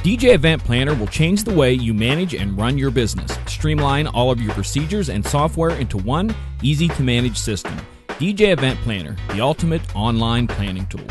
DJ Event Planner will change the way you manage and run your business. Streamline all of your procedures and software into one easy-to-manage system. DJ Event Planner, the ultimate online planning tool.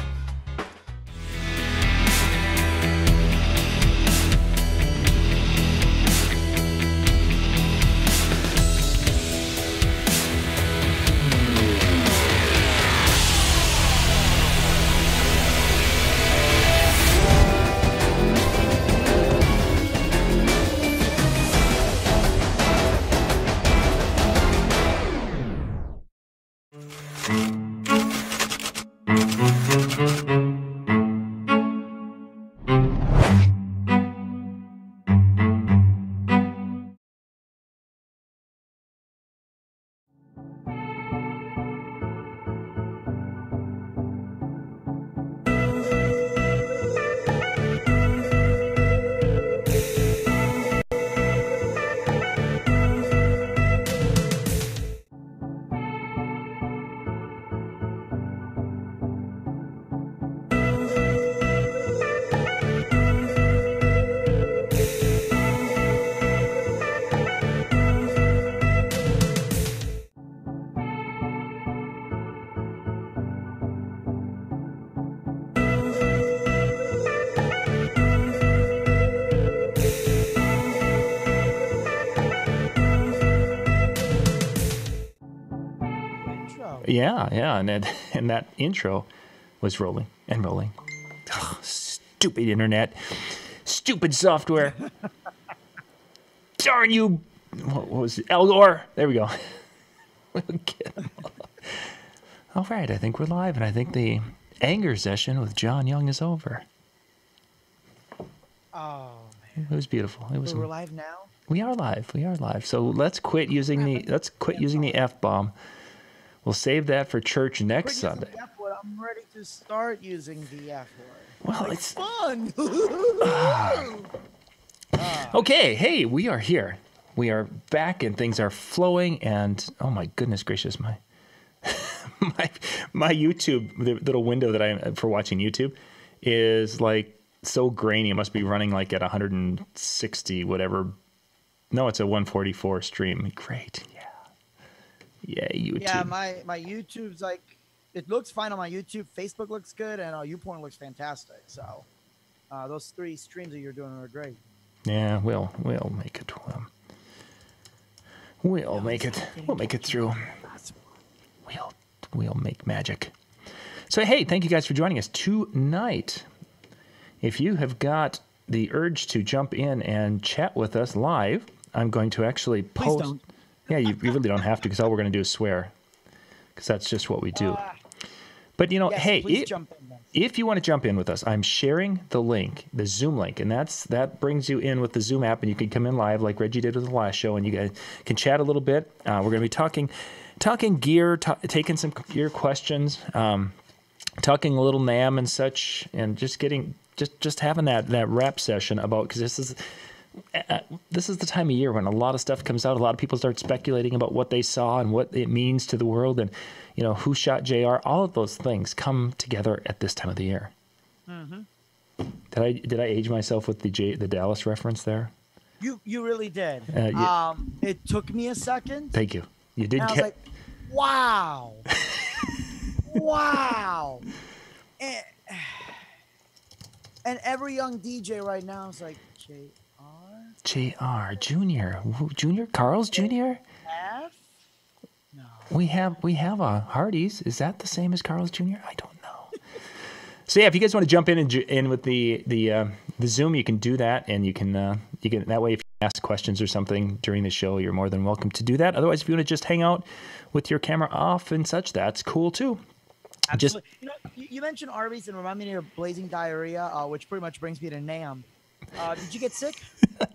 Yeah, and that intro was rolling and rolling. Oh, stupid internet, stupid software. Darn you! What was it? Al Gore? There we go. All right, I think we're live, and I think the anger session with John Young is over. Oh man, it was beautiful. It was. We're live now. We are live. We are live. So let's quit using the F-bomb. We'll save that for church next Sunday. I'm ready to start using the F word. Well, it's fun. Okay, hey, we are here. We are back, and things are flowing. And oh my goodness gracious, my YouTube, the little window that I for watching YouTube, is like so grainy. It must be running like at 160 whatever. No, it's a 144 stream. Great. Yeah, YouTube. Yeah, my YouTube's like, it looks fine on my YouTube. Facebook looks good, and YouPorn looks fantastic. So those 3 streams that you're doing are great. Yeah, we'll make it. We'll make it. We'll make it through. We'll make magic. So hey, thank you guys for joining us tonight. If you have got the urge to jump in and chat with us live, I'm going to actually post. Please don't. Yeah, you really don't have to, because all we're going to do is swear, because that's just what we do. But, you know, yes, hey, if you want to jump in with us, I'm sharing the link, the Zoom link, and that brings you in with the Zoom app, and you can come in live like Reggie did with the last show, and you guys can chat a little bit. We're going to be talking gear, taking some gear questions, talking a little NAMM and such, and just having that rap session about, because this is the time of year when a lot of stuff comes out. A lot of people start speculating about what they saw and what it means to the world, and you know, who shot JR. All of those things come together at this time of the year. Mm-hmm. Did I age myself with the Dallas reference there? You really did. It took me a second. Thank you. You did. I was like, wow, wow. And every young DJ right now is like, JR Junior, Carl's Jr. F? No. We have a Hardee's. Is that the same as Carl's Jr.? I don't know. So yeah, if you guys want to jump in with the Zoom, you can do that, and you can that way if you ask questions or something during the show, you're more than welcome to do that. Otherwise, if you want to just hang out with your camera off and such, that's cool too. Absolutely. You mentioned Arby's and remind me of Blazing Diarrhea, which pretty much brings me to NAMM. Did you get sick?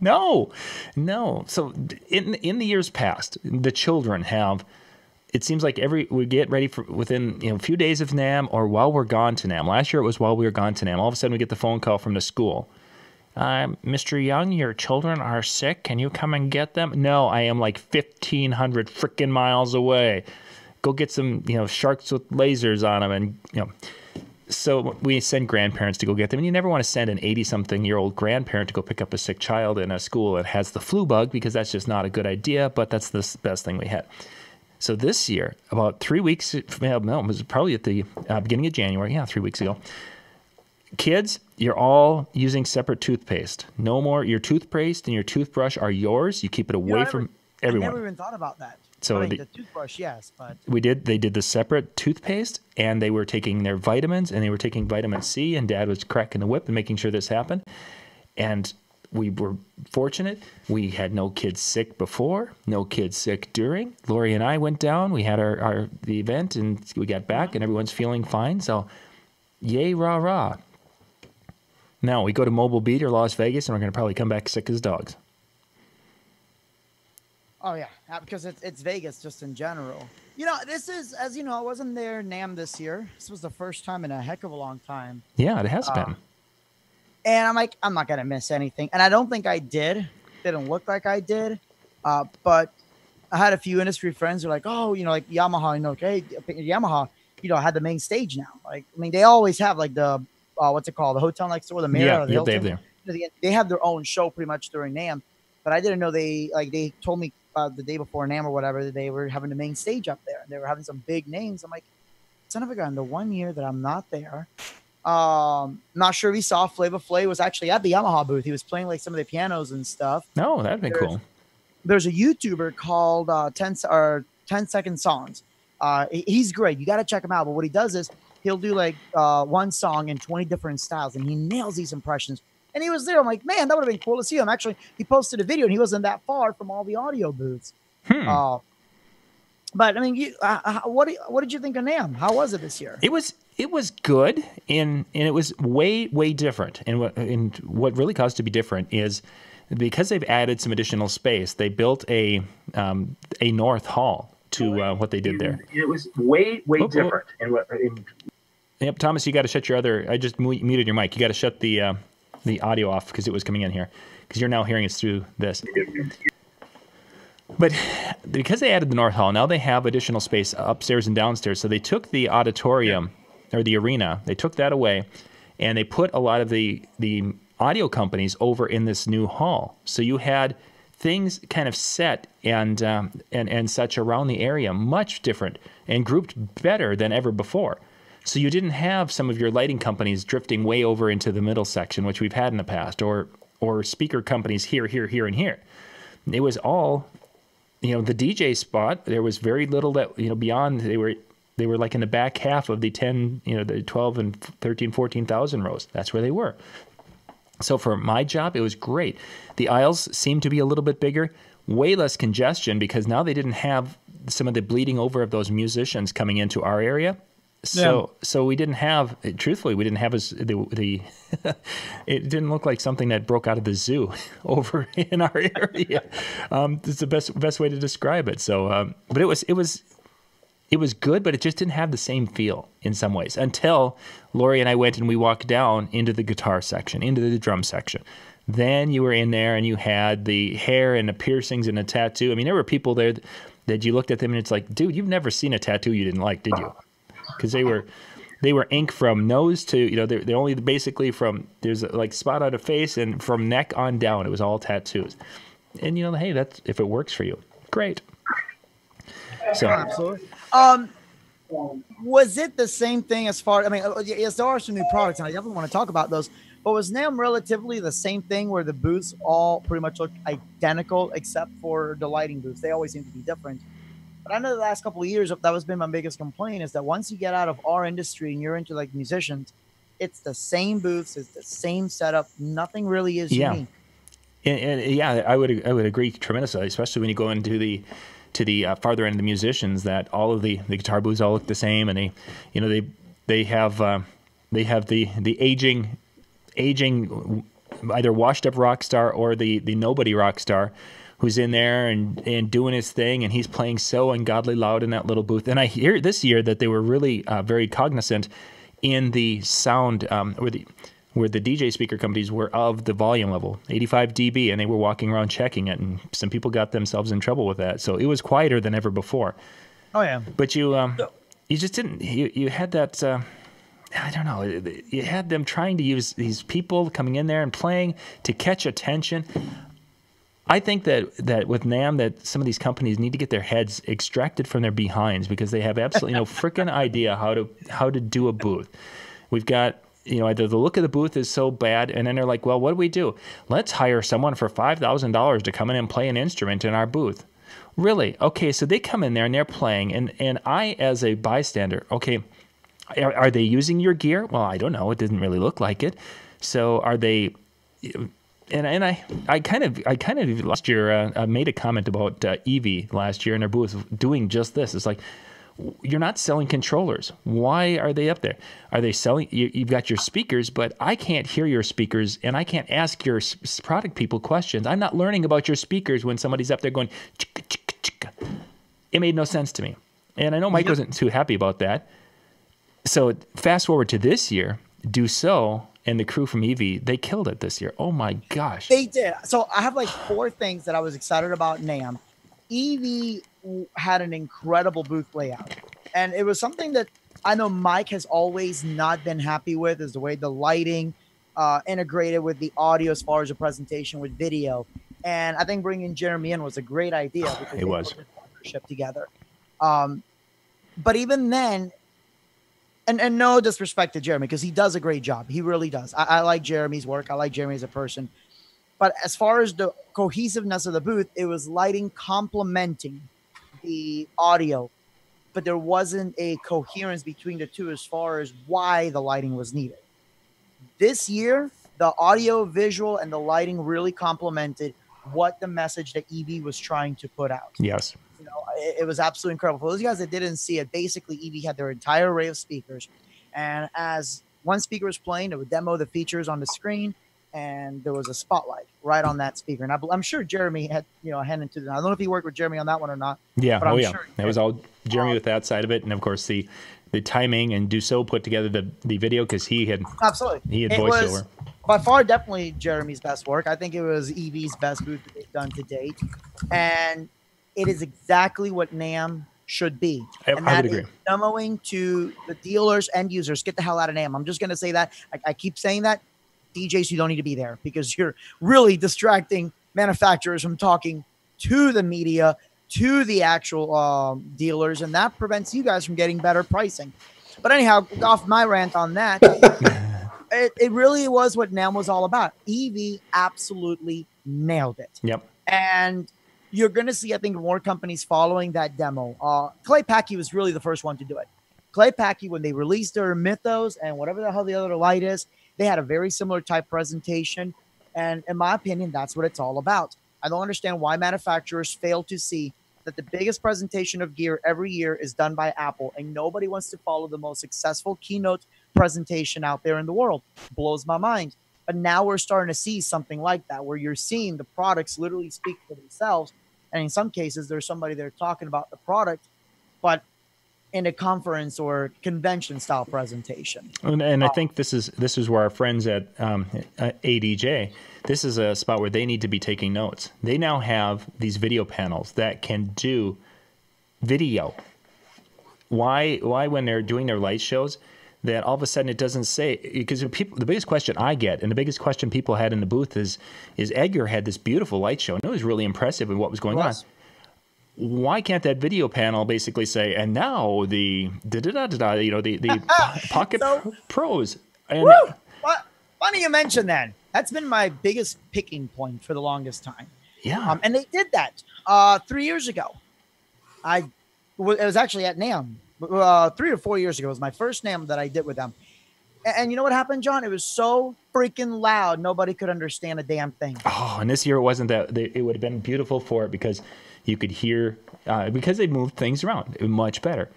No. So in the years past, the children have. It seems like we get ready for within a few days of NAMM or while we're gone to NAMM. Last year it was while we were gone to NAMM. All of a sudden we get the phone call from the school. Mr. Young, your children are sick. Can you come and get them? No, I am like 1,500 freaking miles away. Go get some sharks with lasers on them, and So we send grandparents to go get them, and you never want to send an 80-something-year-old grandparent to go pick up a sick child in a school that has the flu bug, because that's just not a good idea. But that's the best thing we had. So this year, about 3 weeks, it was probably at the beginning of January, 3 weeks ago. Kids, you're all using separate toothpaste. No more. Your toothpaste and your toothbrush are yours. You keep it away from everyone. I never even thought about that. So the toothbrush, yes, but they did the separate toothpaste, and they were taking their vitamins, and they were taking vitamin C, and Dad was cracking the whip and making sure this happened. And we were fortunate. We had no kids sick before, no kids sick during. Lori and I went down. We had the event, and we got back, and everyone's feeling fine. So, yay, rah, rah. Now, we go to Mobile Beat or Las Vegas, and we're going to probably come back sick as dogs. Oh, yeah, because it's Vegas just in general. This is, as you know, I wasn't there NAMM this year. This was the first time in a heck of a long time. Yeah, it has been. And I'm like, I'm not going to miss anything. And I don't think I did. Didn't look like I did. But I had a few industry friends who are like, oh, like Yamaha, okay, Yamaha, had the main stage now. Like, I mean, they always have like the, what's it called? The hotel next door, the Marriott. Yeah, they have there. They have their own show pretty much during NAMM. But I didn't know they told me the day before NAMM or whatever that they were having the main stage up there. And they were having some big names. I'm like, son of a gun, the 1 year that I'm not there. Not sure if he saw Flava Flav was actually at the Yamaha booth. He was playing like some of the pianos and stuff. No, that'd be cool. There's a YouTuber called 10 Second Songs. He's great. You got to check him out. But what he does is he'll do like one song in 20 different styles, and he nails these impressions. And he was there. I'm like, man, that would have been cool to see him. Actually, he posted a video, and he wasn't that far from all the audio booths. But I mean, what did you think of NAMM? How was it this year? It was good, and it was way different. And what really caused it to be different is because they've added some additional space. They built a north hall to what they did there. It was way different. Yep, Thomas, you got to shut your other. I just muted your mic. You got to shut the audio off because it was coming in here, because you're now hearing us through this. But because they added the North Hall, now they have additional space upstairs and downstairs. So they took the auditorium or the arena, they took that away, and they put a lot of the audio companies over in this new hall. So you had things kind of set and such around the area, much different and grouped better than ever before. So you didn't have some of your lighting companies drifting way over into the middle section, which we've had in the past, or speaker companies here, and here. It was all, the DJ spot. There was very little that beyond. They were like in the back half of the 10, the 12 and 13, 14,000 rows. That's where they were. So for my job, it was great. The aisles seemed to be a little bit bigger, way less congestion, because now they didn't have some of the bleeding over of those musicians coming into our area. So we didn't have, truthfully, we didn't have the it didn't look like something that broke out of the zoo over in our area. It's the best way to describe it. So, but it was good, but it just didn't have the same feel in some ways until Lori and I went and we walked down into the guitar section, into the drum section. Then you were in there and you had the hair and the piercings and the tattoo. I mean, there were people there that you looked at them and it's like, dude, you've never seen a tattoo you didn't like, did you? Because they were ink from nose to, they're only basically from, there's like spot on a face, and from neck on down, it was all tattoos. And, hey, that's, if it works for you, great. So, absolutely. Was it the same thing as far, yes, there are some new products, and I definitely want to talk about those, But was NAMM relatively the same thing where the booths all pretty much look identical except for the lighting booths? They always seem to be different. But I know the last couple of years, that was been my biggest complaint, is that once you get out of our industry and you're into like musicians, it's the same booths, it's the same setup. Nothing really is unique. And yeah, I would agree tremendously, especially when you go into the farther end of the musicians, that all of the guitar booths all look the same, and they have the aging either washed up rock star or the nobody rock star who's in there and doing his thing, and he's playing so ungodly loud in that little booth. And I hear this year that they were really very cognizant in the sound where the DJ speaker companies were of the volume level, 85 dB, and they were walking around checking it, and some people got themselves in trouble with that. So it was quieter than ever before. Oh yeah. But you just didn't. You had that. I don't know. You had them trying to use these people coming in there and playing to catch attention. I think that with NAMM, that some of these companies need to get their heads extracted from their behinds, because they have absolutely no freaking idea how to do a booth. We've got, either the look of the booth is so bad, and then they're like, well, what do we do? Let's hire someone for $5,000 to come in and play an instrument in our booth. Really? Okay, so they come in there and they're playing, and I, as a bystander, okay, are they using your gear? Well, I don't know. It didn't really look like it. So are they? And I kind of last year made a comment about Evie last year in their booth doing just this. It's like, you're not selling controllers. Why are they up there? Are they selling? You've got your speakers, but I can't hear your speakers, and I can't ask your product people questions. I'm not learning about your speakers when somebody's up there going, chicka, chicka, chicka. It made no sense to me. And I know Mike wasn't too happy about that. So fast forward to this year, Dussault and the crew from Evie, they killed it this year. Oh my gosh. They did. So I have like 4 things that I was excited about NAMM. Evie had an incredible booth layout. And it was something that I know Mike has always not been happy with, is the way the lighting integrated with the audio as far as the presentation with video. And I think bringing Jeremy in was a great idea, because it was a partnership together. But even then, and no disrespect to Jeremy, because he does a great job. He really does. I like Jeremy's work. I like Jeremy as a person. But as far as the cohesiveness of the booth, it was lighting complementing the audio, but there wasn't a coherence between the two as far as why the lighting was needed. This year, the audio, visual, and the lighting really complemented what the message that Evie was trying to put out. Yes. It was absolutely incredible. For those guys that didn't see it, basically Evie had their entire array of speakers, and as one speaker was playing, it would demo the features on the screen, and there was a spotlight right on that speaker. And I'm sure Jeremy had a hand into that. I don't know if he worked with Jeremy on that one or not. Yeah, but sure that was all Jeremy with that side of it, and of course the timing, and Dussault put together the video, because he had voiceover. By far, definitely Jeremy's best work. I think it was Evie's best booth that they've done to date, and it is exactly what NAMM should be. I would agree. Demoing to the dealers and users, get the hell out of NAMM. I'm just going to say that. I keep saying that. DJs, you don't need to be there, because you're really manufacturers from talking to the media, to the actual dealers, and that prevents you guys from getting better pricing. But anyhow, off my rant on that, it really was what NAMM was all about. Evie absolutely nailed it. Yep. And you're going to see, I think, more companies following that demo. Clay Packy was really the first one to do it. Clay Packy, when they released their Mythos and whatever the hell the other light is, they had a very similar type presentation. And in my opinion, that's what it's all about. I don't understand why manufacturers fail to see that the biggest presentation of gear every year is done by Apple, and nobody wants to follow the most successful keynote presentation out there in the world. Blows my mind. But now we're starting to see something like that, where you're seeing the products literally speak for themselves. And in some cases, there's somebody there talking about the product, but in a conference or convention style presentation. And I think this is where our friends at ADJ, this is a spot where they need to be taking notes. They now have these video panels that can do video. Why when they're doing their light shows, that all of a sudden it doesn't say, because the biggest question I get, and the biggest question people had in the booth is Edgar had this beautiful light show, and it was really impressive in what was going on. Why can't that video panel basically say, and now the Pocket Pros? And by Funny you mentioned that. That's been my biggest picking point for the longest time. Yeah. And they did that 3 years ago. It was actually at NAMM. 3 or 4 years ago. It was my first NAMM that I did with them. And you know what happened, John? It was so freaking loud. Nobody could understand a damn thing. Oh, and this year it wasn't that. It would have been beautiful for it because you could hear, because they moved things around. It was much better.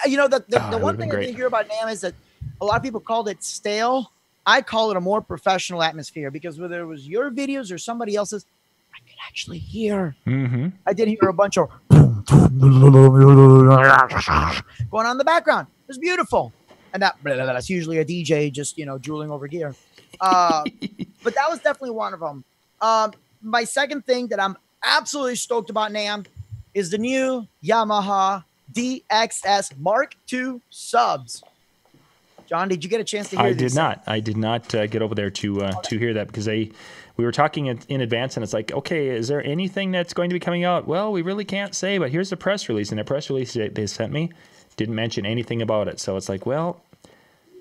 You know, the one thing I did hear about NAMM is that a lot of people called it stale. I call it a more professional atmosphere because whether it was your videos or somebody else's, I could actually hear. Mm-hmm. I did hear a bunch of going on in the background. It was beautiful. And that's usually a DJ just, drooling over gear. But that was definitely one of them. My second thing that I'm absolutely stoked about NAMM is the new Yamaha DXS Mark II subs. John, did you get a chance to hear these? I did not get over there to hear that because we were talking in advance, and it's like, okay, is there anything that's going to be coming out? Well, we really can't say, but here's the press release. And the press release they sent me didn't mention anything about it. So it's like, well,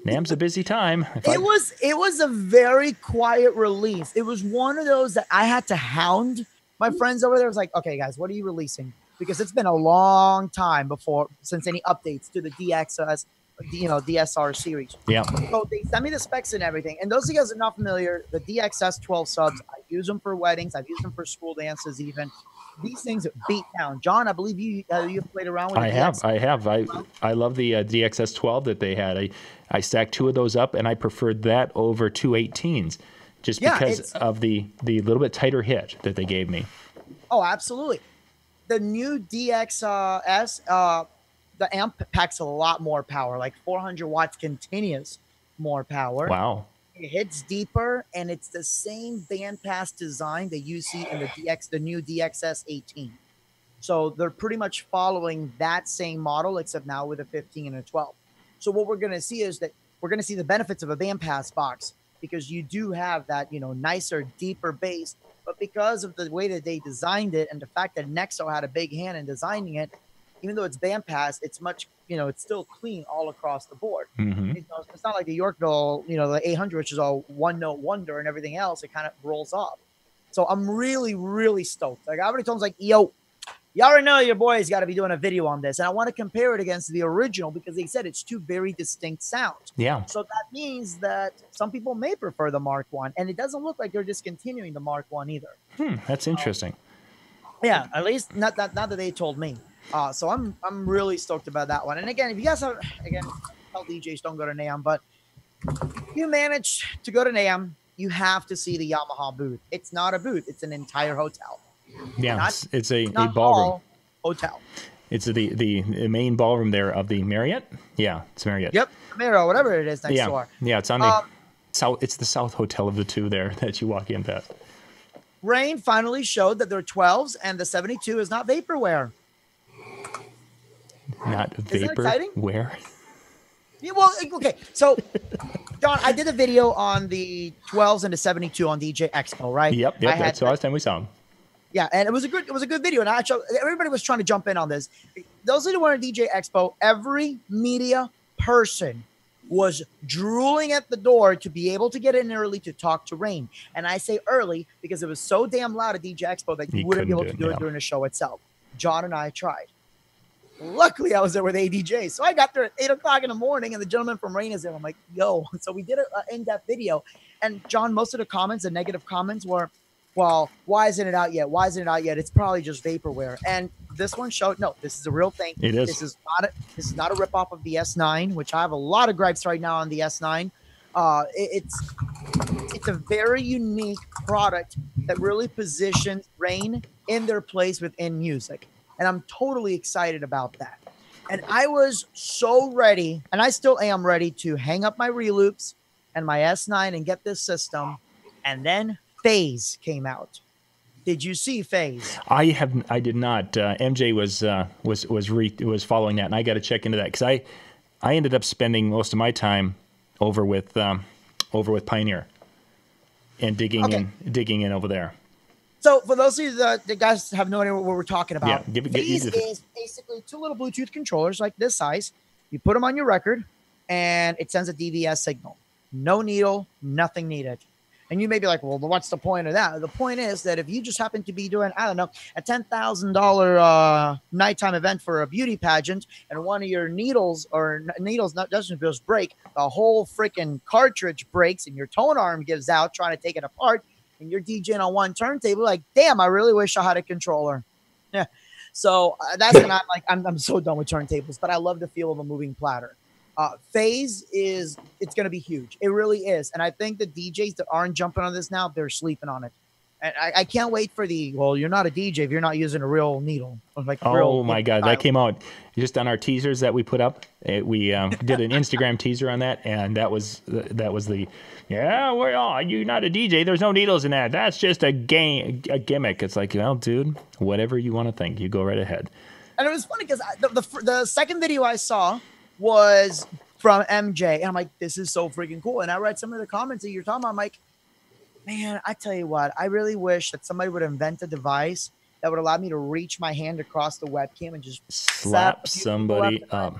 NAMM's a busy time. It was a very quiet release. It was one of those that I had to hound my friends over there. I was like, okay, guys, what are you releasing? Because it's been a long time since any updates to the DXS, DSR series. Yeah. So they sent me the specs and everything. And those of you guys are not familiar, the DXS 12 subs, I use them for weddings. I've used them for school dances even. These things beat down. John, I believe you played around with it. I have. I love the DXS 12 that they had. I stacked 2 of those up, and I preferred that over 2 18s just because of the little bit tighter hit that they gave me. Oh, absolutely. The new DXS, the amp packs a lot more power, like 400 watts continuous more power. Wow. It hits deeper, and it's the same bandpass design that you see in the new DXS 18. So they're pretty much following that same model, except now with a 15 and a 12. So what we're going to see is that we're going to see the benefits of a bandpass box because you do have that, nicer, deeper bass. But because of the way that they designed it and the fact that Nexo had a big hand in designing it, even though it's bandpass, it's much, it's still clean all across the board. Mm-hmm. It's not like the Yorkville, the 800, which is all one note wonder and everything else. It kind of rolls off. So I'm really, really stoked. Like I already told him, like, yo, you already know your boy's got to be doing a video on this. And I want to compare it against the original because they said it's 2 very distinct sounds. Yeah. So that means that some people may prefer the Mark I. And it doesn't look like they're discontinuing the Mark I either. That's interesting. Yeah, at least not that they told me. So I'm really stoked about that one. And again, if you guys tell DJs don't go to NAMM, but if you manage to go to NAMM, you have to see the Yamaha booth. It's not a booth; it's an entire hotel. Yeah, it's a ballroom hotel. It's the main ballroom there of the Marriott. Yeah, it's Marriott. Yep, Marriott, whatever it is next door. Yeah, it's on the south. It's the south hotel of the 2 there that you walk in past. Rain finally showed that there are 12s and the 72 is not vaporware. Not vaporware. Yeah, well, okay. So, John, I did a video on the 12s and the 72 on DJ Expo, right? Yep. That's the last time we saw him. Yeah, and it was a good video, and everybody was trying to jump in on this. Those who were at DJ Expo, every media person was drooling at the door to be able to get in early to talk to Rain. And I say early because it was so damn loud at DJ Expo that you wouldn't be able to do it during the show itself. John and I tried. Luckily, I was there with ADJ. So I got there at 8 o'clock in the morning, and the gentleman from Rain is there. I'm like, yo. So we did an in-depth video. And, John, most of the comments, the negative comments were, well, why isn't it out yet? Why isn't it out yet? It's probably just vaporware. And this one showed, no, this is a real thing. It is. This is not a ripoff of the S9, which I have a lot of gripes right now on the S9. It's a very unique product that really positions Rain in their place within music. And I'm totally excited about that. And I was so ready, and I still am ready to hang up my reloops and my S9 and get this system. And then Phase came out. Did you see Phase? I did not. MJ was following that, and I got to check into that because I ended up spending most of my time over with Pioneer and digging in over there. So for those of you that the guys have no idea what we're talking about, Phase is basically 2 little Bluetooth controllers like this size. You put them on your record, and it sends a DVS signal. no needle, nothing needed. And you may be like, well, what's the point of that? The point is that if you just happen to be doing, I don't know, a $10,000 nighttime event for a beauty pageant, and one of your needles doesn't just break, the whole freaking cartridge breaks, and your tone arm gives out trying to take it apart, and you're DJing on one turntable, like, damn, I really wish I had a controller. Yeah. So that's when I'm so done with turntables, but I love the feel of a moving platter. Phase it's going to be huge. It really is. And I think the DJs that aren't jumping on this now, they're sleeping on it. And I can't wait for well, you're not a DJ if you're not using a real needle. Like my God, that came out just on our teasers that we put up. We did an Instagram teaser on that, and that was the, yeah, well, you're not a DJ. There's no needles in that. That's just a gimmick. It's like, well, dude, whatever you want to think, you go right ahead. And it was funny because the second video I saw was from MJ, and I'm like, this is so freaking cool. And I read some of the comments that you're talking about. I'm like, man, I tell you what, I really wish that somebody would invent a device that would allow me to reach my hand across the webcam and just slap somebody up.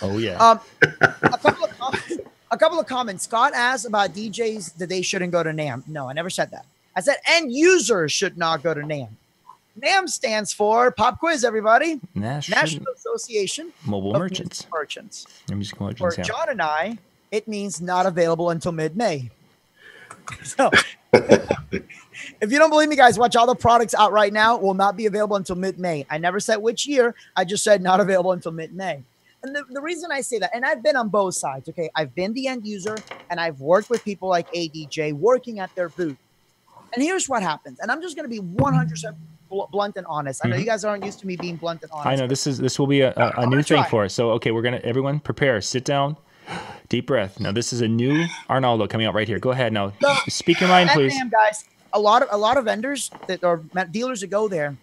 Oh yeah. A couple of comments. Scott asked about DJs that they shouldn't go to NAMM. No, I never said that. I said end users should not go to NAMM. NAMM stands for pop quiz, everybody. National Association Mobile Merchants. Music merchants. For John and I, it means not available until mid-May. So, if you don't believe me, guys, watch all the products out right now will not be available until mid-May. I never said which year. I just said not available until mid-May. And the reason I say that, and I've been on both sides, okay? I've been the end user, and I've worked with people like ADJ working at their booth. And here's what happens. And I'm just going to be 100% blunt and honest. I know you guys aren't used to me being blunt and honest. I know this will be a new thing for us. So okay, everyone prepare, sit down, deep breath. Now this is a new Arnoldo coming out right here. Go ahead now. Speak your mind, please. Guys, a lot of vendors that are dealers that go there,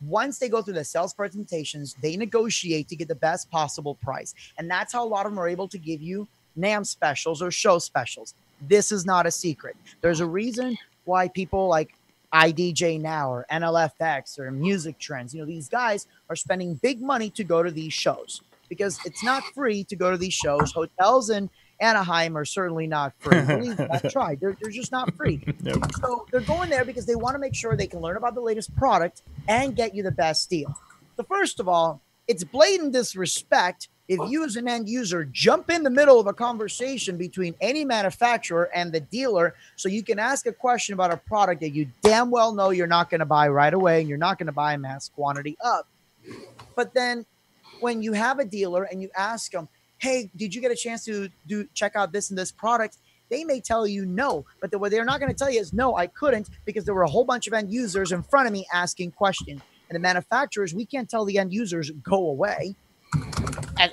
once they go through the sales presentations, they negotiate to get the best possible price. And that's how a lot of them are able to give you NAMM specials or show specials. This is not a secret. There's a reason why people like IDJ Now or NLFX or Music Trends, these guys are spending big money to go to these shows because it's not free to go to these shows. Hotels in Anaheim are certainly not free. Believe me, I've tried. They're just not free. Nope. So they're going there because they want to make sure they can learn about the latest product and get you the best deal. So first of all, it's blatant disrespect if you as an end user jump in the middle of a conversation between any manufacturer and the dealer so you can ask a question about a product that you damn well know you're not going to buy right away and you're not going to buy a mass quantity of. But then when you have a dealer and you ask them, hey, did you get a chance to check out this and this product? They may tell you no, but what they're not going to tell you is no, I couldn't because there were a whole bunch of end users in front of me asking questions. And the manufacturers, we can't tell the end users go away.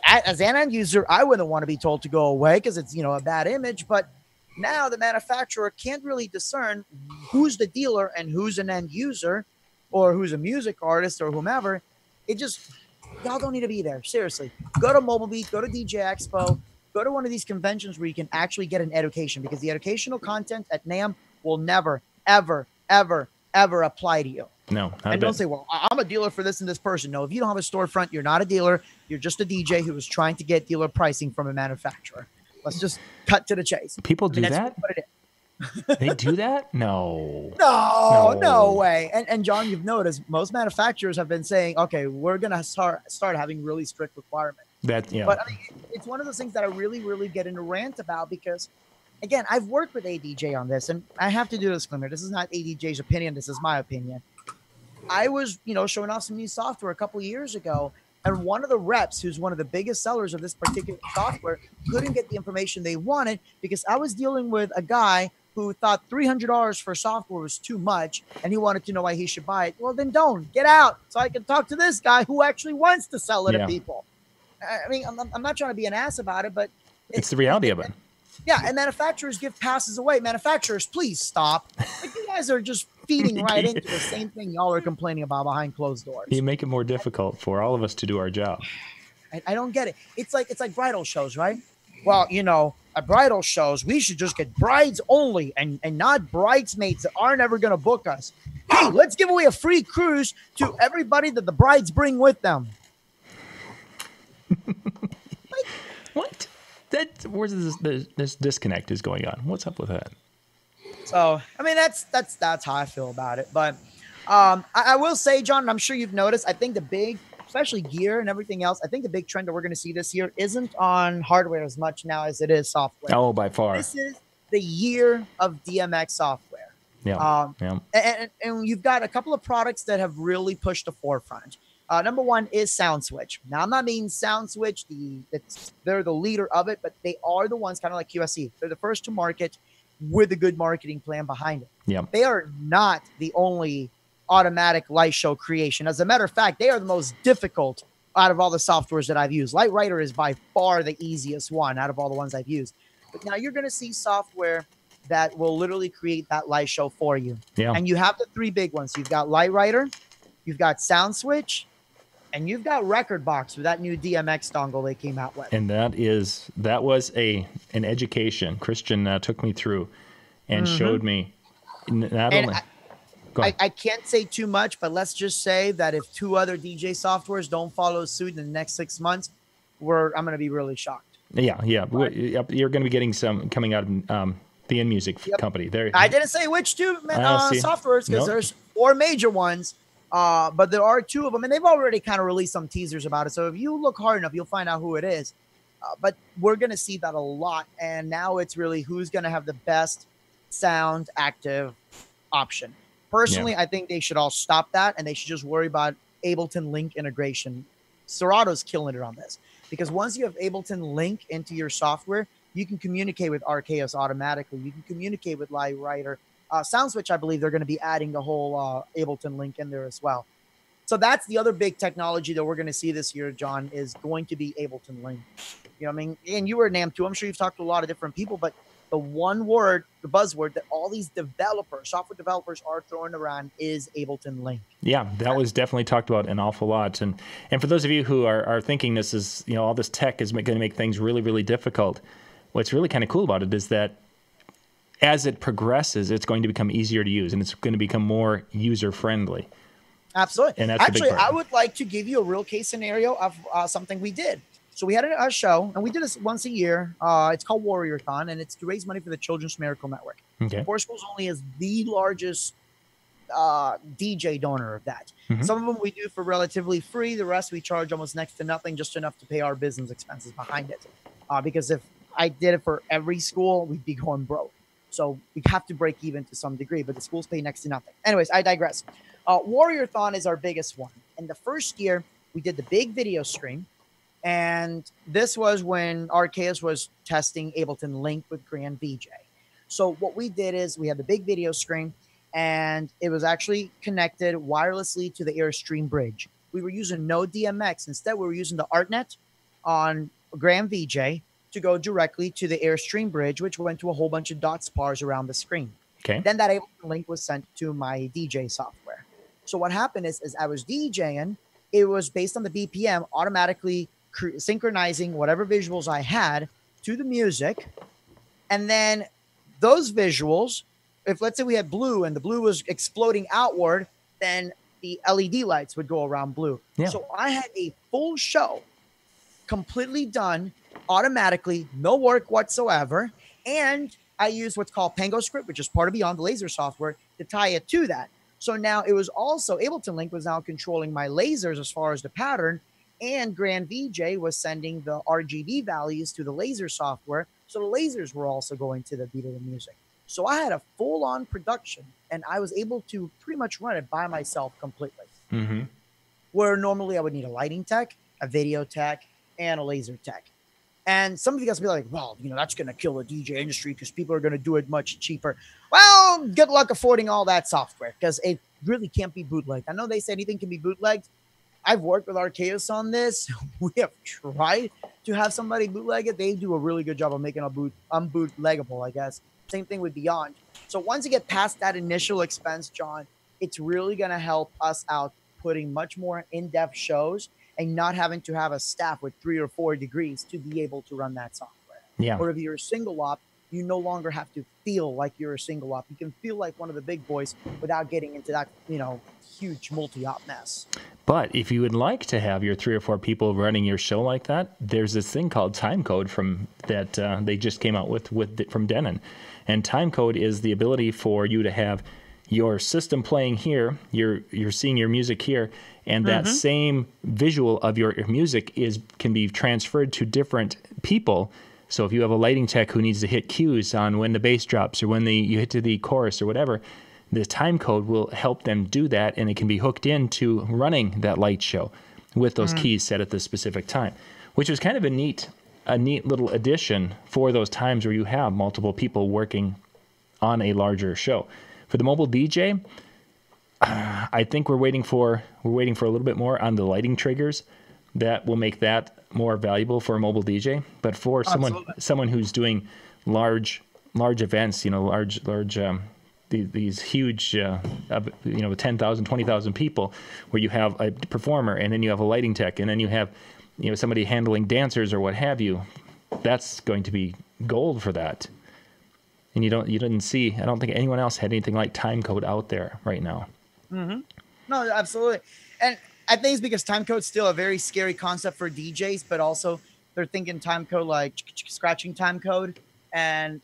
As an end user, I wouldn't want to be told to go away because it's, a bad image. But now the manufacturer can't really discern who's the dealer and who's an end user or who's a music artist or whomever. Y'all don't need to be there. Seriously, go to Mobile Beat, go to DJ Expo, go to one of these conventions where you can actually get an education because the educational content at NAMM will never, ever, ever, ever apply to you. No. And don't say, well, I'm a dealer for this and this person. No, if you don't have a storefront, you're not a dealer. You're just a DJ who is trying to get dealer pricing from a manufacturer. Let's just cut to the chase. People do that? They do that? No. No way. And John, you've noticed most manufacturers have been saying, okay, we're going to start having really strict requirements. But I mean, it's one of those things that I really, really get into rant about because, again, I've worked with ADJ on this, and I have to do a disclaimer. This is not ADJ's opinion. This is my opinion. I was, showing off some new software a couple of years ago, and one of the reps, who's one of the biggest sellers of this particular software, couldn't get the information they wanted because I was dealing with a guy who thought $300 for software was too much, and he wanted to know why he should buy it. Well, then don't. Get out so I can talk to this guy who actually wants to sell it to people. I mean, I'm not trying to be an ass about it, but it's the reality of it. Yeah, and manufacturers give passes away. Manufacturers, please stop. Like, you guys are just feeding right into the same thing y'all are complaining about behind closed doors. You make it more difficult for all of us to do our job. I don't get it. It's like bridal shows, right? Well, at bridal shows, we should just get brides only and not bridesmaids that aren't ever going to book us. Hey, let's give away a free cruise to everybody that the brides bring with them. What? Where's this disconnect is going on? What's up with that? So, I mean, that's how I feel about it. But I will say, John, and I'm sure you've noticed, I think the big, especially gear and everything else, I think the big trend that we're going to see this year isn't on hardware as much now as it is software. Oh, by far. This is the year of DMX software. Yeah. And you've got a couple of products that have really pushed the forefront. Number one is SoundSwitch. Now, I'm not meaning SoundSwitch, they're the leader of it, but they are the ones kind of like QSE. They're the first to market with a good marketing plan behind it. Yeah. They are not the only automatic light show creation. As a matter of fact, they are the most difficult out of all the softwares that I've used. Lightwriter is by far the easiest one out of all the ones I've used. But now you're going to see software that will literally create that light show for you. Yeah. And you have the three big ones. You've got Lightwriter, you've got SoundSwitch, and you've got Rekordbox with that new DMX dongle they came out with. And that was an education. Christian took me through and showed me not and only. I can't say too much, but let's just say that if two other DJ softwares don't follow suit in the next 6 months, I'm going to be really shocked. Yeah. You're going to be getting some coming out of the InMusic company. There. I didn't say which two softwares because there's 4 major ones. But there are 2 of them, and they've already kind of released some teasers about it. So if you look hard enough, you'll find out who it is. But we're going to see that a lot. And now it's really who's going to have the best sound active option. Personally, I think they should all stop that, and they should just worry about Ableton Link integration. Serato's killing it on this, because once you have Ableton Link into your software, you can communicate with Archaeos automatically. You can communicate with Lightwriter. SoundSwitch, I believe they're going to be adding the whole Ableton Link in there as well. So that's the other big technology that we're going to see this year, John, is going to be Ableton Link. You know what I mean? And you were NAMM too. I'm sure you've talked to a lot of different people, but the one word, the buzzword that all these software developers are throwing around is Ableton Link. Yeah, that was definitely talked about an awful lot. And for those of you who are thinking this is, all this tech is going to make things really, really difficult, what's really kind of cool about it is that as it progresses, it's going to become easier to use, and it's going to become more user-friendly. Absolutely. And that's actually, the big part. I would like to give you a real case scenario of something we did. So we had a show, and we do this once a year. It's called Warrior-thon, and it's to raise money for the Children's Miracle Network. Okay. Four Schools Only is the largest DJ donor of that. Mm-hmm. Some of them we do for relatively free. The rest we charge almost next to nothing, just enough to pay our business expenses behind it. Because if I did it for every school, we'd be going broke. So we have to break even to some degree, but the schools pay next to nothing. Anyways, I digress. Warrior-thon is our biggest one. And the first year, we did the big video stream. And this was when Archaeos was testing Ableton Link with Grand VJ. So what we did is we had the big video screen, and it was actually connected wirelessly to the Airstream bridge. We were using no DMX. Instead, we were using the ArtNet on Grand VJ to go directly to the Airstream bridge, which went to a whole bunch of dot spars around the screen. Okay. Then that Ableton Link was sent to my DJ software. So what happened is I was DJing. It was based on the BPM, automatically synchronizing whatever visuals I had to the music. And then those visuals, if let's say we had blue and the blue was exploding outward, then the LED lights would go around blue. Yeah. So I had a full show completely done automatically, no work whatsoever. And I used what's called PangoScript, which is part of Beyond the Laser software, to tie it to that. So now it was also Ableton Link was now controlling my lasers as far as the pattern, and Grand VJ was sending the RGB values to the laser software. So the lasers were also going to the beat of the music. So I had a full-on production, and I was able to pretty much run it by myself completely. Mm-hmm. Where normally I would need a lighting tech, a video tech, and a laser tech. And some of you guys will be like, well, that's going to kill the DJ industry because people are going to do it much cheaper. Well, good luck affording all that software because it really can't be bootlegged. I know they say anything can be bootlegged. I've worked with Archaeos on this. We have tried to have somebody bootleg it. They do a really good job of making it unbootleggable, I guess. Same thing with Beyond. So once you get past that initial expense, John, it's really going to help us out putting much more in-depth shows and not having to have a staff with 3 or 4 degrees to be able to run that software. Yeah. Or if you're a single op, you no longer have to feel like you're a single op. You can feel like one of the big boys without getting into that, huge multi-op mess. But if you would like to have your 3 or 4 people running your show like that, there's this thing called timecode that they just came out with from Denon. And timecode is the ability for you to have your system playing here, you're seeing your music here, and that same visual of your music can be transferred to different people. So if you have a lighting tech who needs to hit cues on when the bass drops or when you hit to the chorus or whatever, the time code will help them do that, and it can be hooked into running that light show with those keys set at the specific time, which is kind of a neat little addition for those times where you have multiple people working on a larger show. For the mobile DJ, I think we're waiting for a little bit more on the lighting triggers that will make that more valuable for a mobile DJ. But for someone who's doing large events, these huge, 10,000, 20,000 people, where you have a performer and then you have a lighting tech and then you have, somebody handling dancers or what have you, that's going to be gold for that. And I don't think anyone else had anything like timecode out there right now. No, absolutely. And I think it's because timecode's still a very scary concept for DJs, but also they're thinking timecode like scratching timecode. And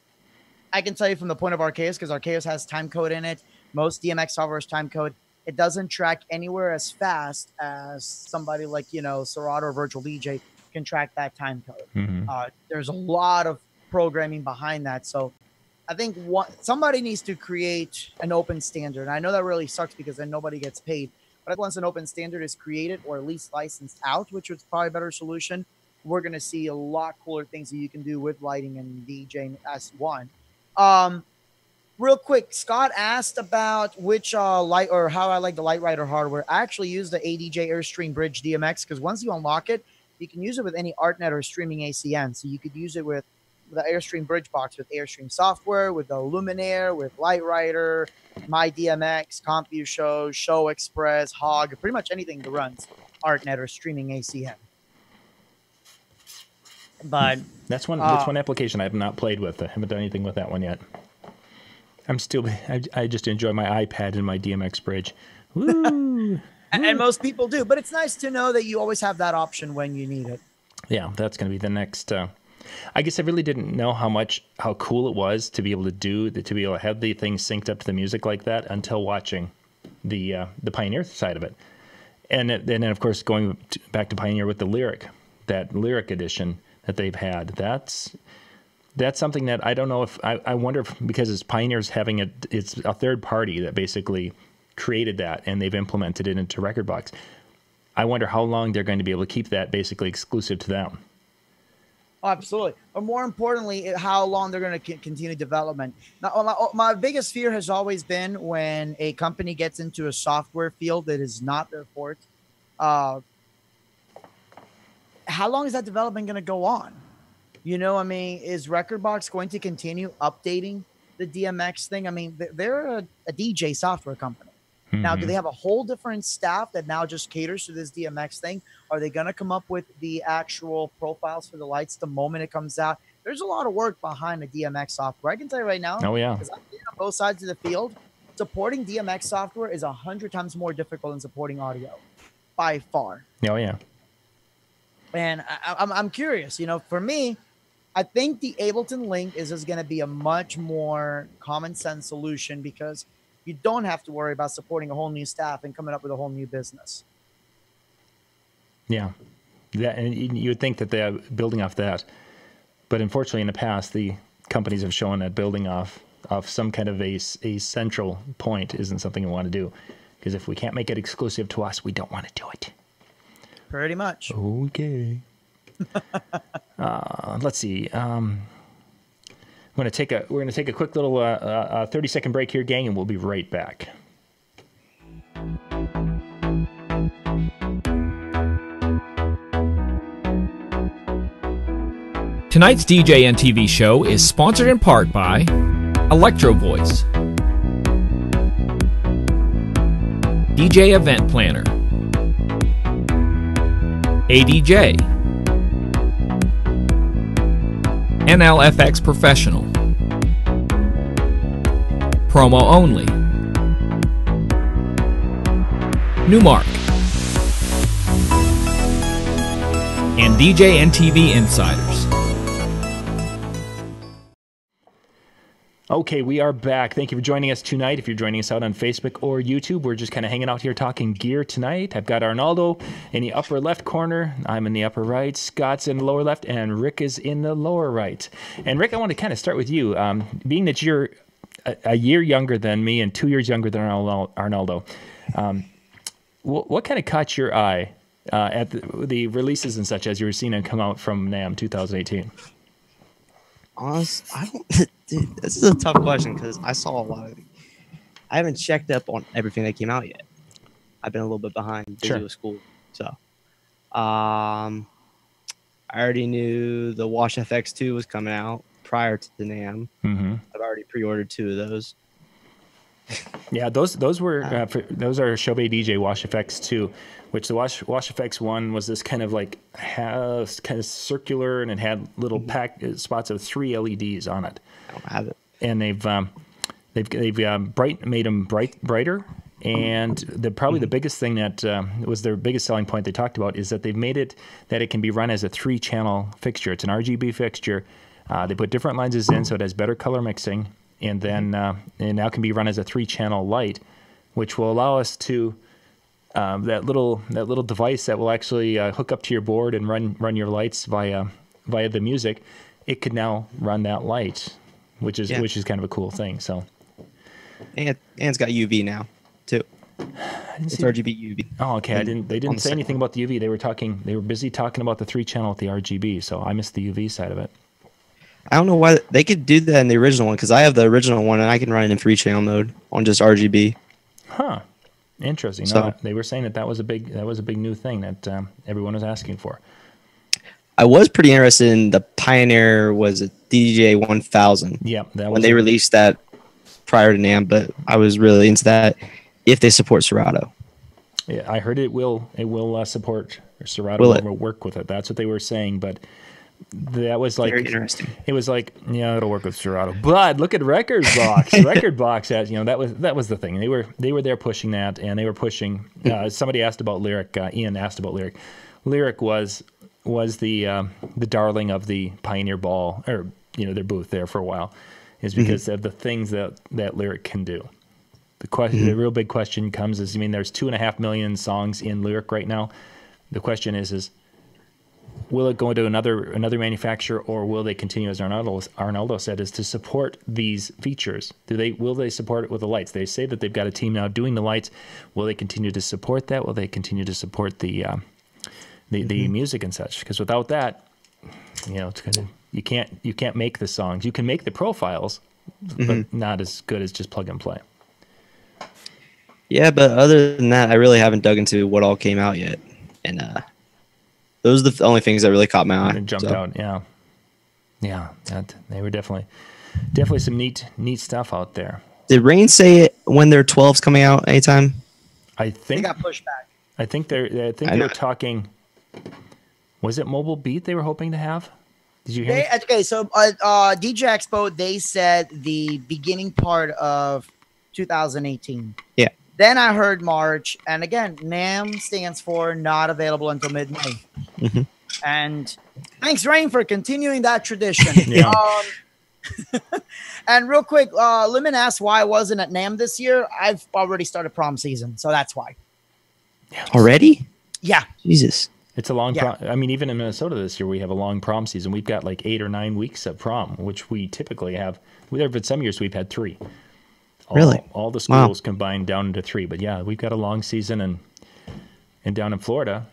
I can tell you from the point of Arceus, because Arceus has timecode in it. Most DMX software is timecode. It doesn't track anywhere as fast as somebody like, Serato or Virtual DJ can track that timecode. There's a lot of programming behind that. So I think somebody needs to create an open standard. And I know that really sucks because then nobody gets paid. But once an open standard is created or at least licensed out, which is probably a better solution, we're going to see a lot cooler things that you can do with lighting and DJing as one. Real quick, Scott asked about which light or how I like the Light Rider hardware. I actually use the ADJ Airstream Bridge DMX because once you unlock it, you can use it with any ArtNet or streaming ACN. So you could use it with the Airstream Bridge box, with Airstream software, with the Luminaire, with Light Rider, My DMX, CompuShow, Show Express, Hog, pretty much anything that runs ArtNet or streaming ACN. But that's one application I have not played with. I haven't done anything with that one yet. I just enjoy my iPad and my DMX Bridge. Woo! And most people do, but it's nice to know that you always have that option when you need it. Yeah, that's going to be the next. I guess I really didn't know how cool it was to be able to have the thing synced up to the music like that until watching the Pioneer side of it, and then of course going back to Pioneer with that lyric edition that they've had. That's something that I don't know if I wonder if, because it's Pioneer's it's a third party that basically created that and they've implemented it into Rekordbox. I wonder how long they're going to be able to keep that basically exclusive to them. Oh, absolutely. Or more importantly, how long they're going to continue development. Now, my biggest fear has always been when a company gets into a software field that is not their forte. How long is that development going to go on? Is Rekordbox going to continue updating the DMX thing? I mean, they're a DJ software company. Now, do they have a whole different staff that now just caters to this DMX thing? Are they going to come up with the actual profiles for the lights the moment it comes out? There's a lot of work behind the DMX software. I can tell you right now. Oh, yeah. Because I've been on both sides of the field. Supporting DMX software is 100 times more difficult than supporting audio, by far. Oh, yeah. And I'm curious. For me, I think the Ableton Link is just going to be a much more common sense solution because you don't have to worry about supporting a whole new staff and coming up with a whole new business. Yeah. And you would think that they're building off that. But unfortunately, in the past, the companies have shown that building off some kind of a central point isn't something we want to do. Because if we can't make it exclusive to us, we don't want to do it. Pretty much. Okay. Let's see. We're going to take a quick little 30-second break here, gang, and we'll be right back. Tonight's DJNTV show is sponsored in part by Electro Voice, DJ Event Planner, ADJ, NLFX Professional, promo only. Numark and DJNTV Insiders. Okay, we are back. Thank you for joining us tonight. If you're joining us out on Facebook or YouTube, we're just kind of hanging out here talking gear tonight. I've got Arnoldo in the upper left corner. I'm in the upper right. Scott's in the lower left, and Rick is in the lower right. And Rick, I want to kind of start with you. Being that you're a year younger than me and 2 years younger than Arnoldo, what kind of caught your eye at the releases and such as you were seeing them come out from NAMM 2018? Honest, I don't. Dude, this is a tough question because I saw a lot of. I haven't checked up on everything that came out yet. I've been a little bit behind, busy with school. So, I already knew the Wash FX2 was coming out prior to the NAMM. Mm-hmm. I've already pre-ordered 2 of those. Yeah, those were those are Shobe DJ Wash FX2, which the Wash FX 1 was this kind of like kind of circular, and it had little pack spots of 3 LEDs on it. I don't have it. And they've made them brighter, and probably the biggest thing that was their biggest selling point they talked about is that they've made it that it can be run as a 3-channel fixture. It's an RGB fixture. They put different lenses in, so it has better color mixing. And then it now can be run as a 3-channel light, which will allow us to that little device that will actually hook up to your board and run your lights via the music. It could now run that light, which is kind of a cool thing. So, and it's got UV now too. It's RGB UV. Oh, okay. They didn't say anything about the UV. They were busy talking about the 3-channel with the RGB. So I missed the UV side of it. I don't know why they could do that in the original one, because I have the original one and I can run it in 3-channel mode on just RGB. Huh. Interesting. So, no, they were saying that was a big new thing that everyone was asking for. I was pretty interested in the Pioneer, was it DJ 1000? Yeah, when they released that prior to NAMM, but I was really into that if they support Serato. Yeah, I heard it will support Serato. Will work with it. That's what they were saying, but that was like very interesting. It was like, yeah, it'll work with Serato. But look at Record Box. Record Box has, that was the thing. They were there pushing that, and they were pushing. Somebody asked about Lyric. Ian asked about Lyric. Lyric was the darling of the Pioneer Ball, or their booth there for a while, is because of the things that Lyric can do. The question, the real big question comes is, there's 2.5 million songs in Lyric right now. The question is will it go into another manufacturer, or will they continue, as Arnoldo said, is to support these features? Will they support it with the lights? They say that they've got a team now doing the lights. Will they continue to support that? Will they continue to support the music and such? Because without that, it's gonna, you can't make the songs. You can make the profiles, but not as good as just plug and play. Yeah, but other than that, I really haven't dug into what all came out yet, and those are the only things that really caught my eye. Jumped out, yeah. They were definitely some neat stuff out there. Did Rain say it when their 12's coming out anytime? I think they got pushed back. I think they were talking. Was it Mobile Beat they were hoping to have? Did you hear? Okay, so DJ Expo, they said the beginning part of 2018. Yeah. Then I heard March, and again, NAMM stands for not available until mid-May. And thanks, Rain, for continuing that tradition. And real quick, Lemon asked why I wasn't at NAMM this year. I've already started prom season, so that's why. Already? Yeah. Jesus. It's a long prom. Even in Minnesota this year, we have a long prom season. We've got like 8 or 9 weeks of prom, which we typically have. There have been some years we've had 3. Really? All the schools combined down into 3. But yeah, we've got a long season, and down in Florida.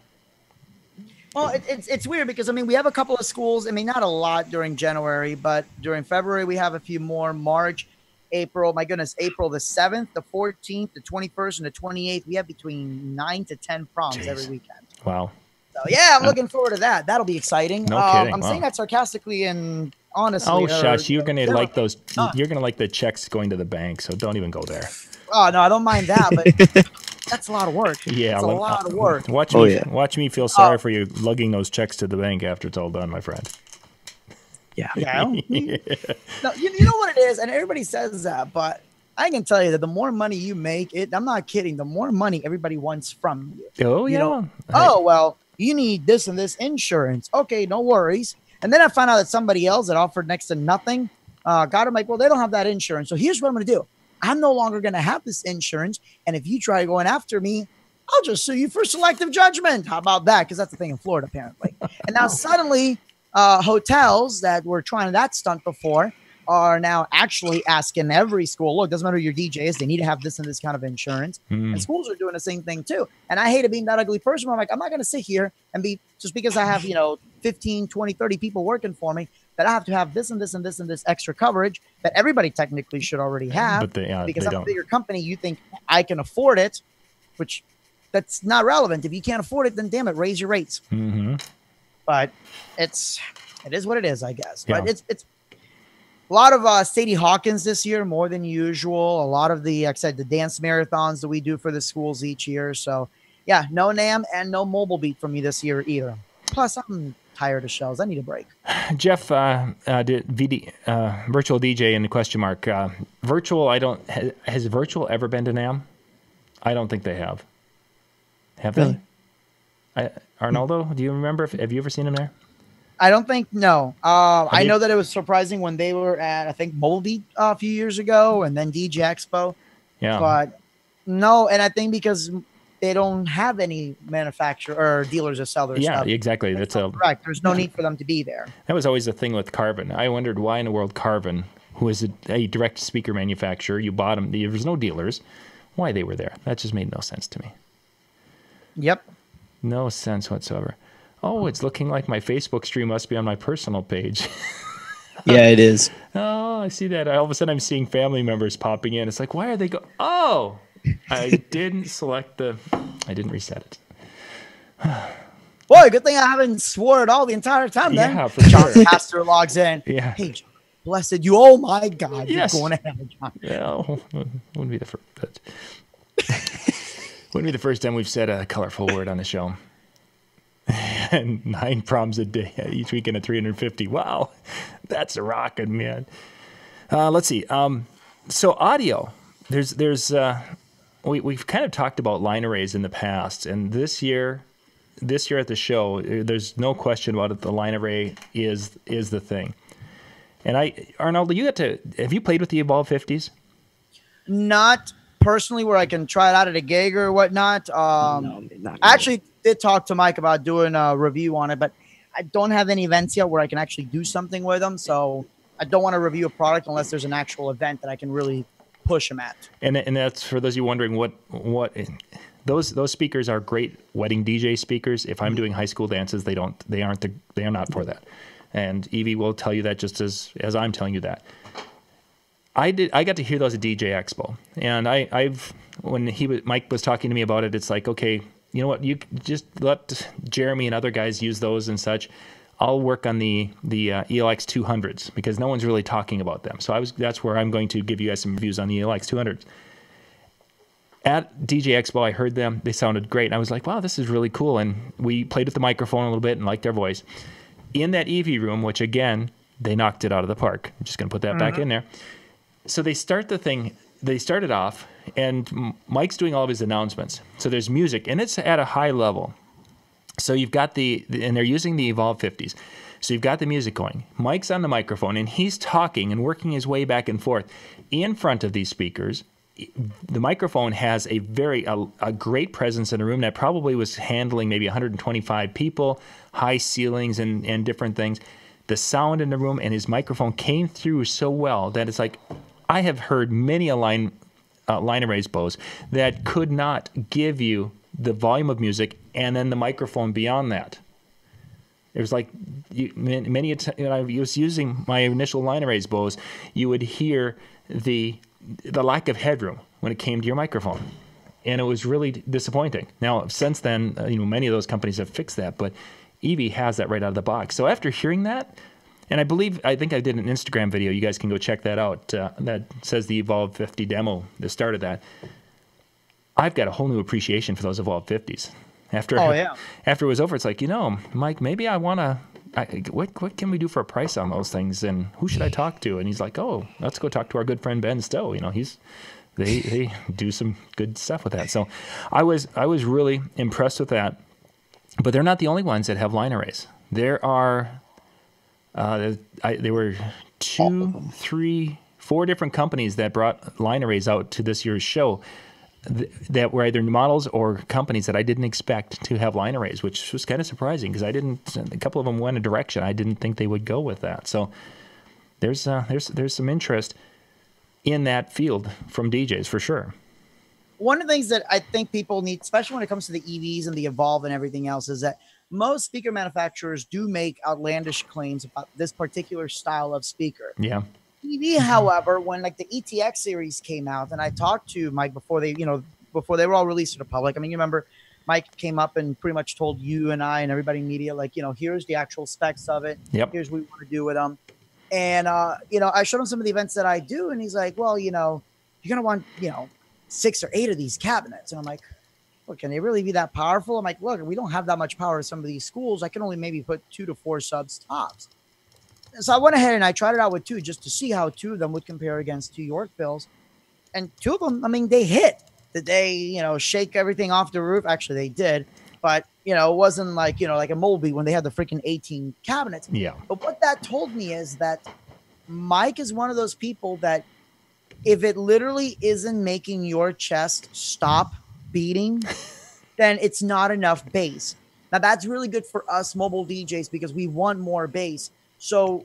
Well, it's weird because, we have a couple of schools. Not a lot during January, but during February, we have a few more. March, April, my goodness, April the 7th, the 14th, the 21st, and the 28th. We have between 9 to 10 proms every weekend. Wow. So, yeah, I'm looking forward to that. That'll be exciting. No kidding. I'm saying that sarcastically and honestly. Oh, shush. You're going to like those. You're going to like the checks going to the bank, so don't even go there. Oh, no, I don't mind that, but that's a lot of work. Yeah. It's a lot of work. Watch me feel sorry for you lugging those checks to the bank after it's all done, my friend. Yeah. No, you know what it is, and everybody says that, but I can tell you that the more money you make, I'm not kidding, the more money everybody wants from you. Oh, You yeah. know, oh, well, you need this and this insurance. Okay, no worries. And then I found out that somebody else that offered next to nothing got him like, well, they don't have that insurance. So here's what I'm going to do. I'm no longer going to have this insurance. And if you try going after me, I'll just sue you for selective judgment. How about that? Because that's the thing in Florida, apparently. And now suddenly hotels that were trying that stunt before are now actually asking every school, look, doesn't matter who your DJ is, they need to have this and this kind of insurance. And schools are doing the same thing too. And I hated being that ugly person. I'm like, I'm not going to sit here and be, just because I have, 15, 20, 30 people working for me, that I have to have this and this and this and this extra coverage that everybody technically should already have. But because I'm a bigger company, you think I can afford it, which that's not relevant. If you can't afford it, then damn it, raise your rates. But it is what it is, I guess. Yeah. But it's a lot of Sadie Hawkins this year, more than usual. A lot of the, like I said, the dance marathons that we do for the schools each year. So, yeah, no NAMM and no mobile beat from me this year either. Plus, I'm tired of shows. I need a break. Jeff, virtual DJ in the question mark. Virtual, has virtual ever been to NAMM? I don't think they have. Have really? They? Arnoldo, do you remember? Have you ever seen him there? I don't think, no. I know that it was surprising when they were at, I think, Mobile Beat a few years ago and then DJ Expo. Yeah. But no, and I think because they don't have any manufacturer or dealers that sell their stuff. Yeah, exactly. That's correct. There's no need for them to be there. That was always the thing with Carvin. I wondered why in the world Carvin, who is a direct speaker manufacturer, you bought them, there was no dealers, why they were there. That just made no sense to me. Yep. No sense whatsoever. Oh, it's looking like my Facebook stream must be on my personal page. Yeah, it is. Oh, I see that. All of a sudden, I'm seeing family members popping in. It's like, why are they Oh, I didn't I didn't reset it. Boy, good thing I haven't swore at all the entire time then. Yeah, for John sure. Pastor logs in. Yeah. Hey, John, blessed you. Oh, my God. Yes. You're going to hell, John. Yeah, wouldn't be the first. But wouldn't be the first time we've said a colorful word on the show. And 9 proms a day, each weekend at 350. Wow, that's a rockin', man. Let's see. So audio, we've kind of talked about line arrays in the past, and this year at the show, there's no question about it. The line array is the thing. And Arnoldo, have you played with the Evolve 50s? Not personally, where I can try it out at a gig or whatnot. No, not really. I actually did talk to Mike about doing a review on it, but I don't have any events yet where I can actually do something with them. So I don't want to review a product unless there's an actual event that I can really push them at. And that's for those of you wondering what those speakers are great wedding DJ speakers. If I'm doing high school dances, they are not for that. And Evie will tell you that just as I'm telling you that. I got to hear those at DJ Expo, and when Mike was talking to me about it, it's like, okay, you know what, you just let Jeremy and other guys use those and such. I'll work on the ELX 200s because no one's really talking about them. So that's where I'm going to give you guys some reviews on the ELX 200s. At DJ Expo, I heard them. They sounded great. And I was like, wow, this is really cool. And we played with the microphone a little bit and liked their voice. In that EV room, which again, they knocked it out of the park. I'm just going to put that back in there. So they started off, and Mike's doing all of his announcements. So there's music, and it's at a high level. So you've got and they're using the Evolve 50s. So you've got the music going. Mike's on the microphone, and he's talking and working his way back and forth. In front of these speakers, the microphone has a great presence in a room that probably was handling maybe 125 people, high ceilings and different things. The sound in the room and his microphone came through so well that it's like, I have heard many a line arrays, Bose, that could not give you the volume of music and then the microphone beyond that. It was like I was using my initial line arrays, Bose, you would hear the lack of headroom when it came to your microphone. And it was really disappointing. Now, since then, many of those companies have fixed that, but Evie has that right out of the box. So after hearing that, and I think I did an Instagram video. You guys can go check that out. That says the Evolve 50 demo, the start of that. I've got a whole new appreciation for those Evolve 50s. After it was over, it's like, Mike, maybe I want what can we do for a price on those things? And who should I talk to? And he's like, oh, let's go talk to our good friend Ben Stowe. You know, they do some good stuff with that. So I was really impressed with that. But they're not the only ones that have line arrays. There are, there were 2, 3, 4 different companies that brought line arrays out to this year's show that were either models or companies that I didn't expect to have line arrays, which was kind of surprising because a couple of them went a direction I didn't think they would go with that. So there's some interest in that field from DJs for sure. One of the things that I think people need, especially when it comes to the EVs and the Evolve and everything else, is that most speaker manufacturers do make outlandish claims about this particular style of speaker. Yeah. EV, however, when like the ETX series came out, and I talked to Mike before they were all released to the public. I mean, you remember Mike came up and pretty much told you and I and everybody in media, like, here's the actual specs of it. Yep. Here's what we want to do with them. And, I showed him some of the events that I do, and he's like, well, you're going to want, 6 or 8 of these cabinets. And I'm like, look, can they really be that powerful? I'm like, look, we don't have that much power in some of these schools. I can only maybe put 2 to 4 subs tops. So I went ahead and I tried it out with 2 just to see how 2 of them would compare against 2 Yorkvilles. And 2 of them, I mean, they hit. Did they, shake everything off the roof? Actually, they did. But, it wasn't like, like a Molby when they had the freaking 18 cabinets. Yeah. But what that told me is that Mike is one of those people that if it literally isn't making your chest stop beating, then it's not enough bass. Now, that's really good for us mobile DJs because we want more bass. So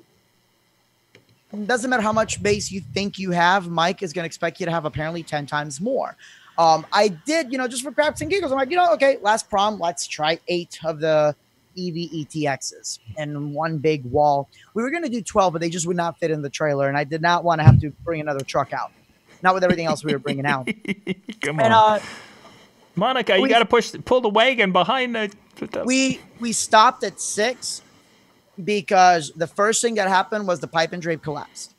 it doesn't matter how much bass you think you have, Mike is going to expect you to have apparently 10 times more. I did, just for cracks and giggles, I'm like, okay, last prom, let's try 8 of the EV ETXs and one big wall. We were going to do 12, but they just would not fit in the trailer. And I did not want to have to bring another truck out. Not with everything else we were bringing out. Come on. And, Monica, you got to pull the wagon behind the... We stopped at 6 because the first thing that happened was the pipe and drape collapsed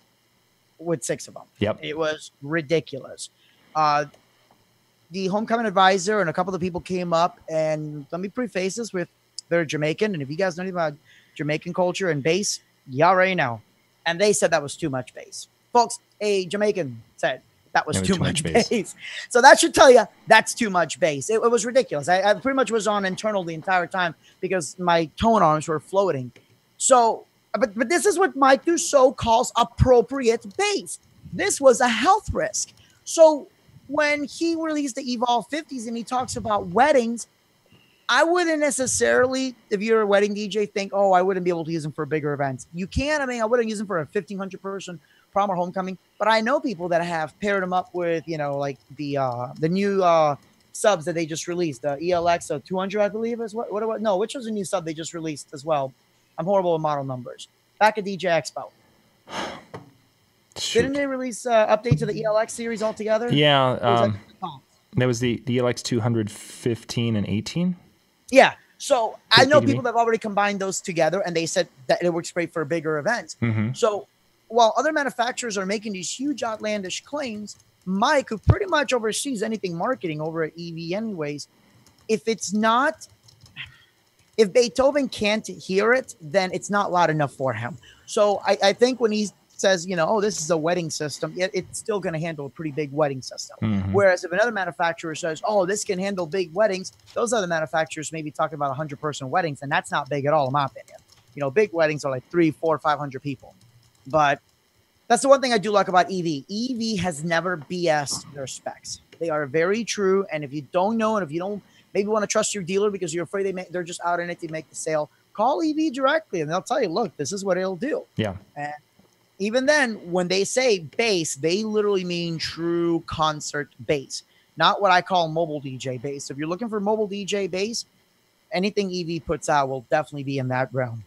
with 6 of them. Yep. It was ridiculous. The homecoming advisor and a couple of people came up, and let me preface this with they're Jamaican, and if you guys know anything about Jamaican culture and bass, you already know. And they said that was too much bass. Folks, a Jamaican said that was too much bass. So that should tell you that's too much bass. It was ridiculous. I pretty much was on internal the entire time because my tone arms were floating. So, but this is what Mike Dussault calls appropriate bass. This was a health risk. So when he released the Evolve 50s and he talks about weddings, I wouldn't necessarily, if you're a wedding DJ, think, oh, I wouldn't be able to use them for bigger events. You can. I mean, I wouldn't use them for a 1,500 person prom or homecoming, but I know people that have paired them up with, like the new subs that they just released, the ELX 200, I believe is what? No, which was a new sub they just released as well. I'm horrible with model numbers. Back at DJ Expo. Shoot. Didn't they release update to the ELX series altogether? Yeah. That was the ELX 215 and 18. Yeah. So I know people that have already combined those together, and they said that it works great for bigger events. Mm-hmm. So while other manufacturers are making these huge outlandish claims, Mike, who pretty much oversees anything marketing over at EV anyways, if Beethoven can't hear it, then it's not loud enough for him. So I think when he says, oh, this is a wedding system, it's still going to handle a pretty big wedding system. Mm-hmm. Whereas if another manufacturer says, oh, this can handle big weddings, those other manufacturers may be talking about 100-person weddings, and that's not big at all, in my opinion. Big weddings are like 300, 400, 500 people. But that's the one thing I do like about EV. EV has never BS'd their specs. They are very true, and if you don't know, and if you don't maybe want to trust your dealer because you're afraid they're just out in it to make the sale, call EV directly, and they'll tell you, look, this is what it'll do. Yeah. And even then, when they say bass, they literally mean true concert bass, not what I call mobile DJ bass. If you're looking for mobile DJ bass, anything EV puts out will definitely be in that realm.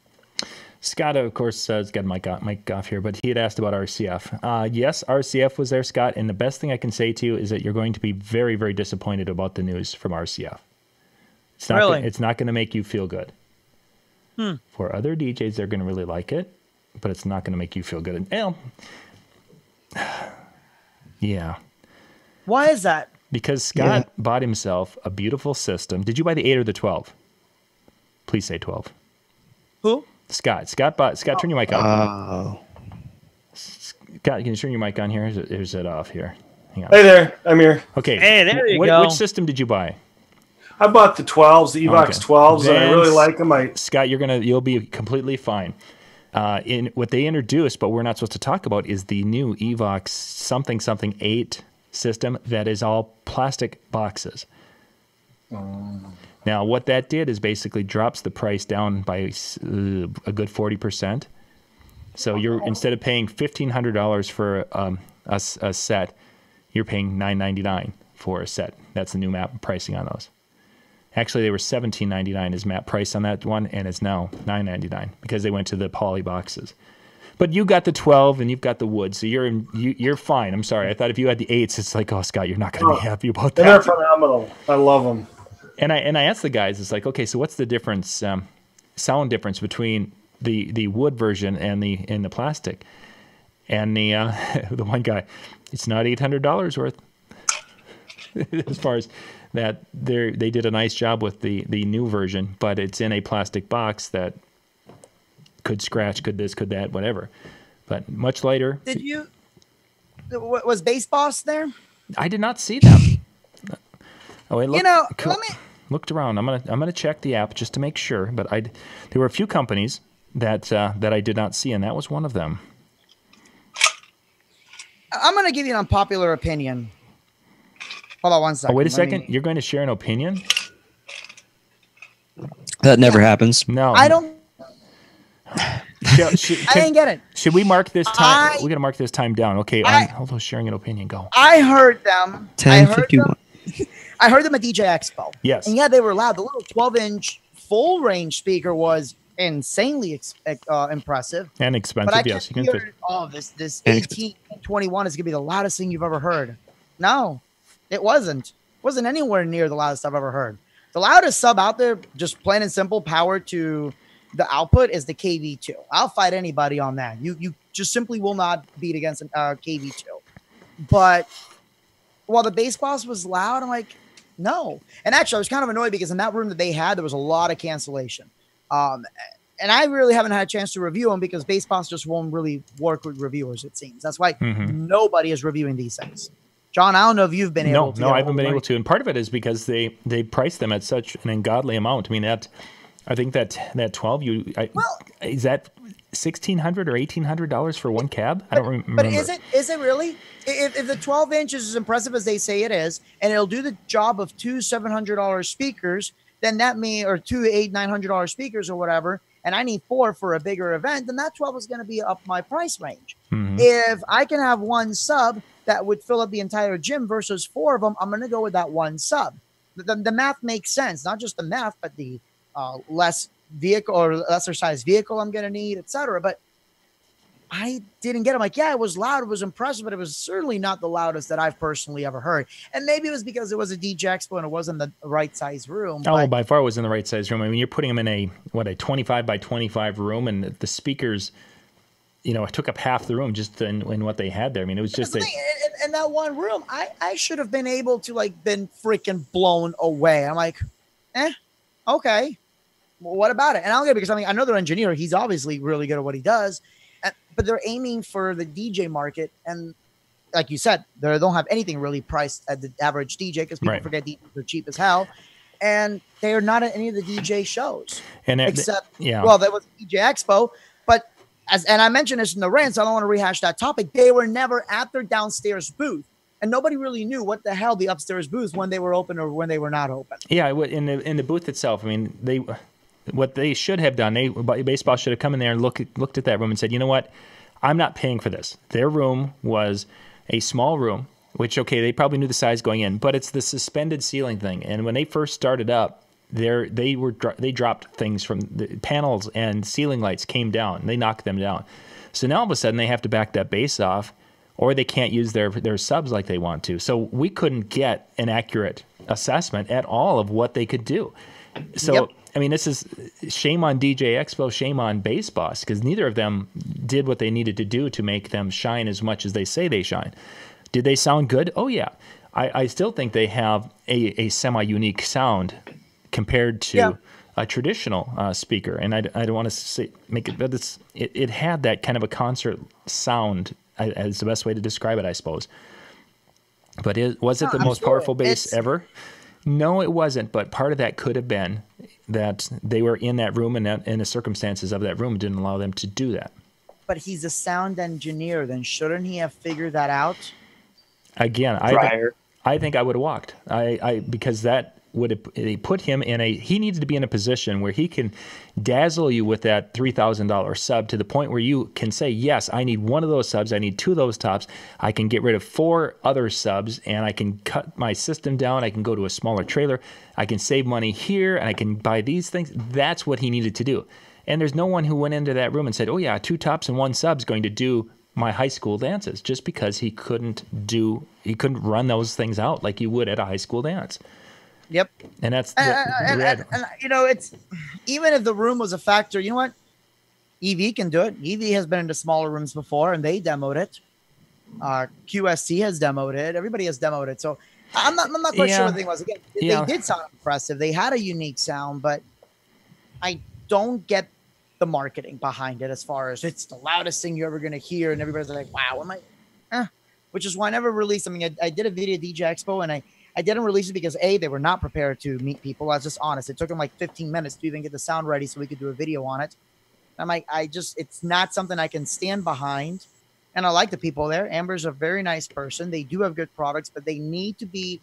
Scott, of course, has got mic off here, but he had asked about RCF. Yes, RCF was there, Scott, and the best thing I can say to you is that you're going to be very, very disappointed about the news from RCF. It's not really? It's not going to make you feel good. For other DJs, they're going to really like it, but it's not going to make you feel good. Yeah. Why is that? Because Scott bought himself a beautiful system. Did you buy the 8 or the 12? Please say 12. Who? Scott, turn your mic on. Oh. Scott, can you turn your mic on here? Is it off here? Hang on. Hey there, I'm here. Okay. Hey, there you go. Which system did you buy? I bought the 12s, the Evox Okay. 12s, and I really like them. Scott, you'll be completely fine. In what they introduced, but we're not supposed to talk about, is the new Evox something 8 system that is all plastic boxes. Now, what that did is basically drops the price down by a good 40%. So you're instead of paying $1,500 for a set, you're paying $9.99 for a set. That's the new map pricing on those. Actually, they were $17.99 is map price on that one, and it's now $9.99 because they went to the poly boxes. But you got the 12 and you've got the wood, so you're fine. I'm sorry. I thought if you had the 8s, it's like, oh, Scott, you're not going to be happy about that. They're phenomenal. I love them. And I asked the guys, it's like, okay, so what's the difference, sound difference between the wood version and the plastic? And the the one guy, it's not $800 worth. As far as that, they did a nice job with the new version, but it's in a plastic box that could scratch, could this, could that, whatever. But much lighter. Did you? Was Bass Boss there? I did not see them. Oh, wait, look, let me. Looked around. I'm gonna check the app just to make sure. But there were a few companies that I did not see, and that was one of them. I'm gonna give you an unpopular opinion. Hold on one second. Oh, wait a second. You're going to share an opinion? That never happens. No. I don't. I didn't get it. Should we mark this time? We're gonna mark this time down. Okay. Although sharing an opinion, go. I heard them. 10:51. I heard them at DJ Expo. Yes. And yeah, they were loud. The little 12-inch full range speaker was insanely impressive And expensive, but I yes. kept hearing, this 18 and 21 is gonna be the loudest thing you've ever heard. No, it wasn't. It wasn't anywhere near the loudest I've ever heard. The loudest sub out there, just plain and simple, power to the output, is the KV2. I'll fight anybody on that. You just simply will not beat against KV2. But while the Bass Boss was loud, I'm like, no. And actually, I was kind of annoyed because in that room that they had, there was a lot of cancellation. And I really haven't had a chance to review them because Bass Boss just won't really work with reviewers, it seems. That's why nobody is reviewing these things. John, I don't know if you've been able to. No, I haven't been able to. And part of it is because they price them at such an ungodly amount. I mean, I think that 12, is that $1,600 or $1,800 for one cab? I don't remember. But is it really? If the 12 inch is as impressive as they say it is, and it'll do the job of two $700 speakers, then that means, or two $900 speakers or whatever, and I need 4 for a bigger event, then that 12 is going to be up my price range. If I can have one sub that would fill up the entire gym versus 4 of them, I'm going to go with that one sub. The math makes sense, not just the math, but the less vehicle or lesser size vehicle I'm going to need, etc. But I didn't get it. I'm like, yeah, it was loud. It was impressive, but it was certainly not the loudest that I've personally ever heard. And maybe it was because it was a DJ Expo and it wasn't the right size room. Oh, by far it was in the right size room. I mean, you're putting them in a 25 by 25 room, and the speakers, it took up half the room just in what they had there. I mean, it was just in that one room, I should have been able to been freaking blown away. I'm like, okay. Well, what about it? And I'll get it because I know their engineer. He's obviously really good at what he does. But they're aiming for the DJ market, and like you said, they don't have anything really priced at the average DJ because people forget DJs are cheap as hell, and they are not at any of the DJ shows. And except, well, that was DJ Expo. But and I mentioned this in the rant, so I don't want to rehash that topic. They were never at their downstairs booth, and nobody really knew what the hell the upstairs booth when they were open or when they were not open. Yeah, in the booth itself. I mean, what they should have done, Bass Boss should have come in there and looked at that room and said, you know what, I'm not paying for this. Their room was a small room, which, okay, they probably knew the size going in, but it's the suspended ceiling thing. And when they first started up, they dropped things from the panels, and ceiling lights came down. They knocked them down. So now all of a sudden they have to back that bass off, or they can't use their subs like they want to. So we couldn't get an accurate assessment at all of what they could do. So I mean, this is shame on DJ Expo, shame on Bass Boss, because neither of them did what they needed to do to make them shine as much as they say they shine. Did they sound good? Oh, yeah. I still think they have a semi-unique sound compared to a traditional speaker, and I don't want to say make it, but it had that kind of a concert sound, as the best way to describe it, I suppose. But was it the most powerful bass ever? No, it wasn't. But part of that could have been that they were in that room, and the circumstances of that room didn't allow them to do that. But he's a sound engineer. Then shouldn't he have figured that out? Again, I think I would have walked. Because that would have put him in he needed to be in a position where he can dazzle you with that $3,000 sub to the point where you can say, yes, I need one of those subs. I need two of those tops. I can get rid of 4 other subs, and I can cut my system down. I can go to a smaller trailer. I can save money here, and I can buy these things. That's what he needed to do. And there's no one who went into that room and said, oh yeah, 2 tops and 1 sub's going to do my high school dances, just because he couldn't run those things out like you would at a high school dance. Yep. And that's and you know, it's even if the room was a factor, you know what? EV can do it. EV has been into smaller rooms before, and they demoed it. QSC has demoed it. Everybody has demoed it. So I'm not quite sure what the thing was. Again, they did sound impressive. They had a unique sound, but I don't get the marketing behind it as far as it's the loudest thing you're ever going to hear, and everybody's like, wow, which is why I never released. I mean, I did a video at DJ Expo, and I didn't release it because they were not prepared to meet people. I was just honest. It took them like 15 minutes to even get the sound ready so we could do a video on it. I'm like, it's not something I can stand behind. And I like the people there. Amber's a very nice person. They do have good products, but they need to be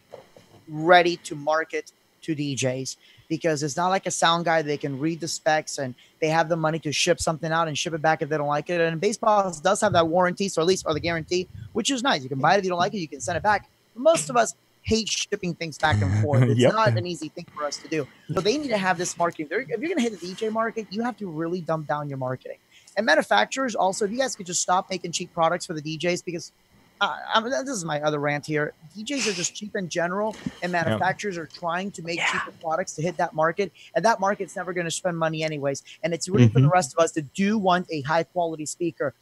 ready to market to DJs, because it's not like a sound guy. They can read the specs and they have the money to ship something out and ship it back if they don't like it. And baseball does have that warranty, or the guarantee, which is nice. You can buy it if you don't like it. You can send it back. But most of us hate shipping things back and forth. It's not an easy thing for us to do. So they need to have this marketing. If you're going to hit the DJ market, you have to really dump down your marketing. And manufacturers also, if you guys could just stop making cheap products for the DJs, because this is my other rant here. DJs are just cheap in general, and manufacturers are trying to make cheaper products to hit that market, and that market's never going to spend money anyways. And it's really for the rest of us to do want a high quality speaker.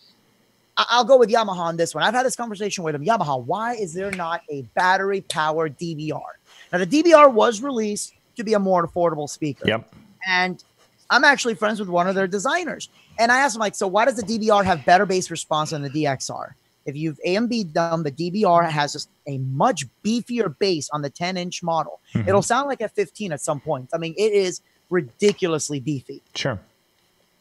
I'll go with Yamaha on this one. I've had this conversation with them. Yamaha, why is there not a battery powered DVR? Now, the DVR was released to be a more affordable speaker. Yep. And I'm actually friends with one of their designers. And I asked him, like, so why does the DVR have better bass response than the DXR? If you've AMB'd them, the DVR has just a much beefier bass on the 10-inch model. It'll sound like a 15 at some point. I mean, it is ridiculously beefy. Sure.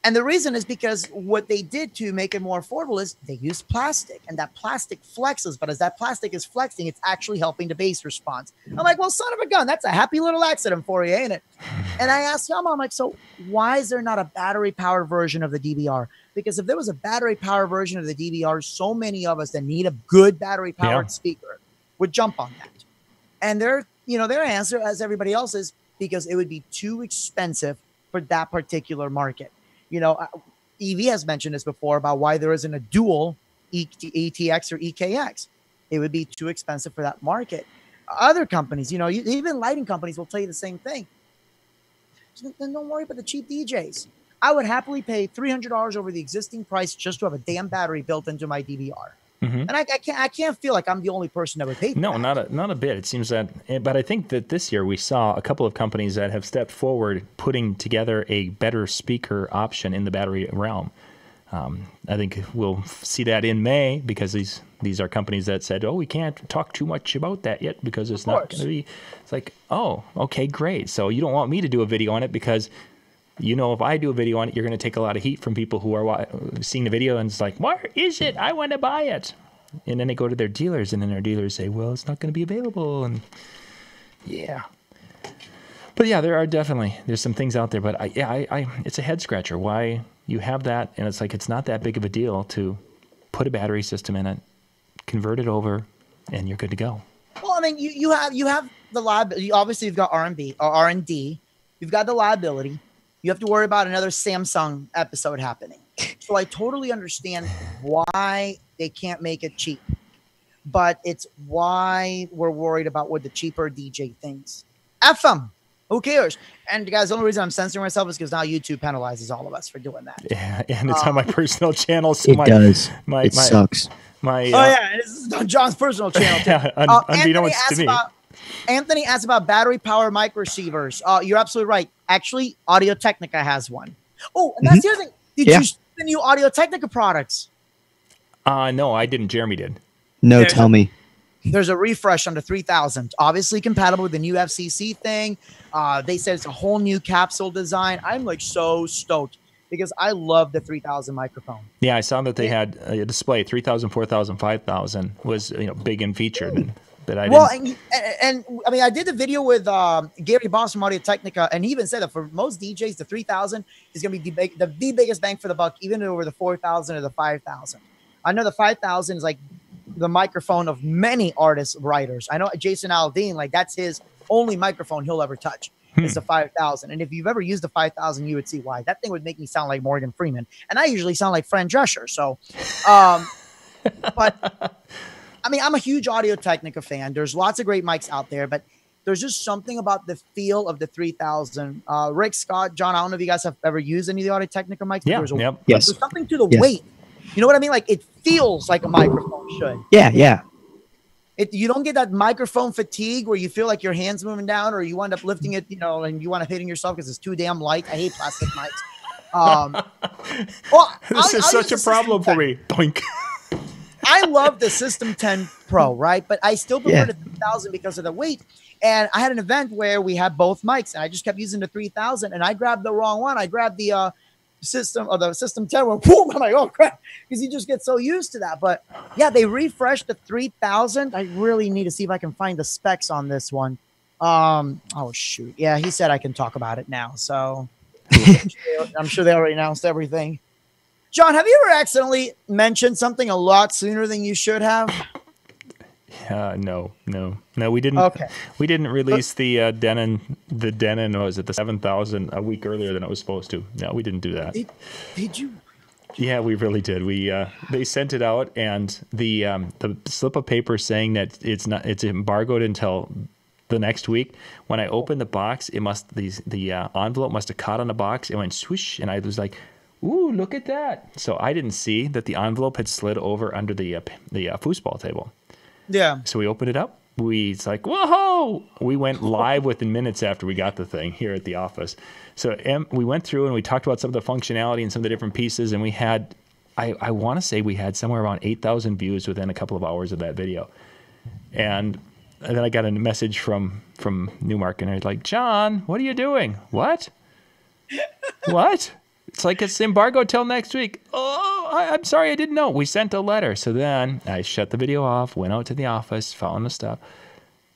And the reason is because what they did to make it more affordable is they used plastic, and that plastic flexes. But as that plastic is flexing, it's actually helping the bass response. I'm like, well, son of a gun, that's a happy little accident for you, ain't it? And I asked him, I'm like, so why is there not a battery-powered version of the DVR? Because if there was a battery-powered version of the DVR, so many of us that need a good battery-powered speaker would jump on that. And their answer, as everybody else's, because it would be too expensive for that particular market. You know, EV has mentioned this before about why there isn't a dual ETX or EKX. It would be too expensive for that market. Other companies, even lighting companies will tell you the same thing. So then don't worry about the cheap DJs. I would happily pay $300 over the existing price just to have a damn battery built into my DVR. And I can't feel like I'm the only person that would pay for that. Not a bit. It seems that, but I think that this year we saw a couple of companies that have stepped forward, putting together a better speaker option in the battery realm. I think we'll see that in May, because these are companies that said, oh, we can't talk too much about that yet because it's not going to be. It's like, oh, okay, great. So you don't want me to do a video on it because, if I do a video on it, you're going to take a lot of heat from people who are seeing the video and it's like, where is it? I want to buy it. And then they go to their dealers, and then their dealers say, well, it's not going to be available. And but there's some things out there, but it's a head scratcher why you have that. And it's like, it's not that big of a deal to put a battery system in it, convert it over, and you're good to go. Well, I mean, you have the liability. Obviously, you've got R&D. You've got the liability. You have to worry about another Samsung episode happening. So I totally understand why they can't make it cheap. But it's why we're worried about what the cheaper DJ thinks. F them. Who cares? And guys, the only reason I'm censoring myself is because now YouTube penalizes all of us for doing that. Yeah, and it's on my personal channel. So it sucks. This is on John's personal channel. Unbeknownst to me. Anthony asked about battery power mic receivers. You're absolutely right. Actually, Audio Technica has one. Oh, and that's the other thing. Did you see the new Audio Technica products? No, I didn't. Jeremy did. No, tell me. There's a refresh on the 3000, obviously compatible with the new FCC thing. They said it's a whole new capsule design. I'm like so stoked because I love the 3000 microphone. Yeah, I saw that they had a display 3000, 4000, 5000 was big and featured. But I didn't. And I mean, I did a video with Gary Boss from Audio Technica, and he even said that for most DJs, the 3000 is going to be the biggest bang for the buck, even over the 4000 or the 5000. I know the 5000 is like the microphone of many artists, writers. I know Jason Aldean, like that's his only microphone he'll ever touch is the 5000. And if you've ever used the 5000, you would see why. That thing would make me sound like Morgan Freeman. And I usually sound like Fran Drescher. So, but I mean, I'm a huge Audio Technica fan. There's lots of great mics out there, but there's just something about the feel of the 3000. Rick, Scott, John, I don't know if you guys have ever used any of the Audio Technica mics. Yeah, there's something to the weight. You know what I mean? Like it feels like a microphone should. Yeah. You don't get that microphone fatigue where you feel like your hand's moving down or you wind up lifting it, and you want to hitting yourself because it's too damn light. I hate plastic mics. This is such a problem for me. Doink. I love the System 10 Pro, right? But I still prefer the 3000 because of the weight. And I had an event where we had both mics, and I just kept using the 3000, and I grabbed the wrong one. I grabbed the System 10 one. Boom! I'm like, oh crap, because you just get so used to that. But yeah, they refreshed the 3000. I really need to see if I can find the specs on this one. Oh shoot, yeah, he said I can talk about it now. So I'm sure they already announced everything. John, have you ever accidentally mentioned something a lot sooner than you should have? No, we didn't. Okay. We didn't release the Denon. Was it the 7000 a week earlier than it was supposed to? No, we didn't do that. Did you? Yeah, we really did. They sent it out, and the slip of paper saying that it's embargoed until the next week. When I opened the box, the envelope must have caught on the box. It went swoosh, and I was like, "Ooh, look at that!" So I didn't see that the envelope had slid over under the foosball table. Yeah. So we opened it up. It's like, whoa! We went live within minutes after we got the thing here at the office. So we went through and we talked about some of the functionality and some of the different pieces. And we had, I want to say we had somewhere around 8,000 views within a couple of hours of that video. And then I got a message from Numark, and they're like, John, what are you doing? What? What? It's like it's embargoed till next week. Oh, I'm sorry, I didn't know. We sent a letter. So then I shut the video off, went out to the office, found the stuff,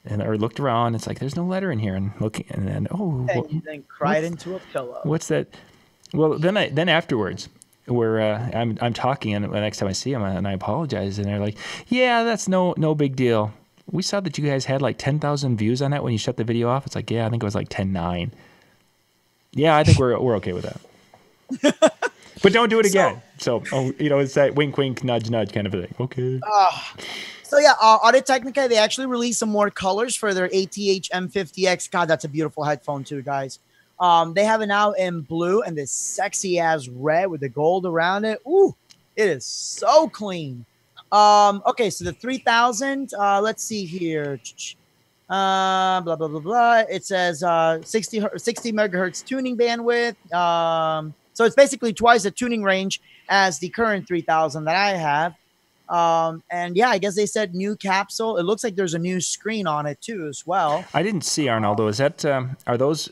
and I looked around. It's like there's no letter in here, and looking, and then and you then cried into a pillow. What's that? Well, then afterwards, where I'm talking, and the next time I see them, and I apologize, and they're like, yeah, that's no big deal. We saw that you guys had like 10,000 views on that when you shut the video off. It's like, yeah, I think it was like 10.9. Yeah, I think we're okay with that. But don't do it again. So it's that wink, wink, nudge, nudge kind of a thing. Okay. So yeah, Audio Technica, they actually released some more colors for their ATH M50X. God, that's a beautiful headphone too, guys. They have it now in blue and this sexy ass red with the gold around it. Ooh, it is so clean. Okay, so the 3000. Let's see here. Blah blah blah blah. It says 60 megahertz tuning bandwidth. So it's basically twice the tuning range as the current 3000 that I have. And yeah, I guess they said new capsule. It looks like there's a new screen on it too as well. I didn't see, Arnoldo. Is that are those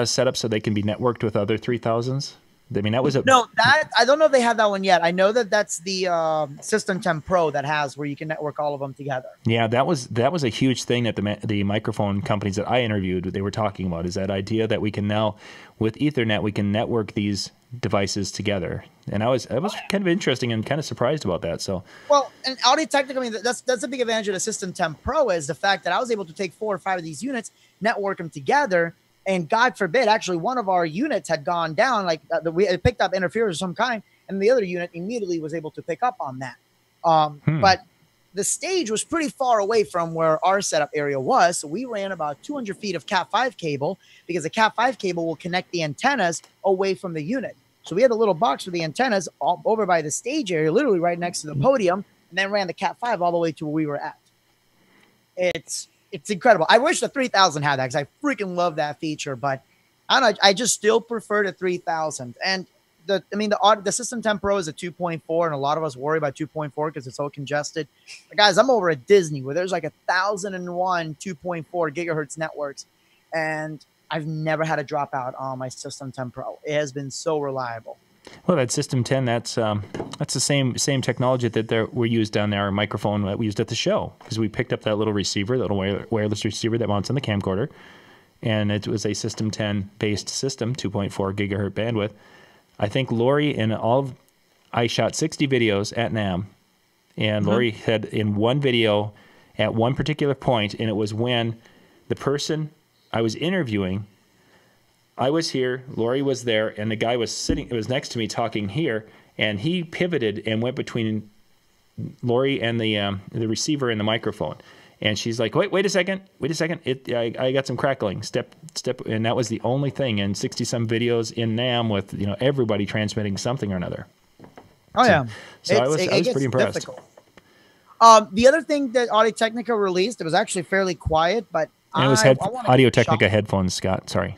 set up so they can be networked with other 3000s? I mean, that was no. That I don't know if they have that one yet. I know that that's the System 10 Pro that has where you can network all of them together. Yeah, that was a huge thing that the microphone companies that I interviewed, they were talking about, is that idea that we can now, with Ethernet, we can network these devices together. And I was kind of interesting and kind of surprised about that. So well, and Audio Technica, I mean, that's a big advantage of the System 10 Pro is the fact that I was able to take 4 or 5 of these units, network them together. And God forbid, actually, one of our units had gone down, like we had picked up interference of some kind, and the other unit immediately was able to pick up on that. But the stage was pretty far away from where our setup area was, so we ran about 200 feet of Cat5 cable because the Cat5 cable will connect the antennas away from the unit. So we had a little box with the antennas all over by the stage area, literally right next to the podium, and then ran the Cat5 all the way to where we were at. it's incredible. I wish the 3000 had that because I freaking love that feature, but I don't know. I just still prefer the 3000. And the System 10 Pro is a 2.4, and a lot of us worry about 2.4 because it's so congested. But guys, I'm over at Disney where there's like 1,001 2.4 gigahertz networks, and I've never had a dropout on my System 10 Pro. It has been so reliable. Well, that System 10, that's the same technology that we used down there, our microphone that we used at the show, because we picked up that little receiver, that little wireless receiver that mounts on the camcorder, and it was a System 10 based system, 2.4 gigahertz bandwidth. I think Lori I shot 60 videos at NAMM, and Lori had in one video at one particular point, and it was when the person I was interviewing, I was here, Lori was there, and the guy was next to me talking here, and he pivoted and went between Lori and the receiver and the microphone. And she's like, wait a second. I got some crackling. Step, and that was the only thing in 60-some videos in NAMM with everybody transmitting something or another. Oh yeah, so I was pretty impressed. Difficult. The other thing that Audio-Technica released, it was actually fairly quiet, but it was Audio-Technica headphones, Scott. Sorry.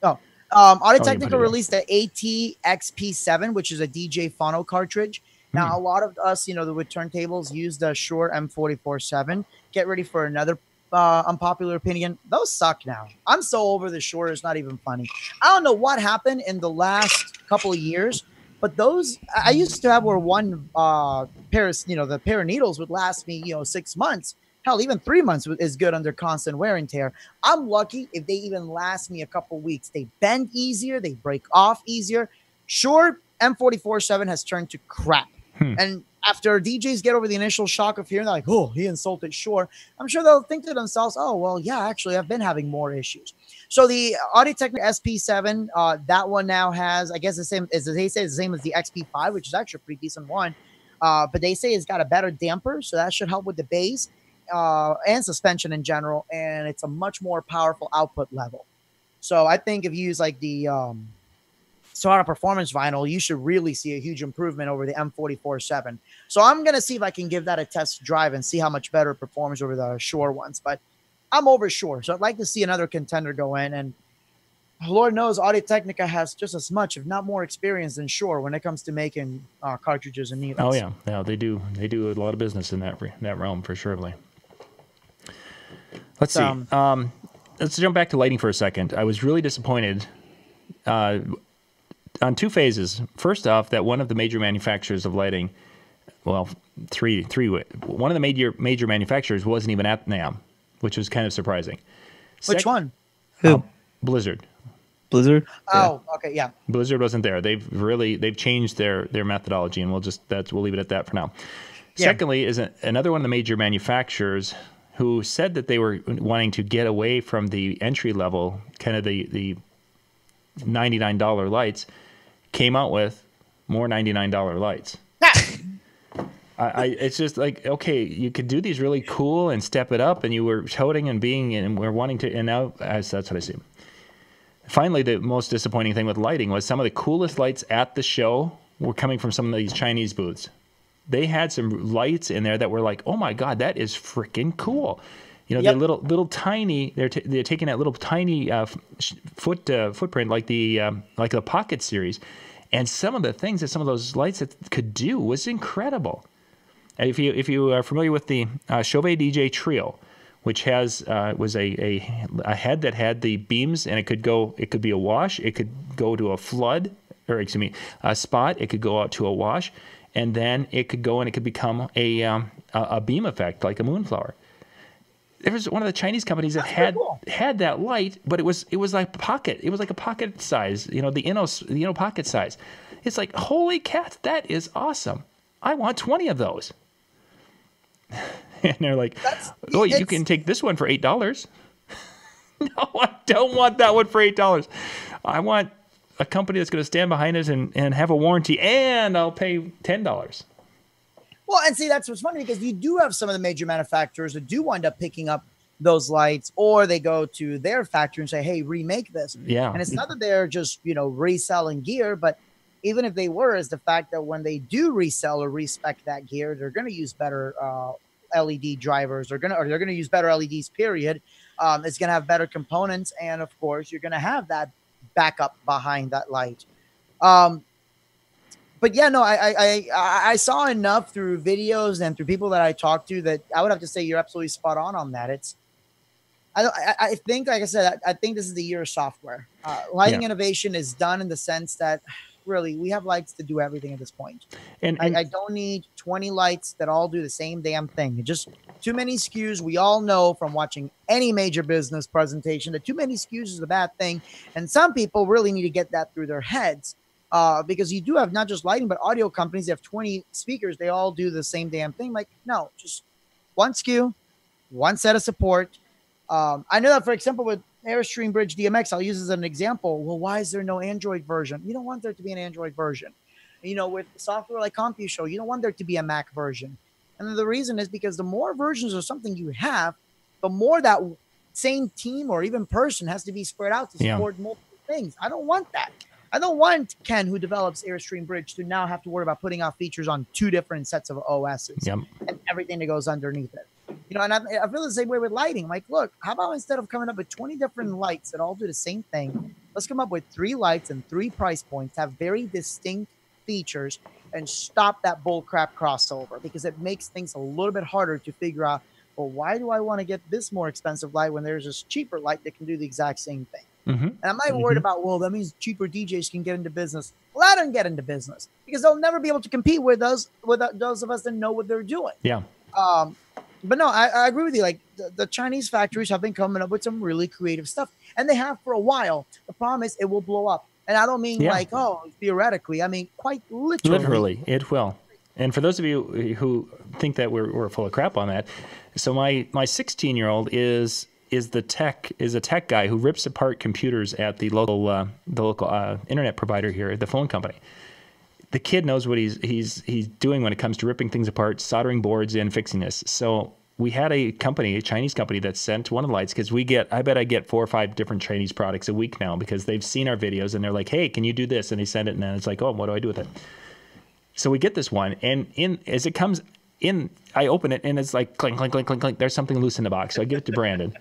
Oh, Audio-Technica released the AT-XP7, which is a DJ phono cartridge. Now, a lot of us, with turntables, use the Shure M44-7. Get ready for another unpopular opinion. Those suck now. I'm so over the Shure. It's not even funny. I don't know what happened in the last couple of years, but those I used to have where one pair of, the pair of needles would last me, 6 months. Hell, even 3 months is good under constant wear and tear. I'm lucky if they even last me a couple weeks. They bend easier. They break off easier. Shure M44-7 has turned to crap. And after DJs get over the initial shock of hearing, they're like, oh, he insulted Shure, I'm sure they'll think to themselves, oh, well, yeah, actually, I've been having more issues. So the Audio-Technica SP7, that one now has, I guess, the same as they say, the same as the XP5, which is actually a pretty decent one. But they say it's got a better damper, so that should help with the bass and suspension in general. And it's a much more powerful output level. So I think if you use like the Sora Performance vinyl, you should really see a huge improvement over the M44-7. So I'm going to see if I can give that a test drive and see how much better it performs over the Shure ones. But I'm over Shure, so I'd like to see another contender go in. And Lord knows Audio-Technica has just as much, if not more, experience than Shure when it comes to making cartridges and needles. Oh, yeah. They do a lot of business in that realm, for surely. Let's see. Let's jump back to lighting for a second. I was really disappointed on two phases. First off, that one of the major manufacturers of lighting, well, three. One of the major manufacturers wasn't even at NAMM, which was kind of surprising. Which one? Who? Blizzard. Blizzard? Oh, okay, yeah. Blizzard wasn't there. They've changed their methodology, and we'll leave it at that for now. Yeah. Secondly, is another one of the major manufacturers who said that they were wanting to get away from the entry level, kind of the $99 lights, came out with more $99 lights. It's just like, okay, you could do these really cool and step it up, and you were touting and we're wanting to, and now that's what I see. Finally, the most disappointing thing with lighting was some of the coolest lights at the show were coming from some of these Chinese booths. They had some lights in there that were like, oh my God, that is freaking cool. They're little tiny. They're taking that little tiny footprint like the Pocket series, and some of the things that some of those lights could do was incredible. And if you are familiar with the Chauvet DJ Trio, which was a head that had the beams, and it could be a wash, it could go to a flood, or excuse me, a spot, it could go out to a wash, and then it could go and it could become a beam effect like a moonflower. There was one of the Chinese companies that had that light, but it was like pocket. It was like a pocket size, the Inno pocket size. It's like, holy cat, that is awesome. I want 20 of those. And they're like, you can take this one for $8. No, I don't want that one for $8. I want a company that's going to stand behind us and have a warranty, and I'll pay $10. Well, and see, that's what's funny, because you do have some of the major manufacturers that do wind up picking up those lights, or they go to their factory and say, hey, remake this. Yeah. And it's not that they're just, reselling gear, but even if they were, is the fact that when they do resell or respec that gear, they're going to use better LED drivers. They're gonna use better LEDs. Period. It's gonna have better components, and of course, you're gonna have that backup behind that light. But yeah, no, I saw enough through videos and through people that I talked to that I would have to say you're absolutely spot on that. I think, like I said, I think this is the year of software. Lighting innovation is done in the sense that really we have lights to do everything at this point. And I don't need 20 lights that all do the same damn thing. Just too many SKUs. We all know from watching any major business presentation that too many SKUs is a bad thing. And some people really need to get that through their heads. Because you do have not just lighting, but audio companies. They have 20 speakers. They all do the same damn thing. Like, no, just one SKU, one set of support. I know that, for example, with Airstream Bridge DMX, I'll use as an example. Well, why is there no Android version? You don't want there to be an Android version. You know, with software like CompuShow, you don't want there to be a Mac version. And the reason is because the more versions of something you have, the more that same team or even person has to be spread out to support multiple things. I don't want that. I don't want Ken, who develops Airstream Bridge, to now have to worry about putting out features on 2 different sets of OSs and everything that goes underneath it. You know, and I feel the same way with lighting. Like, look, how about instead of coming up with 20 different lights that all do the same thing, let's come up with 3 lights and 3 price points, have very distinct features, and stop that bull crap crossover, because it makes things a little bit harder to figure out, well, why do I want to get this more expensive light when there's this cheaper light that can do the exact same thing? And I'm not worried about, well, that means cheaper DJs can get into business. Well, I don't get into business because they'll never be able to compete with those of us that know what they're doing. Yeah. But no, I agree with you. Like the Chinese factories have been coming up with some really creative stuff, and they have for a while. The problem is it will blow up. And I don't mean like, oh, theoretically. I mean, quite literally. Literally, it will. And for those of you who think that we're full of crap on that, so my 16-year-old is a tech guy who rips apart computers at the local internet provider here, the phone company. The kid knows what he's doing when it comes to ripping things apart, soldering boards in, fixing this. So we had a Chinese company that sent one of the lights, because I bet I get 4 or 5 different Chinese products a week now, because they've seen our videos and they're like, hey, can you do this? And they send it, and then it's like, oh, what do I do with it? So we get this one, and as it comes in, I open it, and it's like clink, clink, clink, clink, clink. There's something loose in the box. So I give it to Brandon.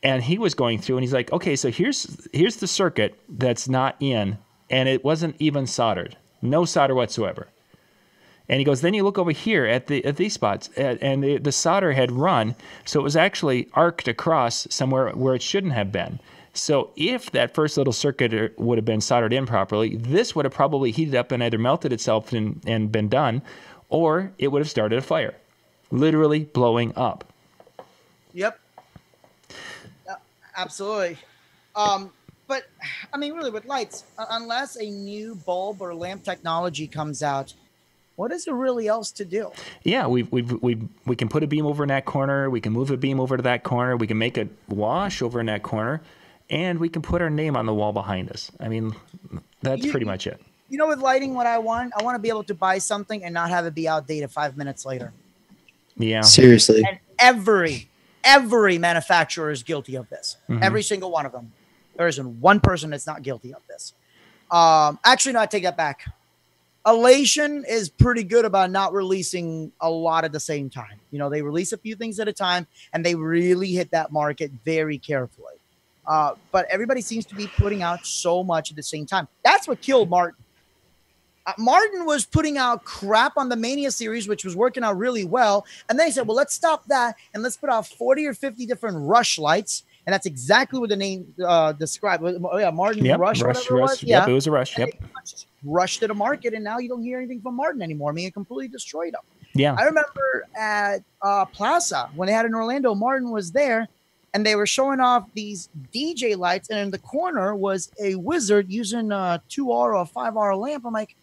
And he was going through, and he's like, okay, so here's the circuit that's not in, and it wasn't even soldered. No solder whatsoever. And he goes, then you look over here at these spots, and the solder had run, so it was actually arced across somewhere where it shouldn't have been. So if that first little circuit would have been soldered in properly, this would have probably heated up and either melted itself and been done, or it would have started a fire, literally blowing up. Yep. Absolutely. But I mean, really, with lights, unless a new bulb or lamp technology comes out, what is there really else to do? Yeah, we can put a beam over in that corner. We can move a beam over to that corner. We can make a wash over in that corner, and we can put our name on the wall behind us. I mean, that's pretty much it. You know, with lighting, what I want to be able to buy something and not have it be outdated 5 minutes later. Yeah. Seriously. And every manufacturer is guilty of this. Every single one of them. There isn't one person that's not guilty of this. Actually, no, I take that back. Elation is pretty good about not releasing a lot at the same time. You know, they release a few things at a time, and they really hit that market very carefully. But everybody seems to be putting out so much at the same time. That's what killed Martin. Martin was putting out crap on the Mania series, which was working out really well. And then he said, well, let's stop that, and let's put out 40 or 50 different Rush lights. And that's exactly what the name described. Oh, yeah, Martin Rush. Rush. Yep, it was a Rush. Yep. Rushed to the market, and now you don't hear anything from Martin anymore. I mean, it completely destroyed him. Yeah. I remember at Plaza, when they had in Orlando, Martin was there, and they were showing off these DJ lights, and in the corner was a wizard using a 2R or a 5R lamp. I'm like,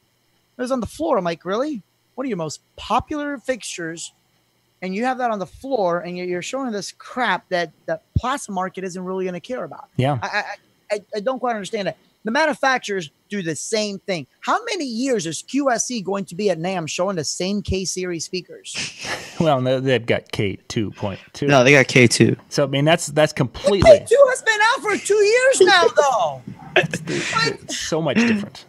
it was on the floor. I'm like, really? One of your most popular fixtures, and you have that on the floor, and you're showing this crap that the Plaza market isn't really going to care about. Yeah. I don't quite understand it. The manufacturers do the same thing. How many years is QSC going to be at NAMM showing the same K-series speakers? Well, no, they've got K2.2. No, they got K2. So, I mean, that's completely... The K2 has been out for 2 years now, though. It's so much different.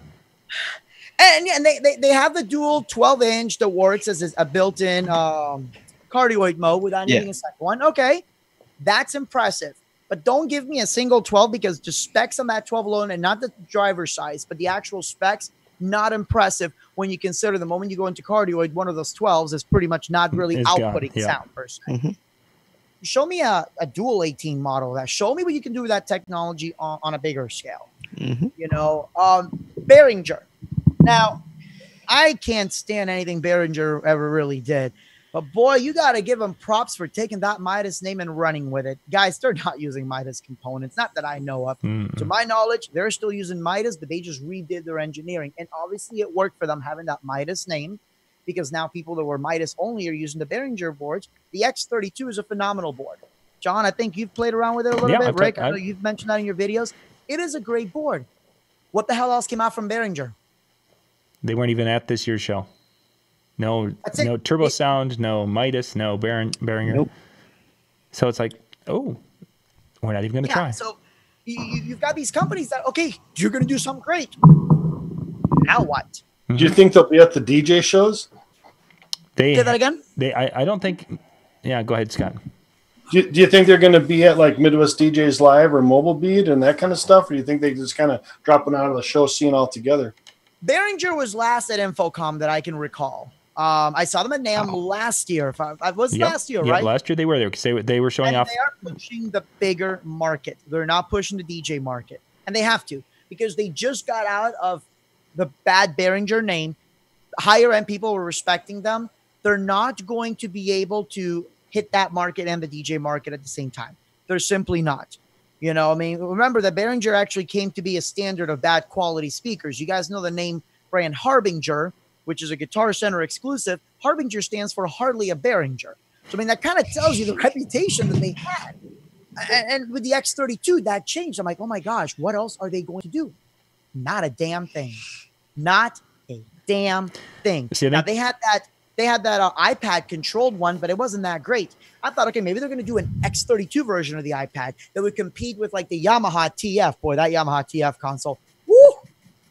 And they have the dual 12-inch that works as a built-in cardioid mode without needing a second one. Okay, that's impressive. But don't give me a single 12 because the specs on that 12 alone, and not the driver size, but the actual specs, not impressive when you consider the moment you go into cardioid, one of those 12s is pretty much not really outputting sound per se. Show me a dual 18 model of that. Show me what you can do with that technology on a bigger scale. You know, Behringer. Now, I can't stand anything Behringer ever really did. But boy, you got to give them props for taking that Midas name and running with it. Guys, they're not using Midas components. Not that I know of. To my knowledge, they're still using Midas, but they just redid their engineering. And obviously it worked for them having that Midas name, because now people that were Midas only are using the Behringer boards. The X32 is a phenomenal board. John, I think you've played around with it a little bit. Rick, I know you've mentioned that in your videos. It is a great board. What the hell else came out from Behringer? They weren't even at this year's show. No Turbo Sound, no Midas, no Behringer. Nope. So it's like, oh, we're not even going to try. So you've got these companies that, okay, you're going to do something great. Now what? Do you think they'll be at the DJ shows? Say that again? I don't think. Yeah, go ahead, Scott. Do you think they're going to be at like Midwest DJs Live or Mobile Beat and that kind of stuff? Or do you think they just kind of dropping out of the show scene altogether? Behringer was last at Infocom that I can recall. I saw them at NAMM last year. Last year, right? Last year they were there because they were showing off. They are pushing the bigger market. They're not pushing the DJ market. And they have to, because they just got out of the bad Behringer name. Higher end people were respecting them. They're not going to be able to hit that market and the DJ market at the same time. They're simply not. You know, I mean, remember that Behringer actually came to be a standard of bad quality speakers. You guys know the name brand Harbinger, which is a Guitar Center exclusive. Harbinger stands for hardly a Behringer. So, I mean, that kind of tells you the reputation that they had. And with the X32, that changed. I'm like, oh my gosh, what else are they going to do? Not a damn thing. Not a damn thing. Now, they had that iPad controlled one, but it wasn't that great. I thought, okay, maybe they're going to do an X32 version of the iPad that would compete with like the Yamaha TF. Boy, that Yamaha TF console, woo!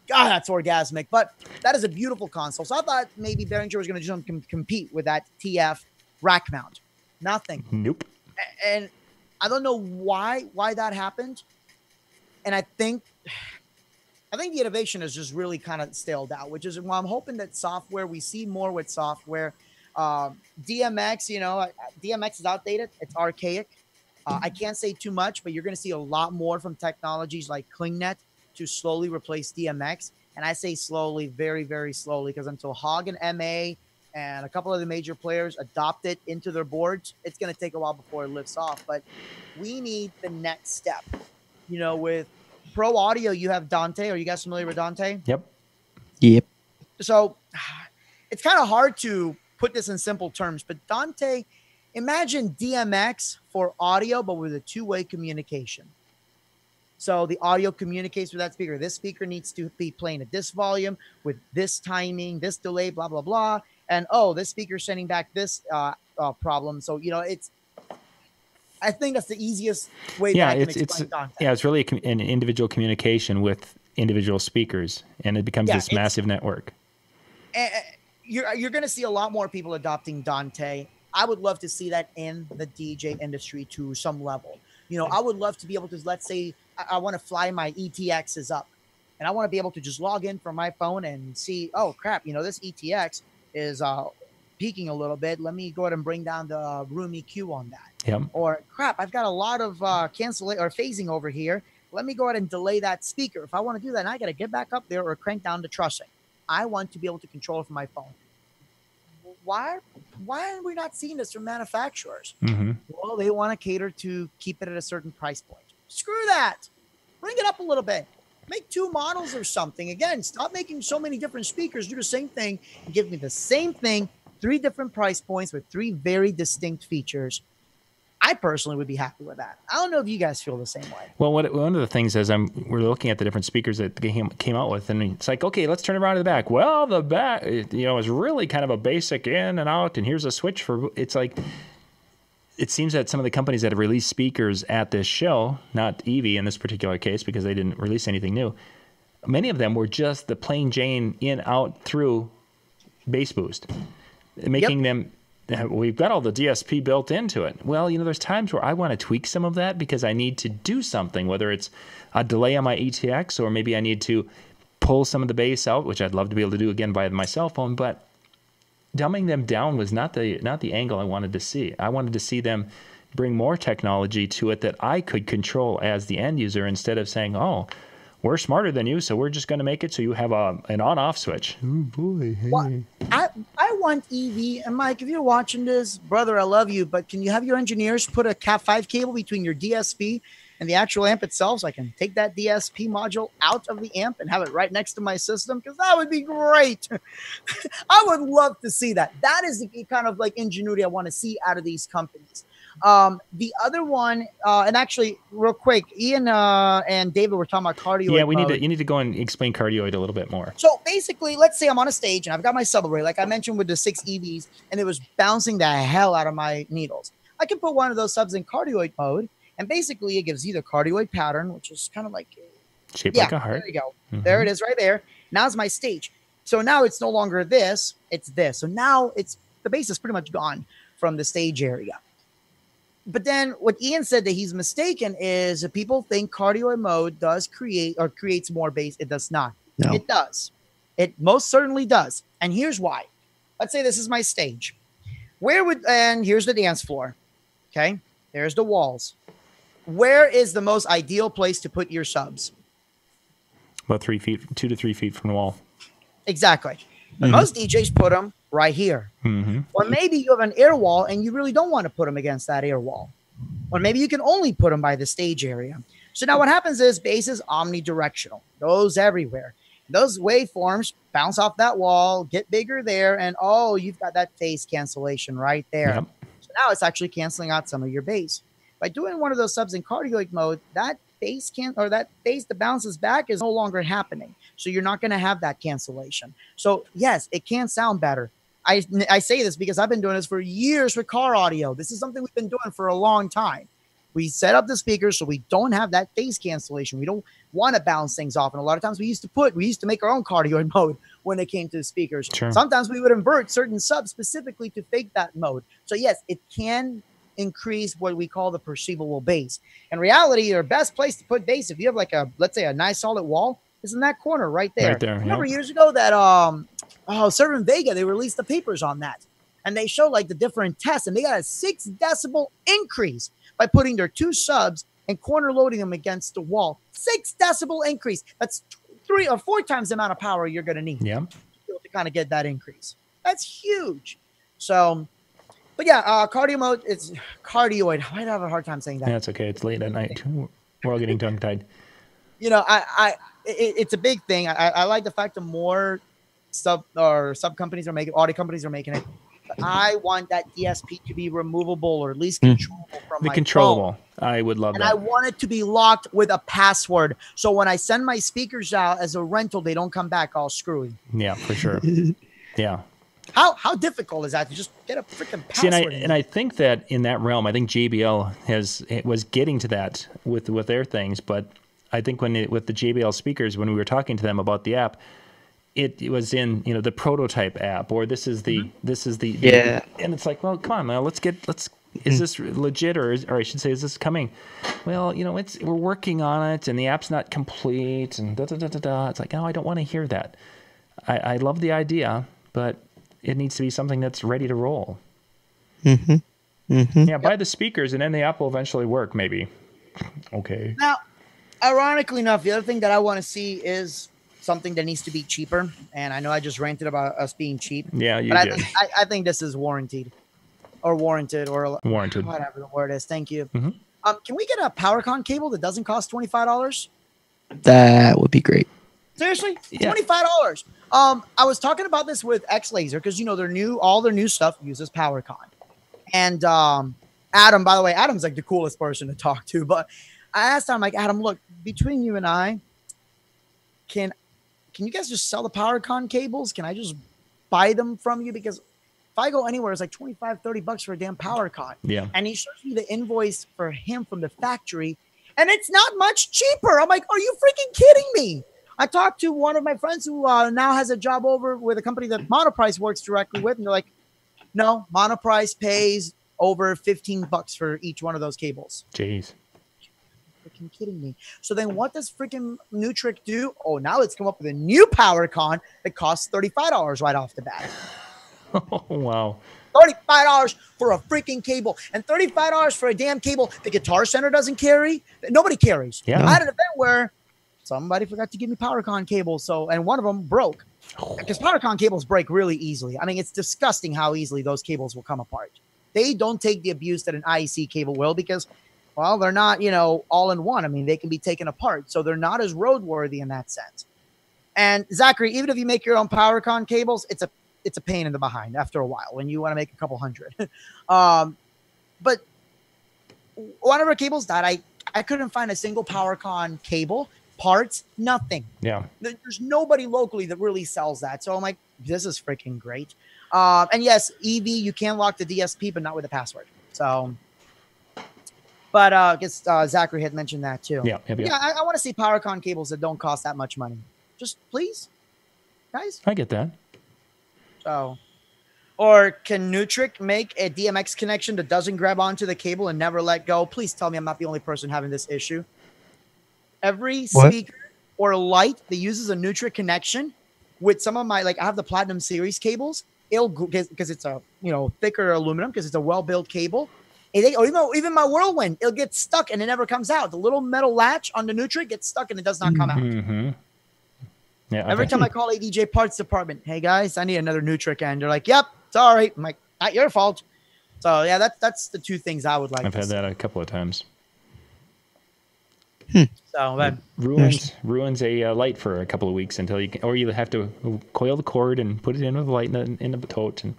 God, that's orgasmic. But that is a beautiful console. So I thought maybe Behringer was going to do something compete with that TF rack mount. Nothing. Nope. And I don't know why that happened. And I think the innovation is just really kind of staled out, which is why I'm hoping that software, we see more with software. DMX, you know, DMX is outdated. It's archaic. I can't say too much, but you're going to see a lot more from technologies like ClingNet to slowly replace DMX. And I say slowly, very, very slowly, because until Hog and MA and a couple of the major players adopt it into their boards, it's going to take a while before it lifts off. But we need the next step. You know, with Pro Audio, you have Dante. Are you guys familiar with Dante? Yep. So it's kind of hard to put this in simple terms, but Dante, imagine DMX for audio, but with a two-way communication. So the audio communicates with that speaker. This speaker needs to be playing at this volume with this timing, this delay, blah, blah, blah. And, oh, this speaker's sending back this problem. So, you know, I think that's the easiest way that I can explain Dante. Yeah, it's really an individual communication with individual speakers, and it becomes this massive network. You're going to see a lot more people adopting Dante. I would love to see that in the DJ industry to some level. You know, I would love to be able to, let's say, I want to fly my ETXs up, and I want to be able to just log in from my phone and see, oh, crap, you know, this ETX is peaking a little bit. Let me go ahead and bring down the room EQ on that. Yep. Or, crap, I've got a lot of cancellation or phasing over here. Let me go ahead and delay that speaker. If I want to do that, I got to get back up there or crank down the trussing. I want to be able to control it from my phone. Why are we not seeing this from manufacturers? Mm-hmm. Well, they want to cater to keep it at a certain price point. Screw that. Bring it up a little bit. Make 2 models or something. Again, stop making so many different speakers. Do the same thing and give me the same thing, 3 different price points with 3 very distinct features. I personally would be happy with that. I don't know if you guys feel the same way. Well, one of the things is we're looking at the different speakers that they came out with, and it's like, okay, let's turn it around to the back. Well, the back, you know, is really kind of a basic in and out, and here's a switch for. It's like, it seems that some of the companies that have released speakers at this show, not Evie in this particular case because they didn't release anything new, many of them were just the plain Jane in, out, through bass boost, making them. we've got all the DSP built into it. Well, there's times where I want to tweak some of that because I need to do something, whether it's a delay on my ETX or maybe I need to pull some of the bass out, which I'd love to be able to do again via my cell phone. But dumbing them down was not the angle I wanted to see. I wanted to see them bring more technology to it that I could control as the end user instead of saying, oh, we're smarter than you, so we're just going to make it so you have an on-off switch. Oh, boy. Hey. Well, I want EV, and Mike, if you're watching this, brother, I love you, but can you have your engineers put a Cat5 cable between your DSP and the actual amp itself so I can take that DSP module out of the amp and have it right next to my system? Because that would be great. I would love to see that. That is the kind of like ingenuity I want to see out of these companies. The other one, and actually, real quick, Ian and David were talking about cardioid. Yeah, you need to go and explain cardioid a little bit more. So basically, let's say I'm on a stage and I've got my subarray, like I mentioned with the 6 EVs, and it was bouncing the hell out of my needles. I can put one of those subs in cardioid mode, and basically it gives you the cardioid pattern, which is kind of like shaped like a heart. There you go. Mm-hmm. There it is, right there. Now it's my stage. So now it's no longer this; it's this. So now the bass is pretty much gone from the stage area. But then what Ian said that he's mistaken is that people think cardioid mode does creates more bass. It does not. No. It does. It most certainly does. And here's why. Let's say this is my stage. And here's the dance floor. Okay. There's the walls. Where is the most ideal place to put your subs? About 2 to 3 feet from the wall. Exactly. But most DJs put them right here. Mm-hmm. Or maybe you have an air wall and you really don't want to put them against that air wall. Or maybe you can only put them by the stage area. So now what happens is bass is omnidirectional. Goes everywhere. Those waveforms bounce off that wall, get bigger there, and oh, you've got that phase cancellation right there. Yep. So now it's actually canceling out some of your bass. By doing one of those subs in cardioid mode, that bass that bounces back is no longer happening. So you're not going to have that cancellation. So yes, it can sound better. I say this because I've been doing this for years with car audio. This is something we've been doing for a long time. We set up the speakers so we don't have that phase cancellation. We don't want to bounce things off. And a lot of times we used to make our own cardioid mode when it came to the speakers. Sure. Sometimes we would invert certain subs specifically to fake that mode. So yes, it can increase what we call the perceivable bass. In reality, your best place to put bass, if you have like let's say a nice solid wall, is in that corner right there. Right there. Remember years ago that Certain Vega, they released the papers on that. And they showed like the different tests, and they got a 6 decibel increase by putting their 2 subs and corner loading them against the wall. 6 decibel increase. That's 3 or 4 times the amount of power you're going to need to kind of get that increase. That's huge. So, but yeah, cardio mode, it's cardioid. I have a hard time saying that. That's okay. It's late at night. We're all getting tongue-tied. It's a big thing. I like the fact that more sub companies are making, audio companies are making it. But I want that DSP to be removable or at least controllable from my phone. I would love that. And I want it to be locked with a password. So when I send my speakers out as a rental, they don't come back all screwy. Yeah, for sure. Yeah. How difficult is that to just get a freaking password? See, and I think that in that realm, I think JBL was getting to that with their things. But I think with the JBL speakers, when we were talking to them about the app, it was in the prototype app, or this is the and it's like, well, come on now, is this legit, or I should say, is this coming? Well, we're working on it, and the app's not complete, and da da da da da. It's like, no, I don't want to hear that. I love the idea, but it needs to be something that's ready to roll. Mm-hmm. Mm-hmm. Yeah, buy the speakers, and then the app will eventually work, maybe. Okay. Now, ironically enough, the other thing that I want to see is something that needs to be cheaper. And I know I just ranted about us being cheap. Yeah, you but did. I think this is warranted or whatever the word is. Thank you. Mm-hmm. Can we get a PowerCon cable that doesn't cost $25? That would be great. Seriously? Yeah. $25. I was talking about this with X Laser because all their new stuff uses PowerCon. And Adam, by the way, Adam's like the coolest person to talk to. But I asked him, like, Adam, look, between you and I, can you guys just sell the PowerCon cables? Can I just buy them from you? Because if I go anywhere, it's like $25-$30 for a damn PowerCon. Yeah. And he shows me the invoice for him from the factory, and it's not much cheaper. I'm like, are you freaking kidding me? I talked to one of my friends who now has a job over with a company that Monoprice works directly with, and they're like, No, Monoprice pays over $15 for each one of those cables. Jeez. Freaking kidding me. So then what does freaking Nutric do? Oh, now it's come up with a new PowerCon that costs $35 right off the bat. Oh, wow. $35 for a freaking cable and $35 for a damn cable the Guitar Center doesn't carry. Nobody carries. Yeah. I had an event where somebody forgot to give me PowerCon cables, and one of them broke. Because PowerCon cables break really easily. I mean, it's disgusting how easily those cables will come apart. They don't take the abuse that an IEC cable will because, well, they're not, all in one. I mean, they can be taken apart. So they're not as roadworthy in that sense. And Zachary, even if you make your own PowerCon cables, it's a pain in the behind after a while when you want to make a couple hundred. But one of our cables that I couldn't find a single PowerCon cable, parts, nothing. Yeah. There's nobody locally that really sells that. So I'm like, this is freaking great. And yes, EV, you can lock the DSP, but not with a password. So, but I guess Zachary had mentioned that too. Yeah. I want to see PowerCon cables that don't cost that much money. Just please, guys. I get that. So, or can Nutric make a DMX connection that doesn't grab onto the cable and never let go? Please tell me I'm not the only person having this issue. Every speaker or light that uses a Nutric connection with some of my, I have the Platinum Series cables, because it's a, thicker aluminum, because it's a well-built cable. Or even my Whirlwind, it'll get stuck and it never comes out. The little metal latch on the Nutric gets stuck and it does not come out. Mm-hmm. Yeah. Every time I call ADJ parts department, hey guys, I need another Nutric, and they're like, yep, sorry. I'm like, not your fault. So yeah, that's the two things I would like. I've had that a couple of times. So that ruins a light for a couple of weeks until you can, or you have to coil the cord and put it in with the light in the tote. And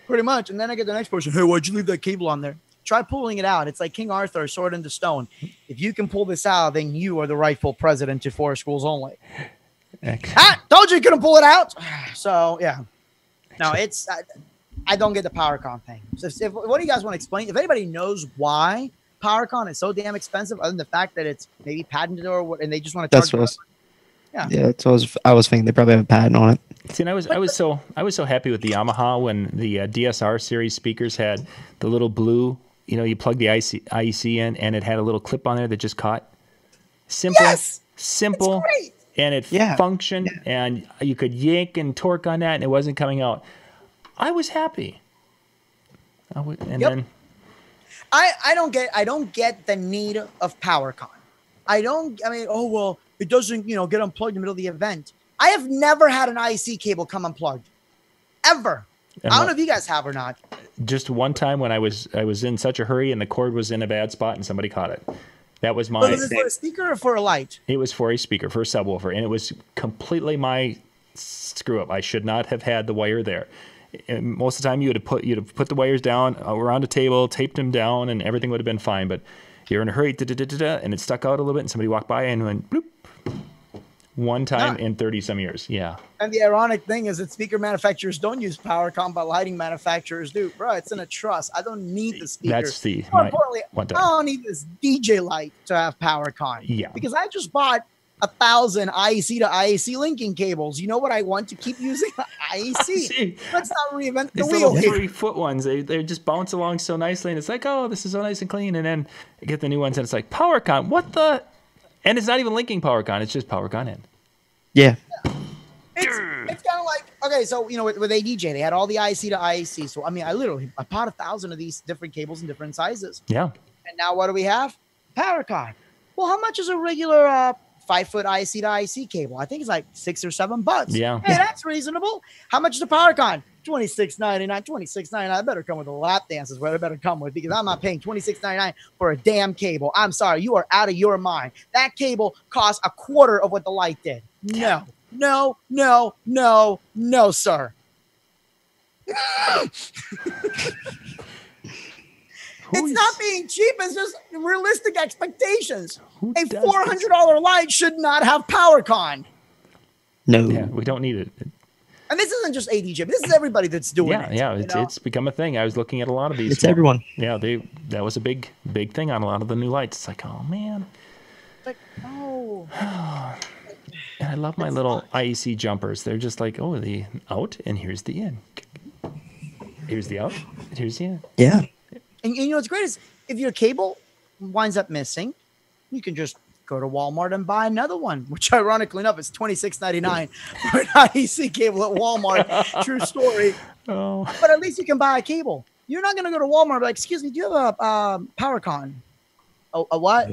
pretty much. And then I get the next person, hey, why'd you leave that cable on there? Try pulling it out. It's like King Arthur, sword into stone. If you can pull this out, then you are the rightful president to Forest Schools Only. Told you couldn't pull it out. So yeah, no, it's I don't get the PowerCon thing. So what do you guys want to explain? If anybody knows why PowerCon is so damn expensive, other than the fact that it's maybe patented or what, and they just want to charge. Yeah, that's what I was thinking. They probably have a patent on it. See, and I was so happy with the Yamaha when the DSR series speakers had the little blue. You plug the IEC in, and it had a little clip on there that just caught. Simple, and it functioned, and you could yank and torque on that, and it wasn't coming out. I was happy. Then I don't get the need of PowerCon. It doesn't, get unplugged in the middle of the event. I have never had an IEC cable come unplugged. Ever. I don't know if you guys have or not. Just one time when I was in such a hurry and the cord was in a bad spot and somebody caught it. That was my... Was it for a speaker or for a light? It was for a speaker, for a subwoofer, and it was completely my screw-up. I should not have had the wire there. And most of the time, you'd have put the wires down around a table, taped them down, and everything would have been fine. But you're in a hurry, and it stuck out a little bit, and somebody walked by and went bloop. One time in 30-some years, yeah. And the ironic thing is that speaker manufacturers don't use PowerCon, but lighting manufacturers do. Bro, it's in a trust. I don't need the speaker. That's More importantly, I don't need this DJ light to have PowerCon. Yeah. Because I just bought 1,000 IEC to IEC linking cables. You know what I want to keep using? IEC. Let's not reinvent the wheel here. These 3-foot ones, they just bounce along so nicely, and it's like, oh, this is so nice and clean. And then you get the new ones, and it's like, PowerCon, what the... And it's not even linking PowerCon. It's just PowerCon in. Yeah. It's kind of like, okay, so, with ADJ, they had all the IEC to IEC. So, I bought 1,000 of these different cables in different sizes. Yeah. And now what do we have? PowerCon. Well, how much is a regular 5-foot IEC to IEC cable? I think it's like $6 or $7. Yeah. Hey, that's reasonable. How much is a PowerCon? $26.99. $26.99. I better come with a lap dance is what I better come with, because I'm not paying $26.99 for a damn cable. I'm sorry, you are out of your mind. That cable costs a quarter of what the light did. No, sir. It's not being cheap. It's just realistic expectations. A $400 light should not have PowerCon. No. Yeah, we don't need it. And this isn't just ADJ, but this is everybody that's doing it. Yeah, it's become a thing. I was looking at a lot of these. It's everyone. Yeah, that was a big thing on a lot of the new lights. It's like, oh man. Like, oh. And I love my little IEC jumpers. They're just like, oh, the out and here's the in. Here's the out. Here's the in. Yeah. And you know what's great is if your cable winds up missing, you can just go to Walmart and buy another one, which ironically enough is $26.99 for an IEC cable at Walmart. True story. Oh. But at least you can buy a cable. You're not going to go to Walmart and be like, excuse me, do you have a PowerCon? A what? I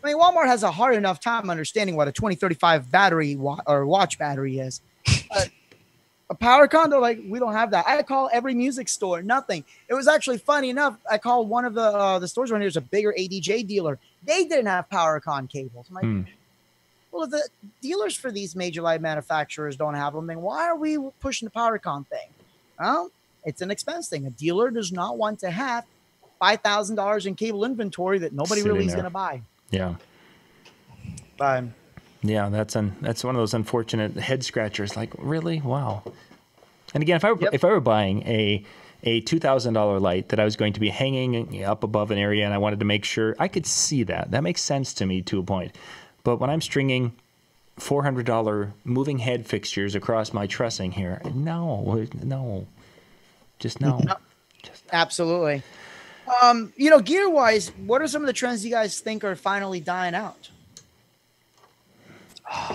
mean, Walmart has a hard enough time understanding what a 2035 battery or watch battery is. A PowerCon, they're like, we don't have that. I call every music store, nothing. It was actually funny enough. I called one of the stores around here, is a bigger ADJ dealer. They didn't have PowerCon cables. I'm like, well, if the dealers for these major light manufacturers don't have them, then why are we pushing the PowerCon thing? Well, it's an expense thing. A dealer does not want to have $5,000 in cable inventory that nobody really is going to buy. Yeah. But yeah, that's one of those unfortunate head scratchers. Like, really? Wow. And again, if I were buying a $2,000 light that I was going to be hanging up above an area, and I wanted to make sure I could see that makes sense to me to a point. But when I'm stringing $400 moving head fixtures across my trussing here, no. Absolutely. Gear wise, what are some of the trends you guys think are finally dying out?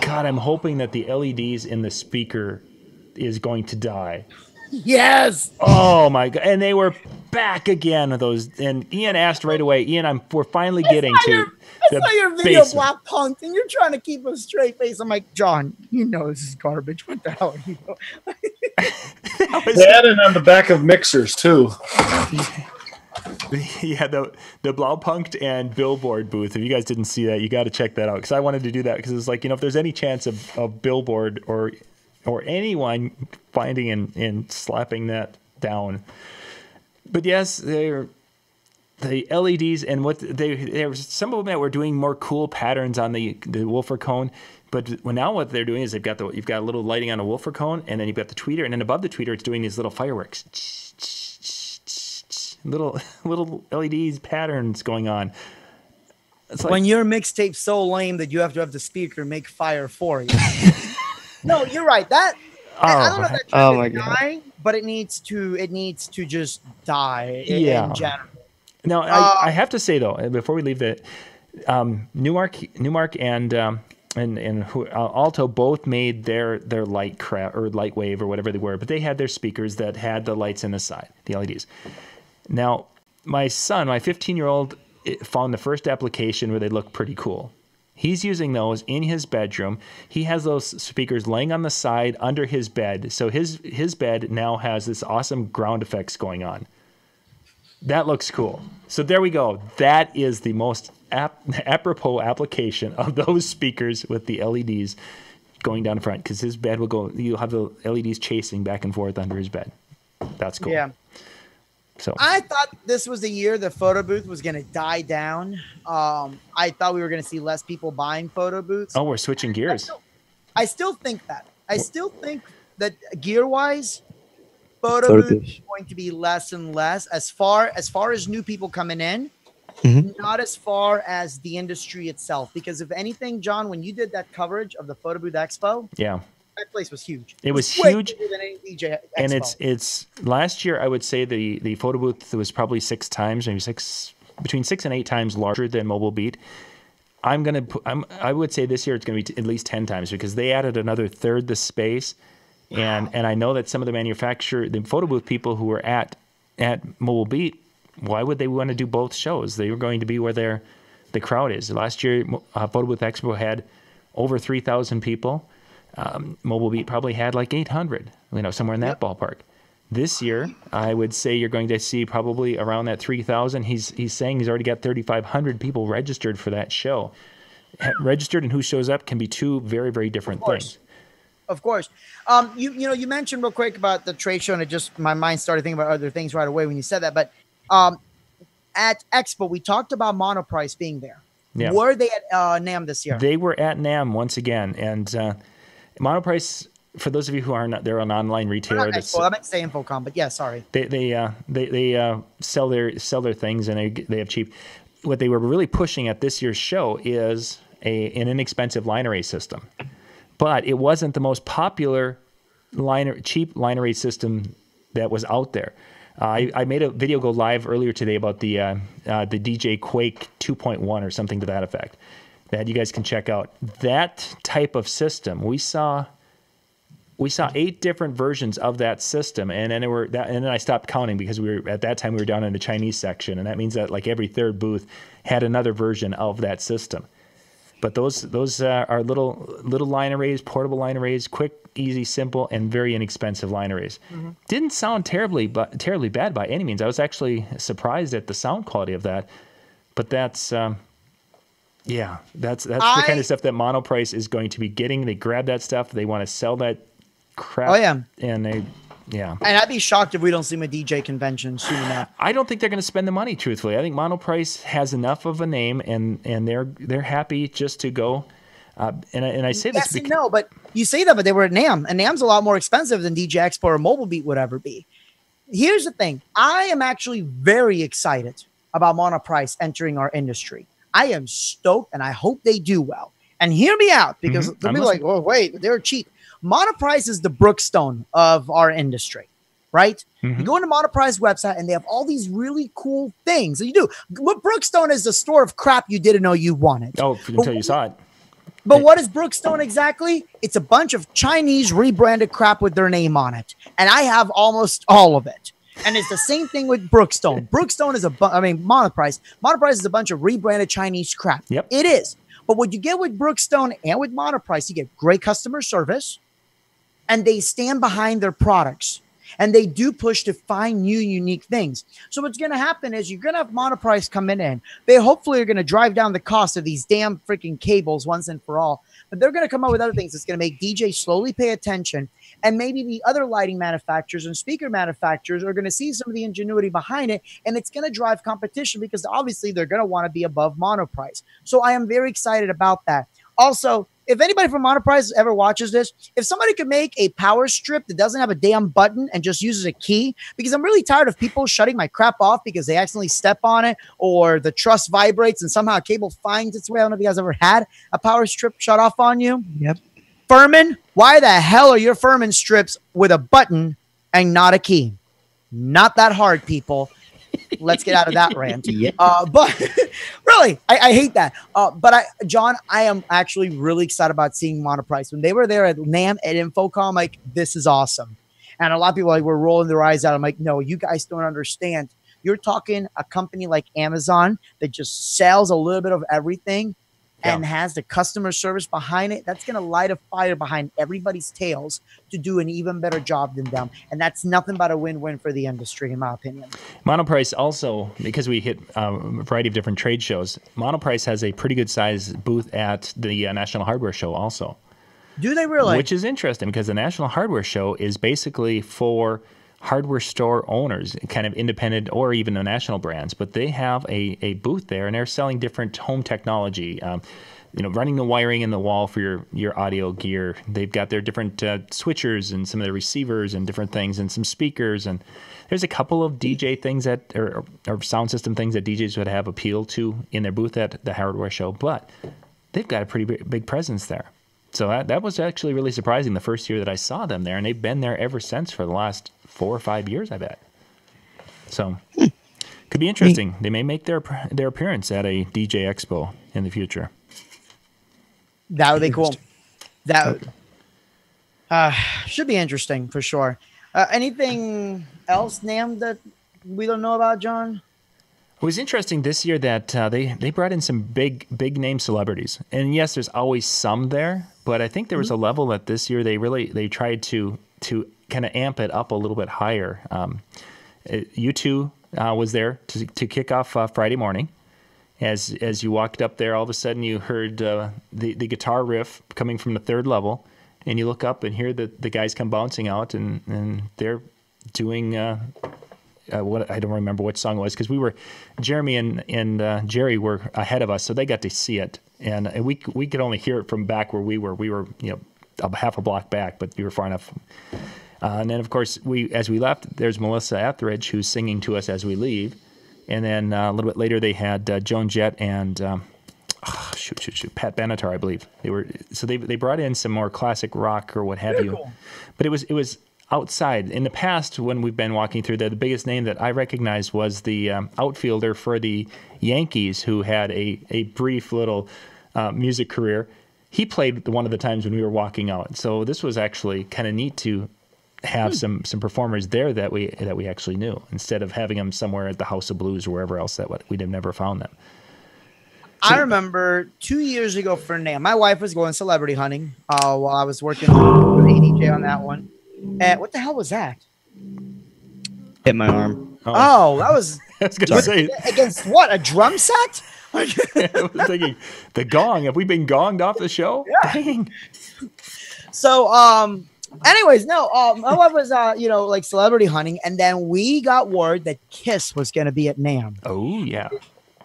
God, I'm hoping that the LEDs in the speaker is going to die. Yes. Oh my God! And they were back again with those. And Ian asked right away, Ian, we're finally getting to the your video basement. block punked, and you're trying to keep a straight face. I'm like, John, you know this is garbage. What the hell are you doing? That and on the back of mixers too. Yeah, the Blaupunkt and Billboard booth. If you guys didn't see that, you got to check that out, because I wanted to do that, because it's like, if there's any chance of Billboard or anyone finding and slapping that down. But yes, they're the LEDs, and what there was some of them that were doing more cool patterns on the woofer cone. But now what they're doing is you've got a little lighting on a woofer cone, and then you've got the tweeter, and then above the tweeter it's doing these little fireworks. Little LEDs patterns going on. It's like, when your mixtape's so lame that you have to have the speaker make fire for you. No, you're right. I don't know if that trend is dying, but it needs to just die in general. Now, I have to say though, before we leave that, Numark and Alto both made their light or light wave or whatever they were, but they had their speakers that had the lights in the side, the LEDs. Now, my son, my 15-year-old, found the first application where they look pretty cool. He's using those in his bedroom. He has those speakers laying on the side under his bed. So his bed now has this awesome ground effects going on. That looks cool. So there we go. That is the most apropos application of those speakers with the LEDs going down the front, because his bed will go, you'll have the LEDs chasing back and forth under his bed. That's cool. Yeah. So I thought this was the year the photo booth was going to die down. I thought we were going to see less people buying photo booths. Oh, we're switching gears. I still think that. I still think that gear-wise, photo booth is going to be less and less as far as new people coming in, not as far as the industry itself. Because if anything, John, when you did that coverage of the Photo Booth Expo, that place was huge. It was huge, bigger than any DJ Expo. And it's last year I would say the photo booth was probably 6 times, maybe between 6 and 8 times larger than Mobile Beat. I would say this year it's going to be at least 10 times, because they added another third the space, and I know that some of the photo booth people who were at Mobile Beat, why would they want to do both shows? They were going to be where the crowd is. Last year, Photo Booth Expo had over 3,000 people. Mobile Beat probably had like 800, somewhere in that ballpark. This year, I would say you're going to see probably around that 3,000. He's saying he's already got 3,500 people registered for that show. Registered and who shows up can be two very, very different things. Of course. You mentioned real quick about the trade show, and it just, my mind started thinking about other things right away when you said that. But at Expo, we talked about Monoprice being there. Yeah. Were they at NAMM this year? They were at NAMM once again, and Monoprice, for those of you who are not, they're an online retailer. I meant to say Infocom, but yeah, sorry. They sell their things, and they have cheap. What they were really pushing at this year's show is an inexpensive line array system, but it wasn't the most popular cheap line array system that was out there. I made a video go live earlier today about the DJ Quake 2.1 or something to that effect that you guys can check out. That type of system, we saw 8 different versions of that system, and then I stopped counting because at that time we were down in the Chinese section, and that means that like every third booth had another version of that system. But those are little line arrays, portable line arrays, quick, easy, simple, and very inexpensive line arrays. Mm-hmm. Didn't sound terribly bad by any means. I was actually surprised at the sound quality of that. But that's the kind of stuff that Monoprice is going to be getting. They grab that stuff. They want to sell that crap. Oh yeah, and and I'd be shocked if we don't see them at DJ convention soon enough. I don't think they're going to spend the money. Truthfully, I think Monoprice has enough of a name, and they're happy just to go. And I say this because no, but you say that, but they were at NAMM, and NAMM's a lot more expensive than DJ Expo or Mobile Beat would ever be. Here's the thing: I am actually very excited about Monoprice entering our industry. I am stoked, and I hope they do well. And hear me out, because they'll be like, "Oh, wait, they're cheap." Monoprice is the Brookstone of our industry, right? Mm-hmm. You go into Monoprice website and they have all these really cool things that you do. Brookstone is the store of crap you didn't know you wanted. Oh, until you saw it. But what is Brookstone exactly? It's a bunch of Chinese rebranded crap with their name on it. And I have almost all of it. And it's the same thing with Brookstone. Brookstone is Monoprice. Monoprice is a bunch of rebranded Chinese crap. Yep. It is. But what you get with Brookstone and with Monoprice, you get great customer service. And they stand behind their products, and they do push to find new, unique things. So what's going to happen is you're going to have Monoprice coming in. They hopefully are going to drive down the cost of these damn freaking cables once and for all. But they're going to come up with other things that's going to make DJs slowly pay attention. And maybe the other lighting manufacturers and speaker manufacturers are going to see some of the ingenuity behind it, and it's going to drive competition because obviously they're going to want to be above Monoprice. So I am very excited about that. Also, if anybody from Monoprice ever watches this, if somebody could make a power strip that doesn't have a damn button and just uses a key, because I'm really tired of people shutting my crap off because they accidentally step on it or the truss vibrates and somehow a cable finds its way. I don't know if you guys ever had a power strip shut off on you. Yep. Furman, why the hell are your Furman strips with a button and not a key? Not that hard, people. Let's get out of that rant. Yeah. But really, I hate that. But John, I am actually really excited about seeing Monoprice. When they were there at NAMM at Infocom, like, this is awesome. And a lot of people were rolling their eyes out. I'm like, no, you guys don't understand. You're talking a company like Amazon that just sells a little bit of everything and has the customer service behind it. That's going to light a fire behind everybody's tails to do an even better job than them. And that's nothing but a win-win for the industry, in my opinion. Monoprice also, because we hit a variety of different trade shows, Monoprice has a pretty good size booth at the National Hardware Show also. Do they really? Which is interesting because the National Hardware Show is basically for hardware store owners, kind of independent or even the national brands, but they have a booth there and they're selling different home technology, running the wiring in the wall for your audio gear. They've got their different switchers and some of their receivers and different things and some speakers. And there's a couple of DJ things that or sound system things that DJs would have appeal to in their booth at the hardware show, but they've got a pretty big presence there. So that was actually really surprising the first year that I saw them there, and they've been there ever since for the last 4 or 5 years, I bet. So could be interesting. They may make their appearance at a DJ Expo in the future. That would be cool. That should be interesting for sure. Anything else, NAMM, that we don't know about, John? It was interesting this year that they brought in some big name celebrities, and yes, there's always some there, but I think there was a level that this year they tried to kind of amp it up a little bit higher. U2 was there to kick off Friday morning. As you walked up there, all of a sudden you heard the guitar riff coming from the third level, and you look up and hear the guys come bouncing out, and they're doing. What I don't remember what song it was because Jeremy and Jerry were ahead of us, so they got to see it, and we could only hear it from back where we were. We were half a block back, but we were far enough. And then of course as we left, there's Melissa Etheridge who's singing to us as we leave, and then a little bit later they had Joan Jett and Pat Benatar, I believe they brought in some more classic rock or what have you. Cool. But it was outside. In the past, when we've been walking through there, the biggest name that I recognized was the outfielder for the Yankees, who had a brief little music career. He played one of the times when we were walking out. So this was actually kind of neat to have some performers there that we actually knew, instead of having them somewhere at the House of Blues or wherever else that we'd have never found them. I remember 2 years ago for NAMM, my wife was going celebrity hunting while I was working with ADJ on that one. And what the hell was that? Hit my arm. Oh, that was, I was going to say, against what? A drum set? I was thinking, the gong. Have we been gonged off the show? Yeah. Dang. So, anyways, no, my wife was, like celebrity hunting, and then we got word that Kiss was going to be at NAMM. Oh, yeah.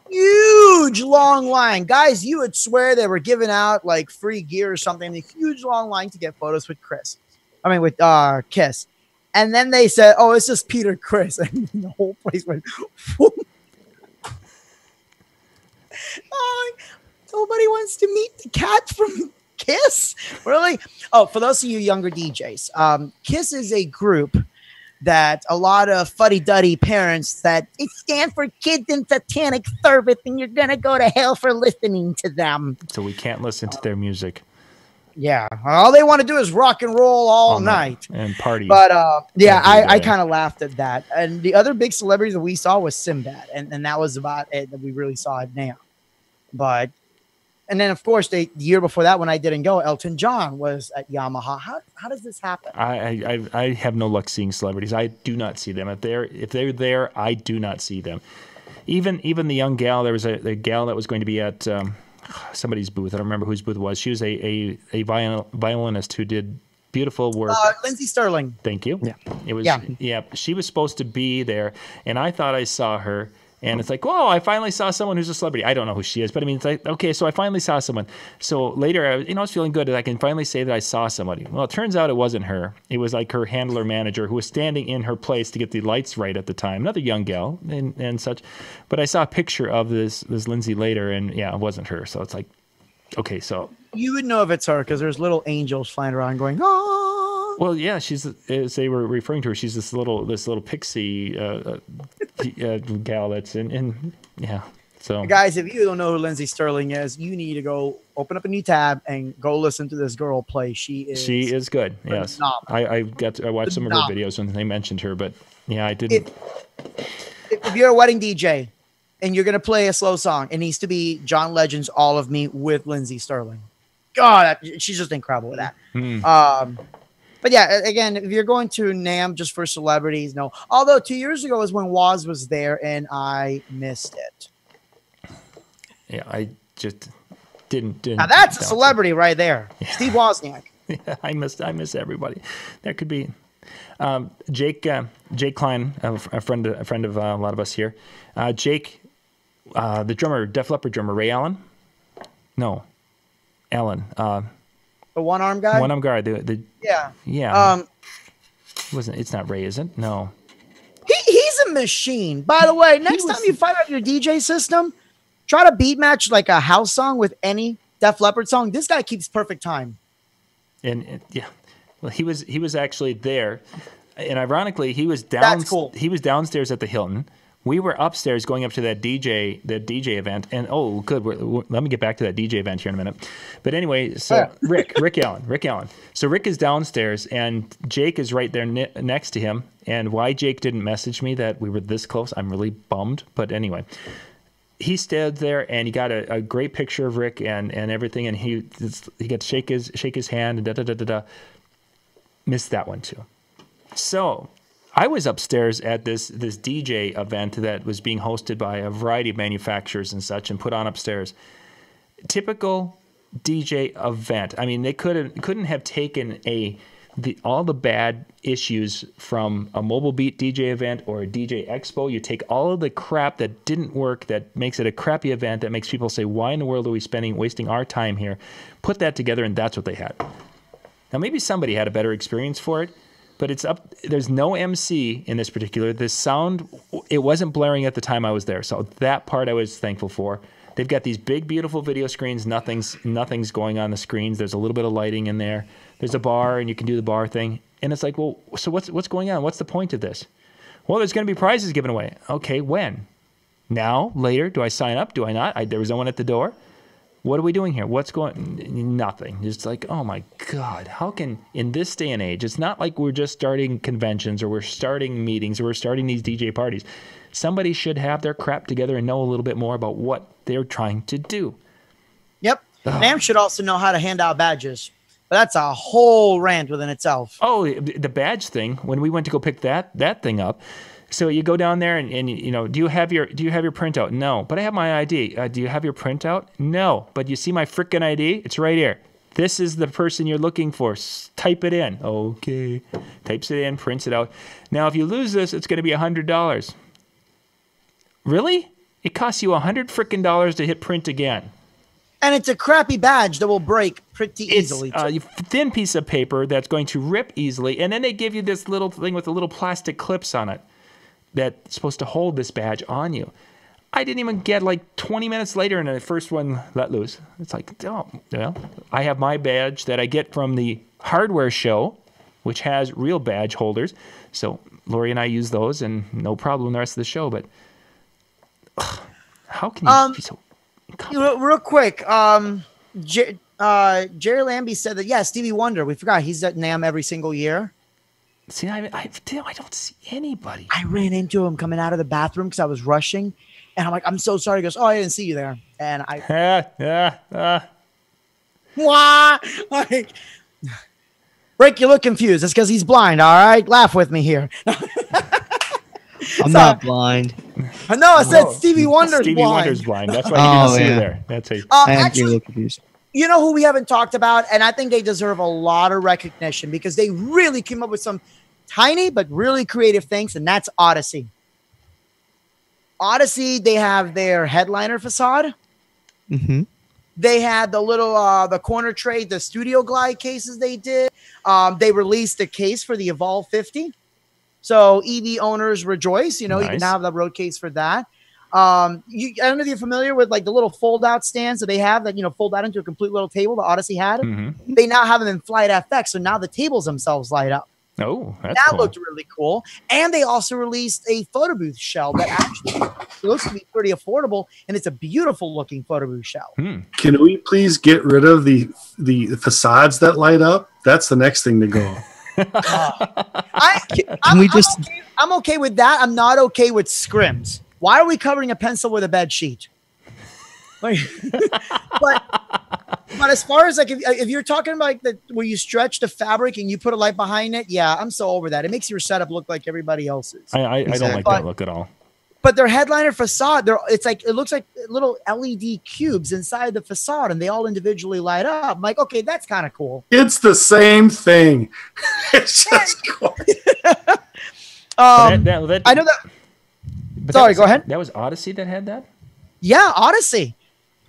Huge long line. Guys, you would swear they were giving out like free gear or something. A huge long line to get photos with with Kiss. And then they said, oh, it's just Peter Chris. And the whole place went, nobody wants to meet the cat from Kiss? Really? Oh, for those of you younger DJs, Kiss is a group that a lot of fuddy-duddy parents that it stands for kids in satanic service and you're going to go to hell for listening to them. So we can't listen to their music. Yeah. All they want to do is rock and roll all night. And party. But, I kind of laughed at that. And the other big celebrities that we saw was Sinbad. And that was about it that we really saw it now. But, and then, of course, the year before that, when I didn't go, Elton John was at Yamaha. How does this happen? I have no luck seeing celebrities. I do not see them. If they're there, I do not see them. Even the young gal, there was a gal that was going to be at somebody's booth. I don't remember whose booth it was. She was a violinist who did beautiful work. Lindsay Sterling. Thank you. Yeah. It was. Yeah. She was supposed to be there, and I thought I saw her. And it's like, whoa, I finally saw someone who's a celebrity. I don't know who she is, but I mean, it's like, okay, so I finally saw someone. So later, I was feeling good that I can finally say that I saw somebody. Well, it turns out it wasn't her. It was like her handler manager who was standing in her place to get the lights right at the time. Another young gal and such. But I saw a picture of this Lindsay later, and yeah, it wasn't her. So it's like, okay, so. You would know if it's her because there's little angels flying around going, oh. Well, yeah, she's, as they were referring to her, she's this little pixie gal that's in yeah. So guys, if you don't know who Lindsay Sterling is, you need to go open up a new tab and go listen to this girl play. She is good. Yes, I watched some of her videos when they mentioned her, but yeah, I didn't. If you're a wedding DJ and you're gonna play a slow song, it needs to be John Legend's "All of Me" with Lindsay Sterling. God, she's just incredible with that. But yeah, again, if you're going to NAMM just for celebrities, no. Although 2 years ago was when Woz was there, and I missed it. Yeah, I just didn't. Now that's a celebrity right there, yeah. Steve Wozniak. Yeah, I miss everybody. That could be Jake Klein, a friend of a lot of us here. Jake, the drummer, Def Leppard drummer, Ray Allen. No, Allen. The one-arm guy? One-arm guy. Yeah. It's not Ray, is it? No. He's a machine. By the way, next time you fire up your DJ system, try to beat match like a house song with any Def Leppard song. This guy keeps perfect time. And yeah, well, he was actually there, and ironically, he was down. That's cool. He was downstairs at the Hilton. We were upstairs going up to that DJ event, and oh, good. Let me get back to that DJ event here in a minute. But anyway, so Rick Allen. So Rick is downstairs, and Jake is right there next to him. And why Jake didn't message me that we were this close, I'm really bummed. But anyway, he stood there, and he got a great picture of Rick and everything, and he got to shake his hand and da. Missed that one too. So I was upstairs at this DJ event that was being hosted by a variety of manufacturers and such, and put on upstairs. Typical DJ event. I mean, they couldn't have taken all the bad issues from a Mobile Beat DJ event or a DJ Expo. You take all of the crap that didn't work, that makes it a crappy event, that makes people say, why in the world are we wasting our time here? Put that together, and that's what they had. Now, maybe somebody had a better experience for it, but there's no MC in this particular. The sound, it wasn't blaring at the time I was there. So that part I was thankful for. They've got these big, beautiful video screens. Nothing's going on the screens. There's a little bit of lighting in there. There's a bar, and you can do the bar thing. And it's like, well, so what's going on? What's the point of this? Well, there's going to be prizes given away. Okay, when? Now? Later? Do I sign up? Do I not? There was no one at the door. What are we doing here? What's going? Nothing. It's like, oh my God, how can, in this day and age, it's not like we're just starting conventions or we're starting meetings or we're starting these DJ parties. Somebody should have their crap together and know a little bit more about what they're trying to do. Yep. NAMM should also know how to hand out badges. But that's a whole rant within itself. Oh, the badge thing, when we went to go pick that thing up, so you go down there and you know, do you have your printout? No, but I have my ID. Do you have your printout? No, but you see my frickin' ID? It's right here. This is the person you're looking for. Type it in. Okay. Types it in, prints it out. Now, if you lose this, it's going to be $100. Really? It costs you $100 frickin' to hit print again. And it's a crappy badge that will break pretty easily. It's a thin piece of paper that's going to rip easily, and then they give you this little thing with the little plastic clips on it that's supposed to hold this badge on you. I didn't even get like 20 minutes later, and the first one let loose. It's like, oh, well, I have my badge that I get from the hardware show, which has real badge holders. So Lori and I use those, and no problem the rest of the show. But how can you be so... Real quick, Jerry Lambie said that, yeah, Stevie Wonder, we forgot, he's at NAMM every single year. See, I don't see anybody. I ran into him coming out of the bathroom because I was rushing, and I'm like, I'm so sorry. He goes, oh, I didn't see you there. And I... Wah! Like, Rick, you look confused. It's because he's blind, all right? Laugh with me here. I'm not blind. I know. I said Stevie Wonder's Stevie blind. Wonder's blind. That's why you didn't see you there. That's how I am actually, a little confused. You know who we haven't talked about, and I think they deserve a lot of recognition because they really came up with some tiny but really creative things, and that's Odyssey. Odyssey, they have their headliner facade. Mm-hmm. They had the little the corner tray, the Studio Glide cases they did. They released a case for the Evolve 50. So EV owners rejoice. You know, you can have the road case for that. I don't know if you're familiar with like the little fold-out stands that they have that, you know, fold out into a complete little table. The Odyssey had. Mm-hmm. They now have them in Flight FX, so now the tables themselves light up. Oh, that's that cool. Looked really cool. And they also released a photo booth shell that actually looks to be pretty affordable, and it's a beautiful looking photo booth shell. Can we please get rid of the facades that light up? That's the next thing to go. I'm okay with that. I'm not okay with scrims. Why are we covering a pencil with a bed sheet? But as far as like if you're talking about like where you stretch the fabric and you put a light behind it, yeah, I'm so over that. It makes your setup look like everybody else's. I don't like that look at all. But their headliner facade, it looks like little LED cubes inside the facade, and they all individually light up. I'm like, okay, that's kind of cool. It's the same thing. It's just cool. I know that. Sorry, go ahead. That was Odyssey that had that? Yeah, Odyssey.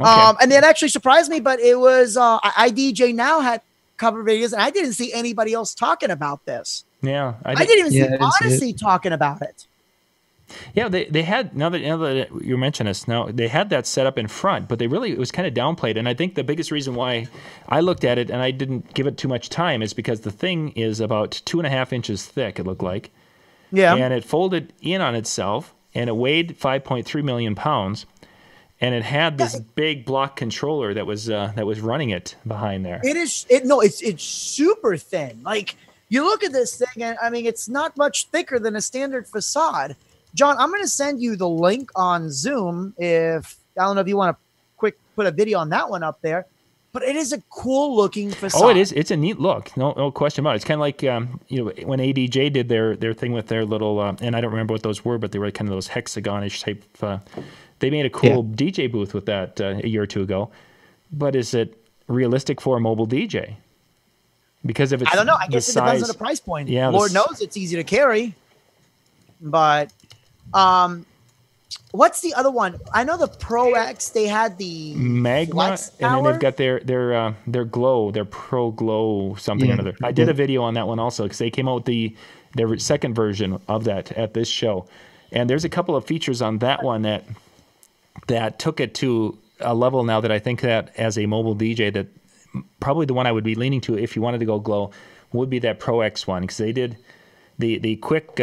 Okay. And it actually surprised me, but it was IDJ Now had cover videos, and I didn't see anybody else talking about this. Yeah, I didn't even see Odyssey talking about it. Yeah, they had now that you mention this, now they had that set up in front, but it was kind of downplayed. And I think the biggest reason why I looked at it and I didn't give it too much time is because the thing is about 2.5 inches thick. It looked like, and it folded in on itself, and it weighed 5.3 million pounds, and it had this big block controller that was running it behind there. It's super thin. Like you look at this thing, and I mean, it's not much thicker than a standard facade. John, I'm going to send you the link on Zoom. I don't know if you want to put a video on that one up there, but it is a cool looking facade. Oh, it is. It's a neat look. No question about it. It's kind of like, when ADJ did their thing with their little, and I don't remember what those were, but they were kind of those hexagonish type. They made a cool DJ booth with that a year or two ago. But is it realistic for a mobile DJ? Because if it's, I don't know. I guess it depends on the price point. Yeah, Lord knows it's easy to carry, but. What's the other one? I know the Pro X. They had the Magma, and then they've got their Glow, their Pro Glow something or another. I did a video on that one also because they came out with their second version of that at this show, and there's a couple of features on that one that took it to a level now that I think that as a mobile DJ, that probably the one I would be leaning to if you wanted to go glow would be that Pro X one, because they did the quick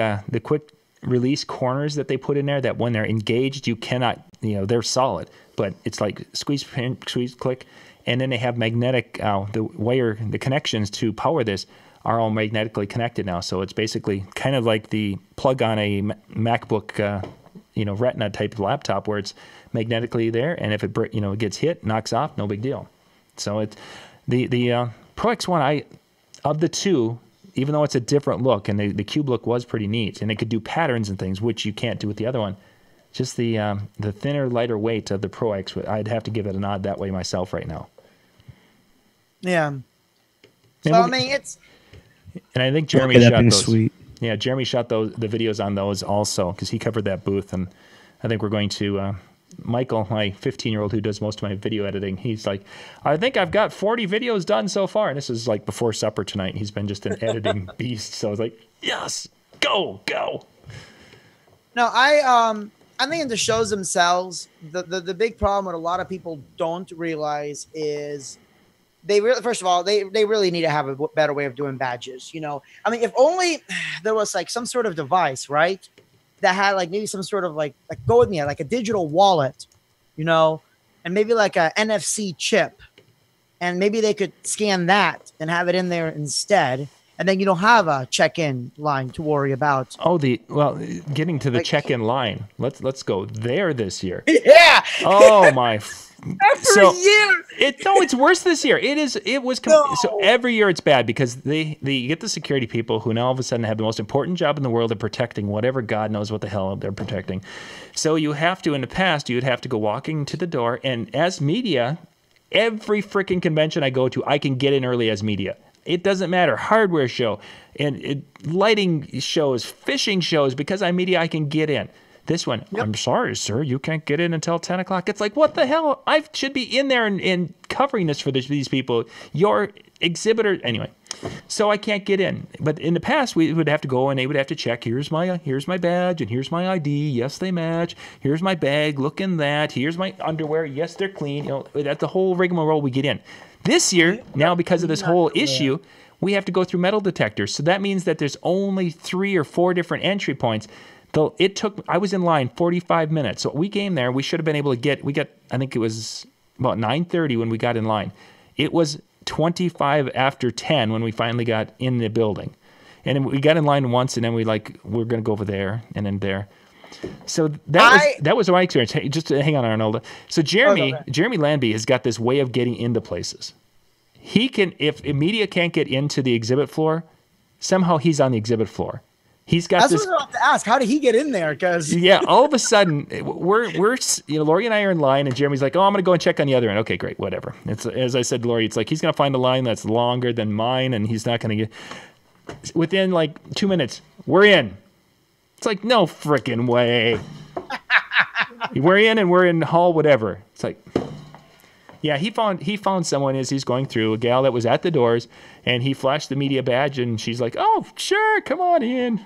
release corners that they put in there, that when they're engaged, you cannot, they're solid, but it's like squeeze, squeeze, click. And then they have magnetic, the connections to power this are all magnetically connected now. So it's basically kind of like the plug on a MacBook, Retina type of laptop, where it's magnetically there. And if it gets hit, knocks off, no big deal. So it's the Pro X1, of the two, even though it's a different look, and the cube look was pretty neat, and it could do patterns and things, which you can't do with the other one. Just the thinner, lighter weight of the Pro X, I'd have to give it a nod that way myself right now. Yeah. So I mean, it's. And I think Jeremy shot those. Sweet. Yeah, Jeremy shot the videos on those also, because he covered that booth, and I think we're going to. Michael, my 15-year-old who does most of my video editing, he's like, I think I've got 40 videos done so far, and this is like before supper tonight. He's been just an editing beast, so I was like, yes, go. No, I think the shows themselves, the big problem what a lot of people don't realize is first of all, they really need to have a better way of doing badges. I mean, if only there was like some sort of device, right, that had like maybe some sort of like go with me, like a digital wallet, and maybe like a NFC chip, and maybe they could scan that and have it in there instead. And then you don't have a check-in line to worry about. Oh, getting to the check-in line. Let's go there this year. Yeah. Oh my. Every year. It's worse this year. So every year it's bad, because they get the security people who now all of a sudden have the most important job in the world of protecting whatever God knows what the hell they're protecting. So you have to, in the past, you'd have to go walking to the door, and as media, every freaking convention I go to, I can get in early as media. It doesn't matter. Hardware show, and lighting shows, fishing shows, because I'm media, I can get in. This one, yep. I'm sorry, sir, you can't get in until 10 o'clock. It's like, what the hell? I should be in there and covering this for these people. Your exhibitor, anyway. So I can't get in. But in the past, we would have to go and they would have to check. Here's my badge and here's my ID. Yes, they match. Here's my bag. Look in that. Here's my underwear. Yes, they're clean. That's the whole rigmarole we get in. This year, now because of this whole issue, we have to go through metal detectors. So that means that there's only 3 or 4 different entry points. I was in line 45 minutes. So we came there. We should have been able to I think it was about 9:30 when we got in line. It was 25 after 10 when we finally got in the building. And then we got in line once, and then we're going to go over there and then there. So that was my experience. Hey, just hang on, Arnoldo. So Jeremy Landby has got this way of getting into places. He can, if media can't get into the exhibit floor, somehow he's on the exhibit floor. He's got That's what I was about to ask. How did he get in there? Because all of a sudden we're Lori and I are in line, and Jeremy's like, "Oh, I'm going to go and check on the other end." Okay, great, whatever. It's as I said to Lori, it's like he's going to find a line that's longer than mine, and he's not going to get. Within like 2 minutes, we're in. It's like, no frickin' way. We're in, and we're in hall whatever. It's like, yeah, he found someone as he's going through, a gal that was at the doors, and he flashed the media badge, and she's like, "Oh, sure, come on in."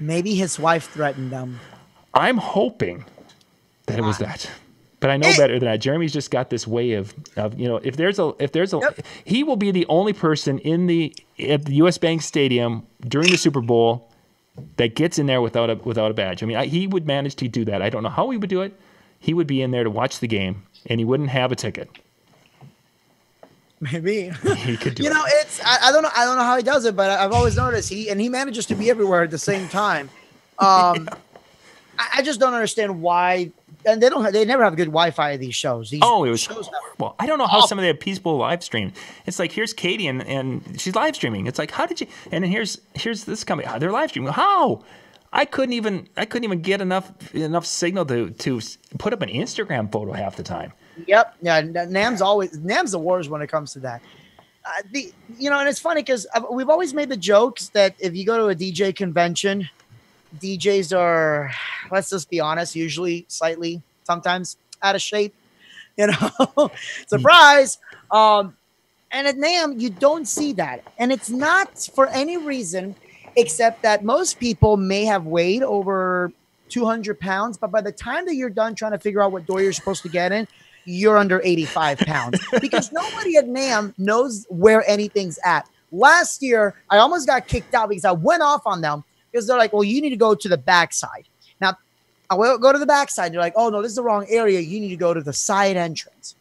Maybe his wife threatened him. I'm hoping that it was that, but I know better than that. Jeremy's just got this way of if there's a he will be the only person at the U.S. Bank Stadium during the Super Bowl that gets in there without a badge. I mean, he would manage to do that. I don't know how he would do it. He would be in there to watch the game, and he wouldn't have a ticket. Maybe he could do it. It's I don't know how he does it, but I've always noticed he manages to be everywhere at the same time. I just don't understand why, and they never have good Wi-Fi at these shows. It was shows horrible. I don't know how some of them peaceful live stream. It's like, here's Katie and she's live streaming. It's like, how did you? And then here's this company. They're live streaming. How? I couldn't even get enough signal to put up an Instagram photo half the time. Yep. Yeah. Nam's the worst when it comes to that. And it's funny because we've always made the jokes that if you go to a DJ convention, DJs are, let's just be honest, usually slightly, sometimes out of shape, surprise. And at NAMM, you don't see that. And it's not for any reason except that most people may have weighed over 200 pounds, but by the time that you're done trying to figure out what door you're supposed to get in, you're under 85 pounds because nobody at NAMM knows where anything's at. Last year, I almost got kicked out because I went off on them because they're like, well, you need to go to the backside. Now, I will go to the backside. They're like, oh, no, this is the wrong area. You need to go to the side entrance.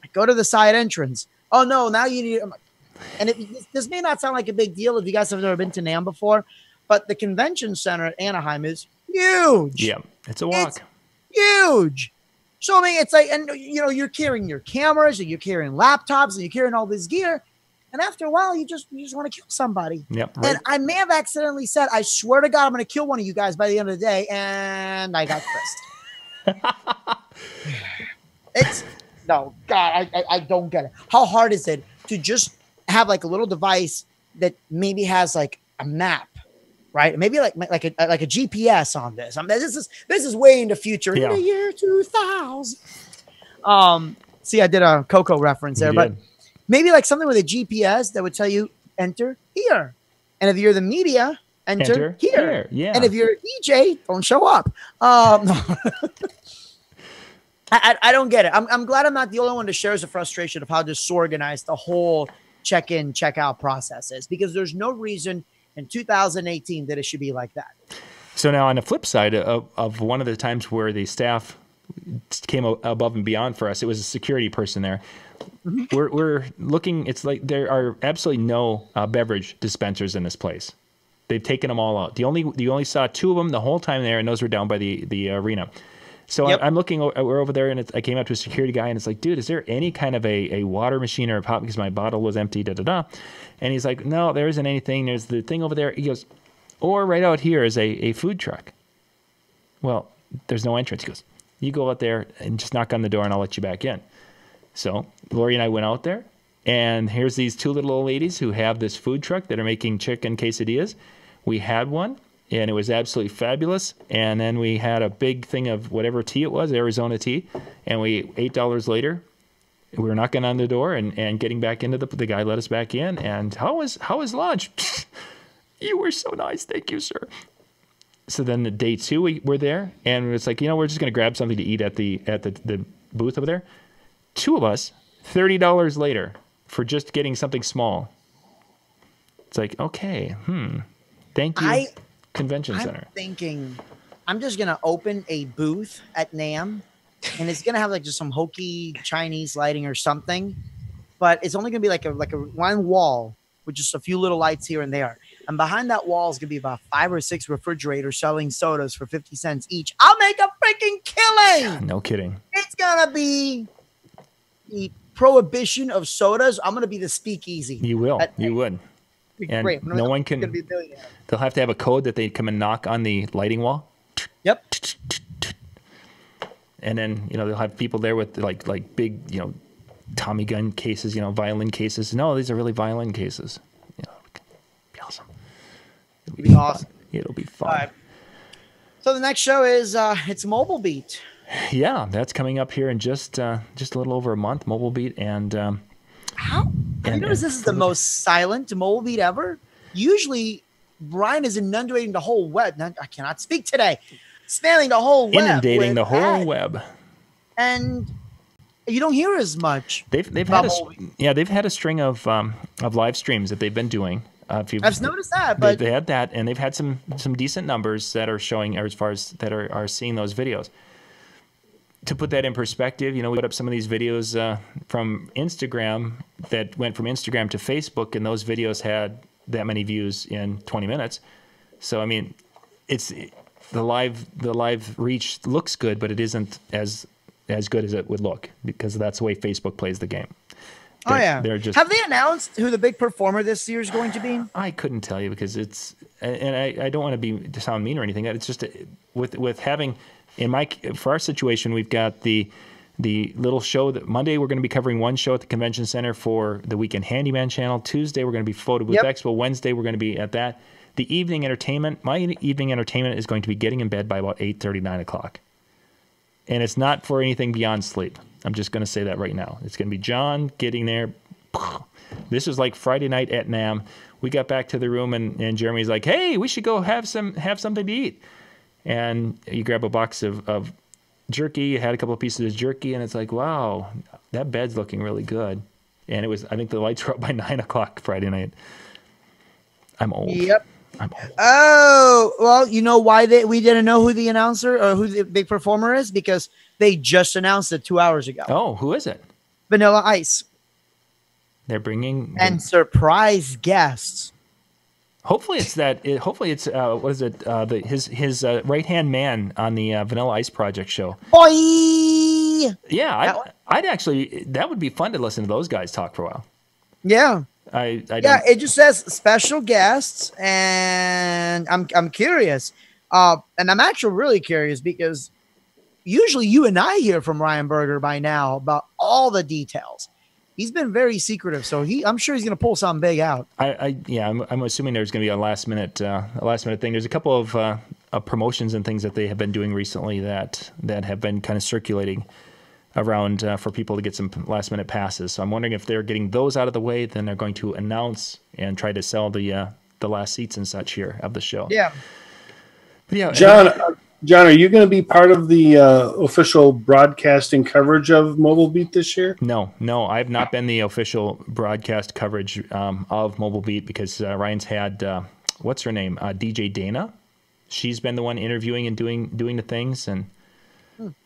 I go to the side entrance. Oh, no, now you need – and this may not sound like a big deal if you guys have never been to NAMM before, but the convention center at Anaheim is huge. Yeah, it's a walk. It's huge. So, I mean, it's like, and you know, you're carrying your cameras and you're carrying laptops and you're carrying all this gear. And after a while, you just want to kill somebody. Yep. Right. And I may have accidentally said, I swear to God, I'm going to kill one of you guys by the end of the day. And I got Chris. No, God, I don't get it. How hard is it to just have like a little device that maybe has like a map? Right, maybe like a GPS on this. I mean, this is way in the future, in the year 2000. See, I did a Coco reference there, but maybe like something with a GPS that would tell you enter here, and if you're the media, enter here. Yeah, and if you're a DJ, don't show up. I don't get it. I'm glad I'm not the only one that shares the frustration of how disorganized the whole check-in, check-out process is, because there's no reason in 2018 that it should be like that. So now on the flip side of one of the times where the staff came above and beyond for us, it was a security person there. Mm-hmm. We're looking, it's like there are absolutely no beverage dispensers in this place. They've taken them all out. You only saw 2 of them the whole time there, and those were down by the arena. So I'm looking, we're over there, and I came up to a security guy, and it's like, dude, is there any kind of a water machine or a pop, because my bottle was empty, da-da-da. And he's like, no, there isn't anything. There's the thing over there. He goes, or right out here is a food truck. Well, there's no entrance. He goes, you go out there and just knock on the door, and I'll let you back in. So Lori and I went out there, and here's these 2 little old ladies who have this food truck that are making chicken quesadillas. We had one, and it was absolutely fabulous. And then we had a big thing of whatever tea it was, Arizona tea, and we $8 later, we were knocking on the door and getting back into the guy let us back in. And how was lunch? You were so nice, thank you, sir. So then the day 2 we were there, and it's like, we're just gonna grab something to eat at the booth over there. 2 of us, $30 later for just getting something small. It's like, okay, thank you, convention center. I'm thinking I'm just gonna open a booth at NAMM, and it's gonna have like just some hokey Chinese lighting or something, but it's only gonna be like a one wall with just a few little lights here and there. And behind that wall is gonna be about 5 or 6 refrigerators selling sodas for 50 cents each. I'll make a freaking killing. No kidding. It's gonna be the prohibition of sodas. I'm gonna be the speakeasy. You will. You would. And great. No one can. They'll have to have a code that they come and knock on the lighting wall. Yep. And then they'll have people there with like big Tommy gun cases, violin cases. No, these are really violin cases. It'll be awesome. It'll be awesome. It'll be fun. All right. So the next show is it's Mobile Beat. Yeah, that's coming up here in just a little over a month. Mobile Beat and. How? Have you noticed this is the most silent Mobile Beat ever? Usually, Brian is inundating the whole web. I cannot speak today. Spamming the whole web. Inundating the whole web. And you don't hear as much. They've had a string of live streams that they've been doing. I've noticed that, but they had that, and they've had some decent numbers that are showing as far as that are seeing those videos. To put that in perspective, we put up some of these videos from Instagram that went from Instagram to Facebook, and those videos had that many views in 20 minutes. So, I mean, it's the live reach looks good, but it isn't as good as it would look, because that's the way Facebook plays the game. Have they announced who the big performer this year is going to be? I couldn't tell you, because I don't want to sound mean or anything. It's just with having. For our situation, we've got the little show that Monday we're going to be covering one show at the convention center for the Weekend Handyman channel. Tuesday we're going to be Photo Booth Expo. Wednesday we're going to be at that. The evening entertainment, my evening entertainment is going to be getting in bed by about 8:30, 9 o'clock. And it's not for anything beyond sleep. I'm just going to say that right now. It's going to be John getting there. This is like Friday night at NAMM. We got back to the room and Jeremy's like, hey, we should go have something to eat. and you grab a box of jerky. You had a couple of pieces of jerky, and it's like, wow, that bed's looking really good. And it was, I think the lights were up by 9 o'clock Friday night. I'm old. Yep. I'm old. Oh, well, you know why we didn't know who the announcer or who the big performer is? Because they just announced it 2 hours ago. Oh, who is it? Vanilla Ice. They're bringing and surprise guests. Hopefully it's hopefully it's what is it? His right hand man on the Vanilla Ice Project show. Boy. Yeah, I'd actually, that would be fun to listen to those guys talk for a while. Yeah. Yeah, it just says special guests, and I'm curious, and I'm actually really curious because usually you and I hear from Ryan Berger by now about all the details. He's been very secretive, so I'm sure he's going to pull something big out. I'm assuming there's going to be a last minute thing. There's a couple of promotions and things that they have been doing recently that have been kind of circulating around for people to get some last minute passes. So I'm wondering if they're getting those out of the way, then they're going to announce and try to sell the last seats and such here of the show. Yeah. But yeah, John, are you going to be part of the official broadcasting coverage of Mobile Beat this year? No, I've not been the official broadcast coverage of Mobile Beat because Ryan's had what's her name, DJ Dana. She's been the one interviewing and doing the things, and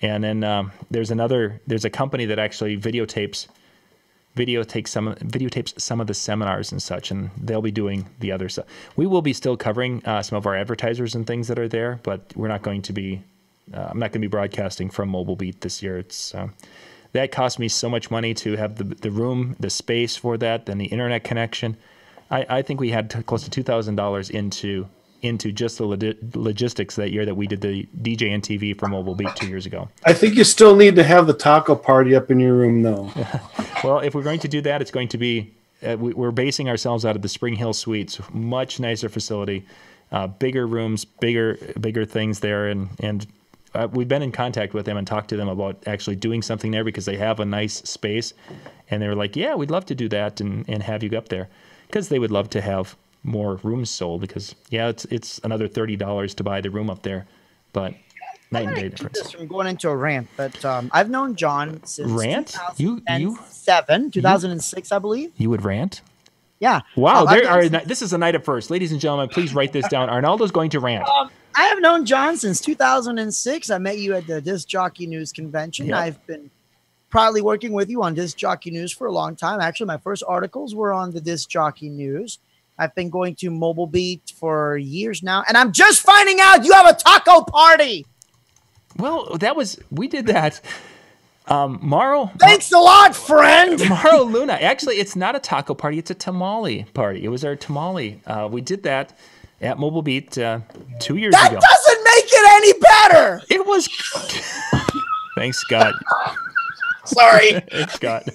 then there's a company that actually videotapes some of the seminars and such, and they'll be doing the other stuff. We will be still covering some of our advertisers and things that are there, but we're not going to be. I'm not going to be broadcasting from Mobile Beat this year. It's that cost me so much money to have the room, the space for that, then the internet connection. I think we had close to $2,000 into just the logistics that year that we did the DJNTV for Mobile Beat 2 years ago. I think you still need to have the taco party up in your room, though. Well, if we're going to do that, it's going to be we're basing ourselves out of the Spring Hill Suites, much nicer facility, bigger rooms, bigger things there, and we've been in contact with them and talked to them about actually doing something there because they have a nice space, and they were like, yeah, we'd love to do that and have you up there because they would love to have more rooms sold because it's another $30 to buy the room up there, but night and day difference. This from going into a rant, but I've known John since rant 2006, I believe. You would rant? Yeah. Wow. This is a night of first, ladies and gentlemen. Please write this down. Arnoldo's going to rant. I have known John since 2006. I met you at the Disc Jockey News convention. Yep. I've been proudly working with you on Disc Jockey News for a long time. Actually, my first articles were on the Disc Jockey News. I've been going to Mobile Beat for years now, and I'm just finding out you have a taco party. Well, we did that. Maro. Thanks a lot, friend. Maro Luna. Actually, it's not a taco party. It's a tamale party. It was our tamale. We did that at Mobile Beat 2 years ago. That doesn't make it any better. It was. Thanks, Scott. Sorry. Scott.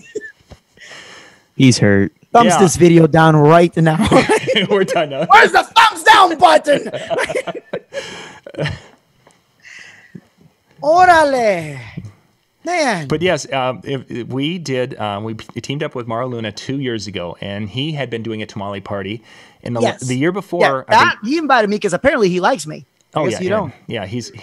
He's hurt. Thumbs this video down right now. We're done now. Where's the thumbs down button? Orale. Man. But yes, we teamed up with Maro Luna 2 years ago, and he had been doing a tamale party. The year before. Yeah, he invited me because apparently he likes me. Oh, yeah. You don't. Yeah, he's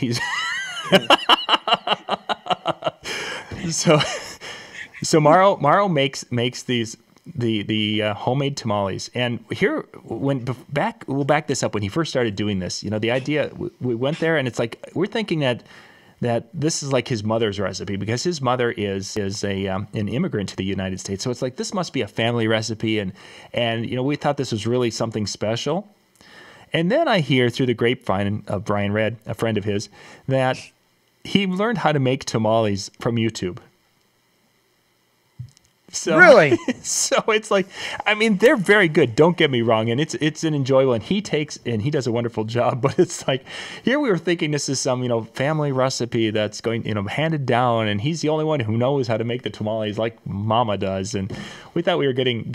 So Maro makes these the homemade tamales, and here we'll back this up when he first started doing this. The idea we went there, and it's like we're thinking that this is like his mother's recipe because his mother is an immigrant to the United States, so it's like this must be a family recipe, and we thought this was really something special. And then I hear through the grapevine of Brian Red, a friend of his, that he learned how to make tamales from YouTube. So, really? So it's like, I mean, they're very good. Don't get me wrong, and it's an enjoyable. And he does a wonderful job. But it's like here we were thinking this is some family recipe that's going handed down, and he's the only one who knows how to make the tamales like Mama does. And we thought we were getting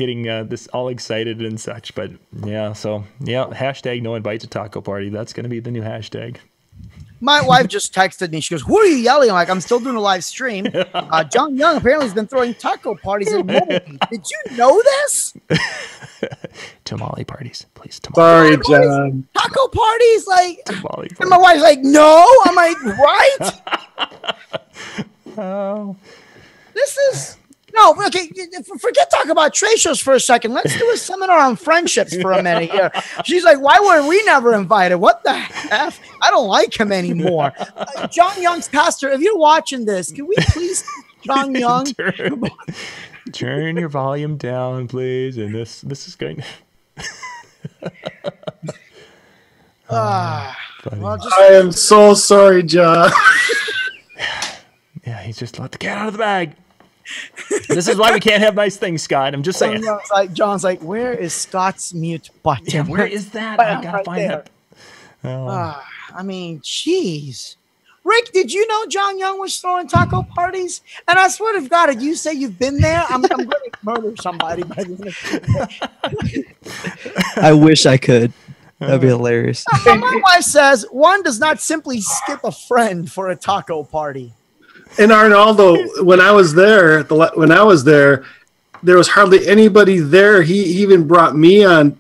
this all excited and such. But hashtag no invite to taco party. That's going to be the new hashtag. My wife just texted me. She goes, "Who are you yelling?" I'm like, I'm still doing a live stream. John Young apparently has been throwing taco parties in Mobile Beat. Did you know this? Tamale parties, please. Sorry, John. Taco parties, like. Tamale And my wife's like, no. I'm like, right? Oh. This is no, okay. Forget talk about trade shows for a second. Let's do a seminar on friendships for a minute here. She's like, why were we never invited? What the F? I don't like him anymore. John Young's pastor, if you're watching this, can we please, John Young? Turn your volume down, please. And this is going. Well, I am so sorry, John. Yeah, he's just let the cat out of the bag. This is why we can't have nice things, Scott. I'm just saying. John's like, where is Scott's mute button? Yeah, where is that? I gotta find that. I mean, jeez. Rick, did you know John Young was throwing taco parties? And I swear to God, if you say you've been there, I'm going to murder somebody by the end. I wish I could. That'd be hilarious. My wife says one does not simply skip a friend for a taco party. And Arnoldo, when I was there, there was hardly anybody there. He even brought me on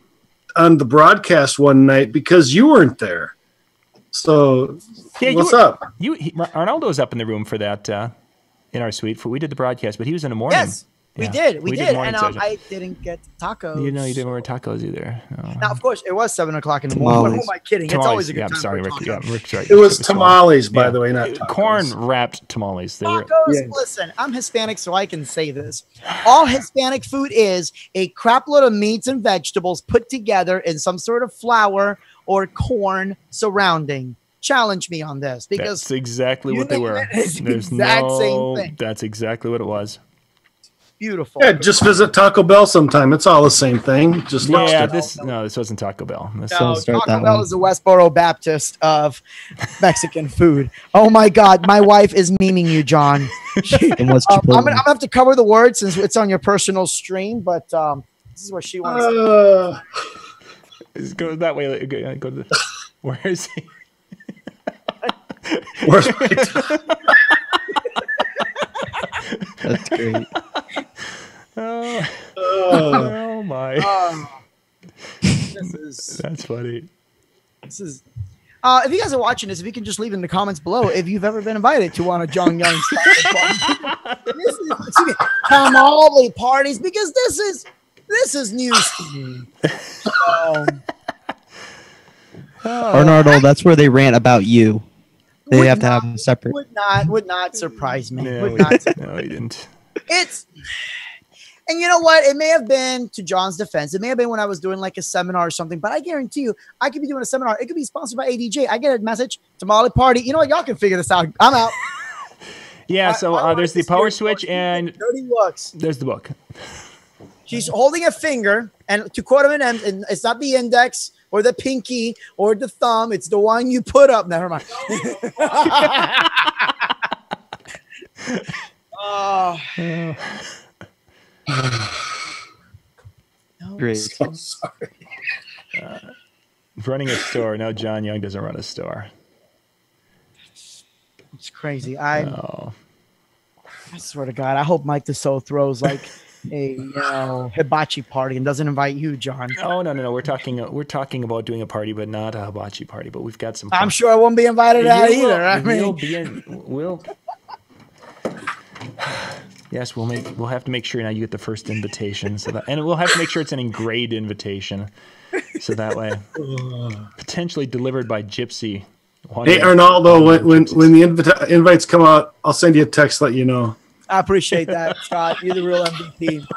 the broadcast one night because you weren't there. So, yeah, what's up? Arnoldo was up in the room for that in our suite. We did the broadcast, but he was in the morning. Yes, we did. We did. And I didn't get tacos. You didn't wear tacos either. No. Now, of course, it was 7 o'clock in the morning. Who am I kidding? Tamales. It's always a good time. I'm sorry, Rick. Yeah, Rick's right. It was tamales, by the way, not tacos. Corn wrapped tamales. Tacos. Listen, I'm Hispanic, so I can say this. All Hispanic food is a crap load of meats and vegetables put together in some sort of flour or corn surrounding. Challenge me on this because that's exactly what they were. It's the exact same thing. That's exactly what it was. Beautiful. Yeah, just visit Taco Bell sometime. It's all the same thing. Just this wasn't Taco Bell. Taco Bell is the Westboro Baptist of Mexican food. Oh my God, my wife is memeing you, John. I'm gonna have to cover the word since it's on your personal stream, but this is what she wants. Go that way. Go to the, where is he? Where's That's great. Oh my. That's funny. This is if you guys are watching this, if you can just leave in the comments below if you've ever been invited to one of John Young's tamale parties, because this is news to me. Arnoldo, that's where they rant about you. They have to have them separate. Would not surprise me. No, he didn't. And you know what? It may have been, to John's defense, it may have been when I was doing like a seminar or something, but I guarantee you, I could be doing a seminar. It could be sponsored by ADJ. I get a message, tamale party. You know what? Y'all can figure this out. I'm out. Yeah, so there's the power switch and dirty looks. There's the book. She's holding a finger, and to quote him, and it's not the index or the pinky or the thumb. It's the one you put up. Never mind. Great. So sorry. Running a store. No, John Young doesn't run a store. It's crazy. I swear to God, I hope Mike DeSoto throws like a hibachi party and doesn't invite you, John. Oh no. We're talking about doing a party, but not a hibachi party. But we've got some fun. I'm sure I won't be invited to that either. Yes, we'll have to make sure now you get the first invitation, and we'll have to make sure it's an engraved invitation, so that way potentially delivered by Gypsy. Hey Arnoldo, when the invites come out, I'll send you a text, let you know. I appreciate that, Scott. You're the real MVP.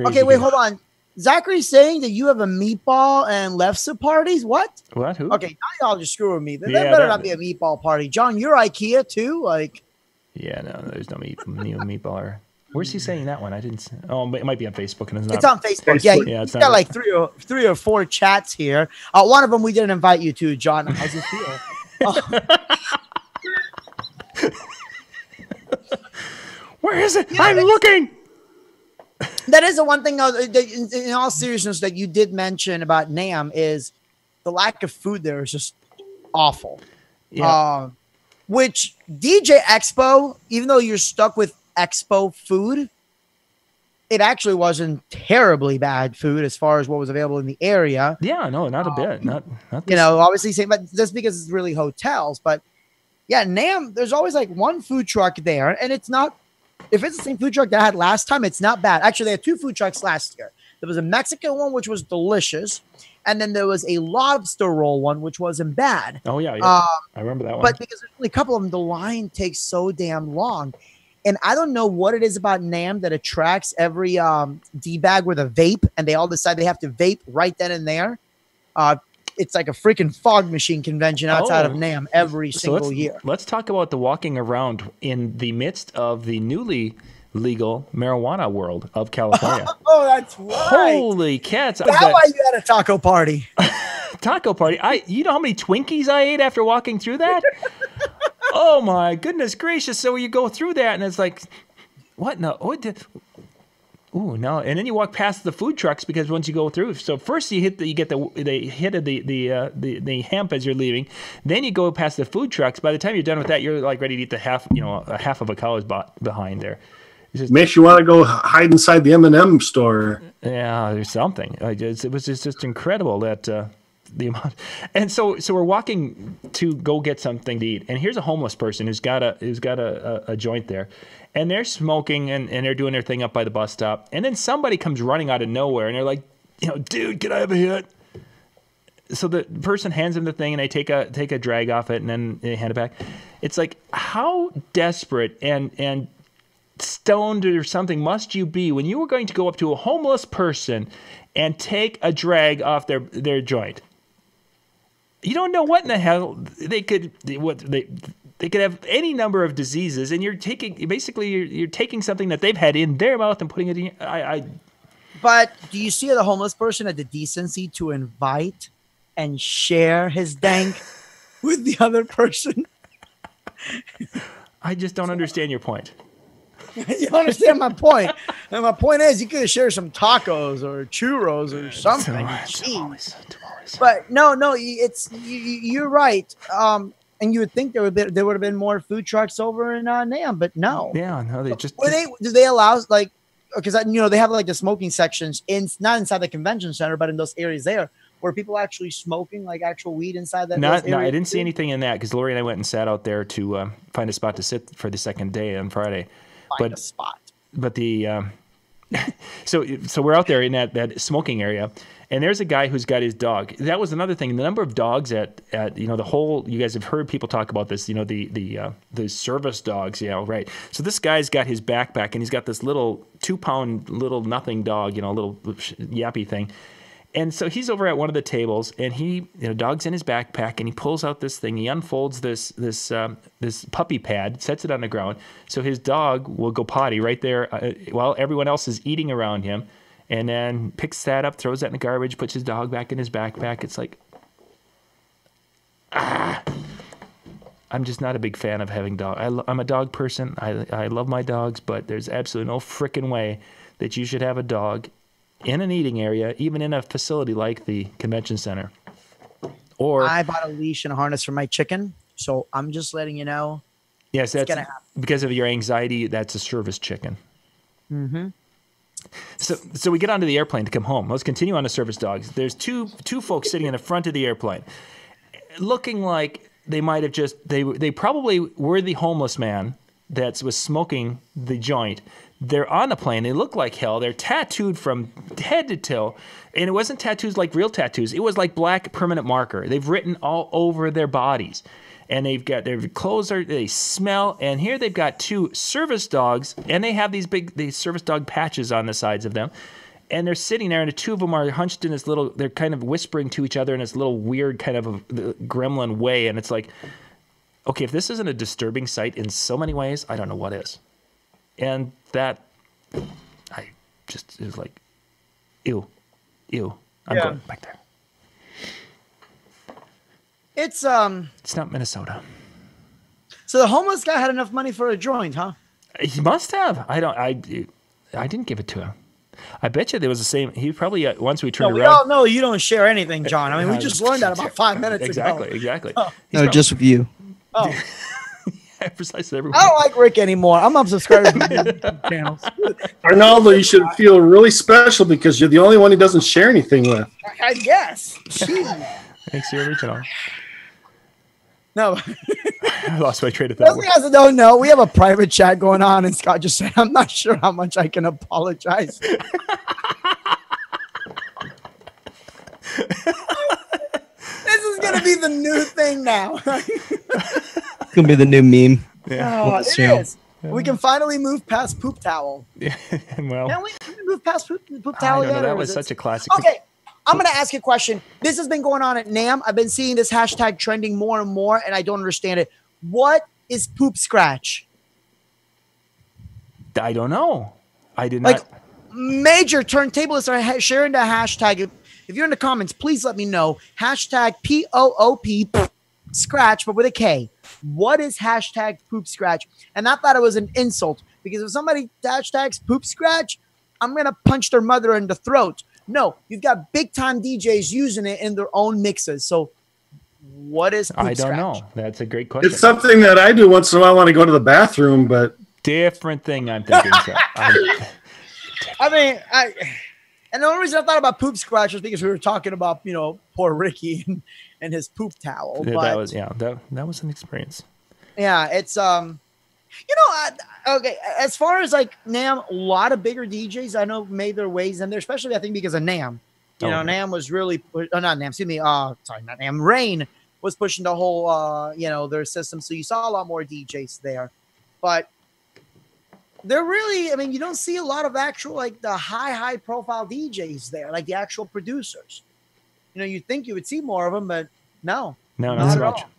Okay, wait, hold on. Zachary's saying that you have a meatball and lefse parties. What? What? Who? Okay, now y'all just screwing me. That better not be a meatball party. John, you're IKEA too? Like. Yeah, no, there's no meatball. Where's he saying that one? I didn't. Oh, it might be on Facebook. And it's on Facebook. Yeah, it's got like three or four chats here. One of them we didn't invite you to, John. How's it feel? Where is it? I'm looking. That is the one thing, in all seriousness, that you did mention about NAMM is the lack of food there is just awful. Yeah. Which DJ Expo, even though you're stuck with expo food, it actually wasn't terribly bad food as far as what was available in the area. Yeah, no, not a bit. Not this. You know, obviously same, but just because it's really hotels. But yeah, NAMM, there's always like one food truck there, and it's not, if it's the same food truck that I had last time, it's not bad. Actually, they had 2 food trucks last year. There was a Mexican one, which was delicious, and then there was a lobster roll one, which wasn't bad. Oh yeah, I remember that one. But because there's only a couple of them, the line takes so damn long. And I don't know what it is about NAMM that attracts every D-bag with a vape, and they all decide they have to vape right then and there. It's like a freaking fog machine convention outside of NAMM every single year. Let's talk about the walking around in the midst of the newly legal marijuana world of California. Oh, that's right. Holy cats. That's why you had a taco party. Taco party. You know how many Twinkies I ate after walking through that? Oh my goodness gracious. So you go through that and it's like, what? No. Ooh, no. And then you walk past the food trucks because once you go through, so first you get the hemp as you're leaving. Then you go past the food trucks. By the time you're done with that, you're like ready to eat the half of a cow is behind there. Just, makes you want to go hide inside the M&M store. Yeah, there's something. It was just incredible that the amount. And so we're walking to go get something to eat, and here's a homeless person who's got a joint there, and they're smoking and they're doing their thing up by the bus stop, and then somebody comes running out of nowhere, and they're like, dude, can I have a hit? So the person hands them the thing, and they take a drag off it, and then they hand it back. It's like, how desperate and stoned or something must you be when you were going to go up to a homeless person and take a drag off their joint? You don't know what in the hell they could have any number of diseases, and you're taking something that they've had in their mouth and putting it in. But do you see the homeless person had the decency to invite and share his dank with the other person? I just don't understand your point. You understand my point? And my point is, you could have shared some tacos or churros or something. But no, you're right. And you would think there would have been more food trucks over in NAMM, but no. Yeah, no, they just. Do they allow because they have like the smoking sections not inside the convention center, but in those areas there where people actually smoking like actual weed inside that. No, I didn't see anything in that because Lori and I went and sat out there to find a spot to sit for the second day on Friday. Find a spot. But the so we're out there in that smoking area, and there's a guy who's got his dog. That was another thing. The number of dogs at the whole. You guys have heard people talk about this. The service dogs. Yeah, right. So this guy's got his backpack, and he's got this little 2-pound little nothing dog. Little yappy thing. And so he's over at one of the tables, and he, dog's in his backpack, and he pulls out this thing. He unfolds this puppy pad, sets it on the ground, so his dog will go potty right there while everyone else is eating around him, and then picks that up, throws that in the garbage, puts his dog back in his backpack. It's like, I'm just not a big fan of having dogs. I'm a dog person. I love my dogs, but there's absolutely no frickin' way that you should have a dog in an eating area, even in a facility like the convention center. Or I bought a leash and a harness for my chicken, so I'm just letting you know. Yes, that's because of your anxiety. That's a service chicken. Mm-hmm. So we get onto the airplane to come home. Let's continue on the service dogs. There's two folks sitting in the front of the airplane, looking like they might have just they probably were the homeless man that was smoking the joint. They're on the plane. They look like hell. They're tattooed from head to toe. And it wasn't tattoos like real tattoos. It was like black permanent marker. They've written all over their bodies. And they've got their clothes, they smell. And here they've got 2 service dogs. And they have these service dog patches on the sides of them. And they're sitting there, and the 2 of them are hunched in this little, they're kind of whispering to each other in this little weird kind of a gremlin way. And it's like, okay, if this isn't a disturbing sight in so many ways, I don't know what is. And that, it was like, ew. I'm going back there. It's not Minnesota. So the homeless guy had enough money for a joint, huh? He must have. I didn't give it to him. I bet you there was the same. He probably once we turned around. We all know you don't share anything, John. I mean, we just learned that about 5 minutes ago. Exactly. Oh. No, just with you. Oh. Precisely. Everyone. I don't like Rick anymore. I'm unsubscribed to YouTube channels. Arnoldo, you should feel really special because you're the only one he doesn't share anything with. I guess. Jeez. Thanks, you're original. No. I lost my train of Those thought. of you guys that don't know, we have a private chat going on, and Scott just said, I'm not sure how much I can apologize. This is going to be the new thing now. It's gonna be the new meme. Yeah. Oh, This it show. is. We can finally move past poop towel. Yeah. Well, Can we move past poop I towel don't know. yet? That or was is it- such a classic. Okay, I'm going to ask you a question. This has been going on at NAMM. I've been seeing this hashtag trending more and more, and I don't understand it. What is poop scratch? I don't know. I did Like, not. major turntablists are sharing the hashtag. If you're in the comments, please let me know. Hashtag POOP scratch, but with a K. What is hashtag poop scratch? And I thought it was an insult because if somebody hashtags poop scratch, I'm going to punch their mother in the throat. No, you've got big time DJs using it in their own mixes. So what is poop I don't scratch? know. That's a great question. It's something that I do once in a while. I want to go to the bathroom, but Different thing I'm thinking. So And the only reason I thought about poop scratch was because we were talking about, poor Ricky and his poop towel. But that was that was an experience. yeah, it's okay. As far as like NAMM, a lot of bigger DJs I know made their ways in there, especially I think because of NAMM. NAMM was really not NAMM. Excuse me. Sorry, not NAMM. Rain was pushing the whole their system, so you saw a lot more DJs there. But they're really, you don't see a lot of actual like the high profile DJs there, like the actual producers. You'd think you would see more of them, but no, No, not not so at much. all.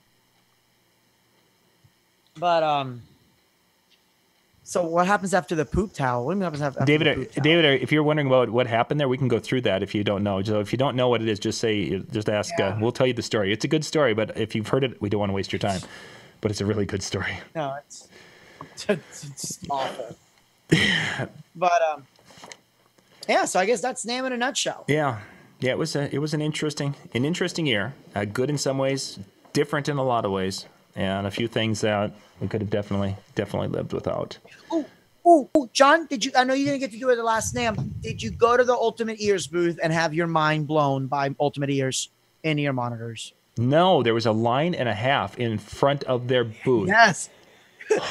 But so what happens after the poop towel? What happens after the poop towel? David, if you're wondering about what happened there, we can go through that if you don't know. So if you don't know what it is, just ask. Yeah. We'll tell you the story. It's a good story, but if you've heard it, we don't want to waste your time. But it's a really good story. No, it's awful. But yeah. So I guess that's NAMM in a nutshell. Yeah. It was an interesting year. Good in some ways, different in a lot of ways, and a few things that we could have definitely lived without. Oh, John, I know you didn't get to do it at the last NAMM. Did you go to the Ultimate Ears booth and have your mind blown by Ultimate Ears in-ear monitors? No, there was a line and a half in front of their booth. Yes.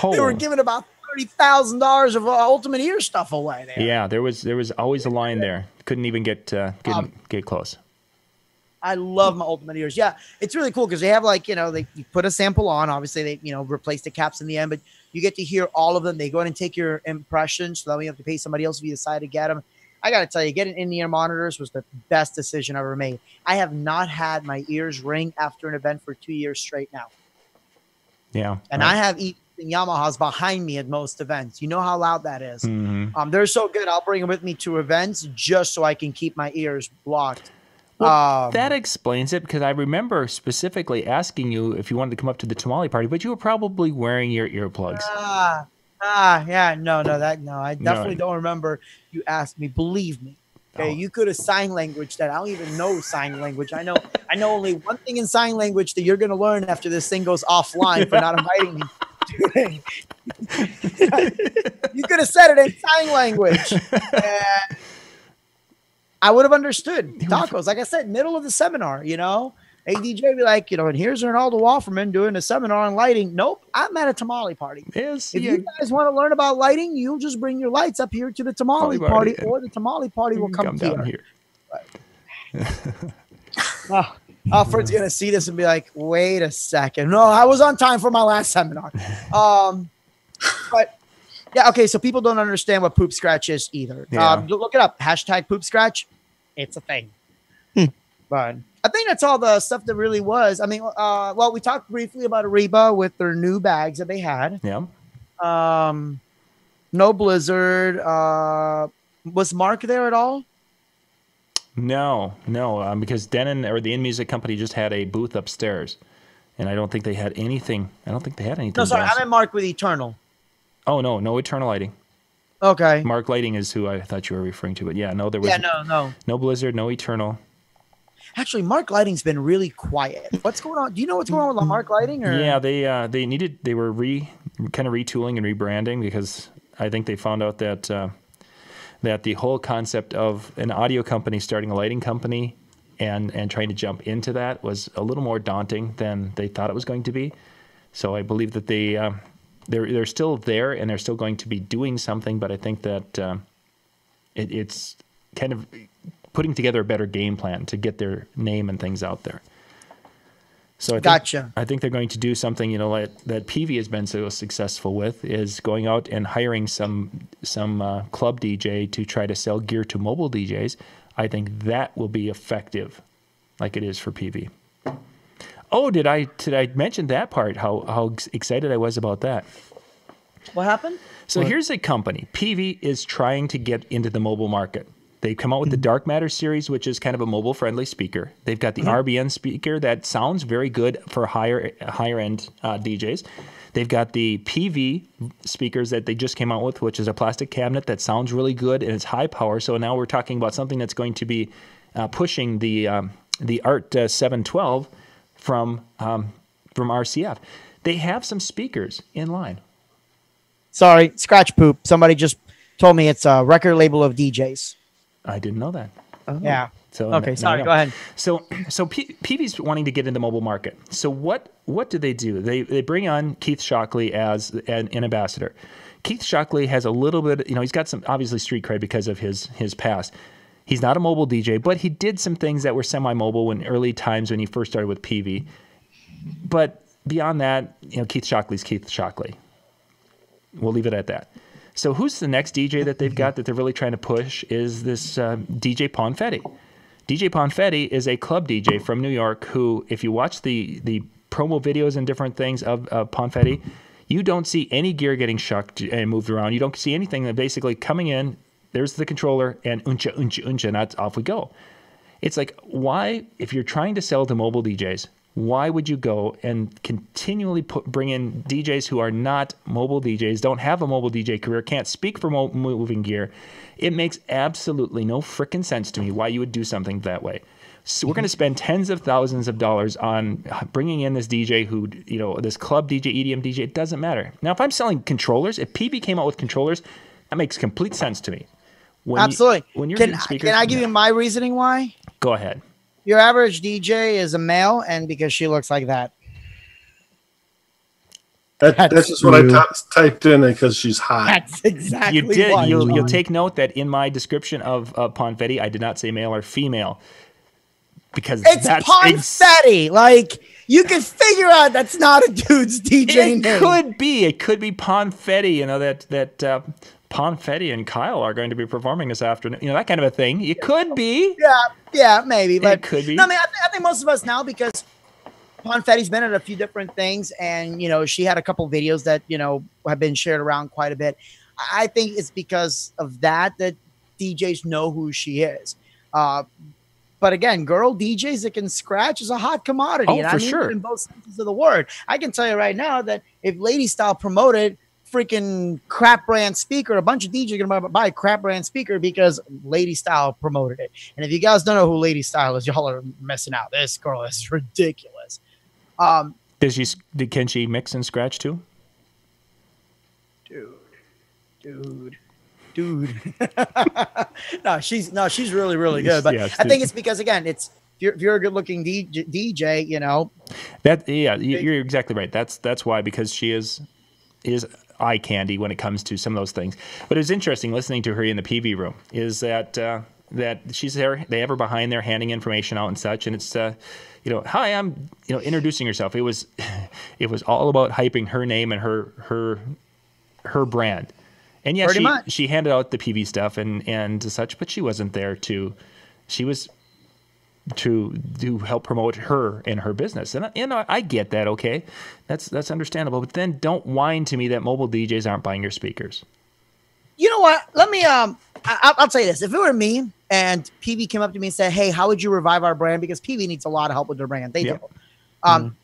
Oh. They were giving about $30,000 of Ultimate Ear stuff away there. Yeah, there was always a line there. Couldn't even get close. I love my Ultimate Ears. Yeah, it's really cool because they have you put a sample on. Obviously, they replace the caps in the end, but you get to hear all of them. They go in and take your impressions, so that way you have to pay somebody else if you decide to get them. I got to tell you, getting in-ear monitors was the best decision I ever made. I have not had my ears ring after an event for 2 years straight now. Yeah. And I have Yamahas behind me at most events. You know how loud that is. Mm-hmm. They're so good. I'll bring them with me to events just so I can keep my ears blocked. Well, that explains it, because I remember specifically asking you if you wanted to come up to the tamale party, but you were probably wearing your earplugs. Yeah, no, I definitely don't remember you asked me. Believe me. Okay, you could have sign language that. I don't even know sign language. I know only one thing in sign language that you're going to learn after this thing goes offline for not inviting me. You could have said it in sign language. And I would have understood. Tacos, like I said, middle of the seminar, ADJ would be like, and here's Arnoldo Offermann doing a seminar on lighting. Nope, I'm at a tamale party. Yes, If you guys want to learn about lighting, you'll just bring your lights up here to the tamale party, or the tamale party will come down here. Alfred's going to see this and be like, wait a second. No, I was on time for my last seminar. But yeah, okay, so people don't understand what poop scratch is either. Yeah. Look it up. Hashtag poop scratch. It's a thing. But I think that's all the stuff that really was. We talked briefly about Ariba with their new bags that they had. Yeah. No Blizzard. Was Mark there at all? No, because Denon or the In Music Company just had a booth upstairs, and I don't think they had anything. No, sorry, I meant Mark with Eternal. Oh, no Eternal Lighting. Okay. Mark Lighting is who I thought you were referring to, but yeah, no, there was no Blizzard, no Eternal. Actually, Mark Lighting's been really quiet. What's going on? Do you know what's going on with Mark Lighting? Or? Yeah, they were kind of retooling and rebranding because I think they found out that that the whole concept of an audio company starting a lighting company and trying to jump into that was a little more daunting than they thought it was going to be. So I believe that they're still there and they're still going to be doing something, but I think that it's kind of putting together a better game plan to get their name and things out there. So I think they're going to do something, like, that PV has been so successful with, is going out and hiring some club DJ to try to sell gear to mobile DJs. I think that will be effective, like it is for PV. Oh, did I mention that part? How excited I was about that. What happened? So here's a company. PV is trying to get into the mobile market. They come out with the Dark Matter series, which is kind of a mobile-friendly speaker. They've got the RBN speaker that sounds very good for higher-end DJs. They've got the PV speakers that they just came out with, which is a plastic cabinet that sounds really good and it's high power. So now we're talking about something that's going to be pushing the Art 712 from RCF. They have some speakers in line. Sorry, scratch poop. Somebody just told me it's a record label of DJs. I didn't know that. Oh. Yeah. So okay, sorry. Go ahead. So PV's wanting to get in the mobile market. So what do? They bring on Keith Shockley as an ambassador. Keith Shockley has a little bit. He's got some obviously street cred because of his past. He's not a mobile DJ, but he did some things that were semi-mobile in early times when he first started with PV. But beyond that, Keith Shockley's Keith Shockley. We'll leave it at that. So who's the next DJ that they've got that they're really trying to push is this DJ Ponfetti. DJ Ponfetti is a club DJ from New York who, if you watch the promo videos and different things of Ponfetti, you don't see any gear getting shucked and moved around. You don't see anything that basically coming in, there's the controller, and uncha, uncha, uncha, and that's off we go. It's like, why, if you're trying to sell to mobile DJs, why would you go and continually bring in DJs who are not mobile DJs, don't have a mobile DJ career, can't speak for moving gear? It makes absolutely no frickin' sense to me why you would do something that way. So we're going to spend tens of thousands of dollars on bringing in this DJ who, this club DJ, EDM DJ, it doesn't matter. Now, if I'm selling controllers, if PB came out with controllers, that makes complete sense to me. Absolutely. Can I give you my reasoning why? Go ahead. Your average DJ is a male, and because she looks like that. That's just what I typed in because she's hot. That's exactly you did. Why, you'll take note that in my description of Ponfetti, I did not say male or female because it's Ponfetti. Like you can figure out that's not a dude's DJ name. It could be Ponfetti. That Ponfetti and Kyle are going to be performing this afternoon. That kind of a thing. It could be. Yeah, maybe. But it could be. No, I mean, I think most of us now because Ponfetti's been at a few different things, and she had a couple videos that have been shared around quite a bit. I think it's because of that DJs know who she is. But again, girl DJs that can scratch is a hot commodity. Oh, for sure. In both senses of the word. I can tell you right now that if Lady Style promoted freaking crap brand speaker, a bunch of DJs are gonna buy a crap brand speaker because Lady Style promoted it. And if you guys don't know who Lady Style is, y'all are missing out. This girl is ridiculous. Can she mix and scratch too? Dude. no, she's really, really good. But I think it's because again, if you're a good looking DJ, you're exactly right. That's why, because she is eye candy when it comes to some of those things. But it was interesting listening to her in the PV room is that she's there, they have her behind there handing information out and such, and it's hi, I'm introducing herself. It was all about hyping her name and her brand. And yes, she handed out the PV stuff and such, but she wasn't there to help promote her and her business. And I get that, okay? That's understandable. But then don't whine to me that mobile DJs aren't buying your speakers. You know what? Let me I'll tell you this. If it were me and PV came up to me and said, "Hey, how would you revive our brand?" Because PV needs a lot of help with their brand. They do.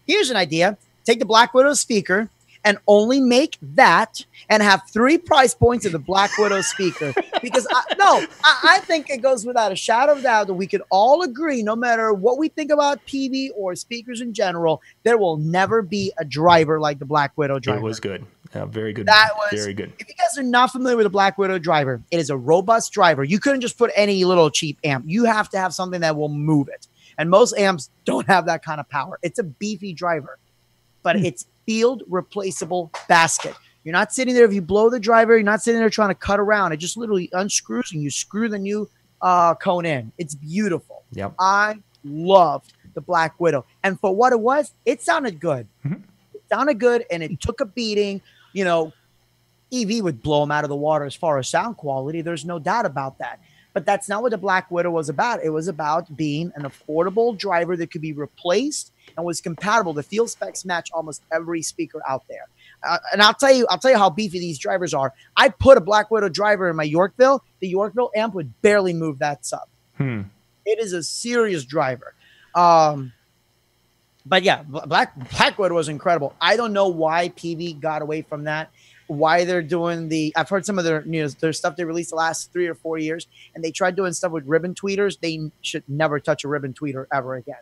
Here's an idea. Take the Black Widow speaker and only make that and have 3 price points of the Black Widow speaker. Because I think it goes without a shadow of doubt that we could all agree, no matter what we think about PV or speakers in general, there will never be a driver like the Black Widow driver. It was good. Very good. That was very good. If you guys are not familiar with the Black Widow driver, it is a robust driver. You couldn't just put any little cheap amp. You have to have something that will move it. And most amps don't have that kind of power. It's a beefy driver, but it's field replaceable basket. You're not sitting there. If you blow the driver, you're not sitting there trying to cut around. It just literally unscrews and you screw the new cone in. It's beautiful. Yep. I loved the Black Widow. And for what it was, it sounded good. Mm-hmm. It sounded good, and it took a beating. You know, EV would blow them out of the water as far as sound quality. There's no doubt about that. But that's not what the Black Widow was about. It was about being an affordable driver that could be replaced and was compatible. The field specs match almost every speaker out there. And I'll tell you how beefy these drivers are. I put a Black Widow driver in my Yorkville. The Yorkville amp would barely move that sub. It is a serious driver. But yeah, Black Widow was incredible. I don't know why PV got away from that. Why they're doing I've heard some of their stuff they released the last 3 or 4 years, and they tried doing stuff with ribbon tweeters. They should never touch a ribbon tweeter ever again.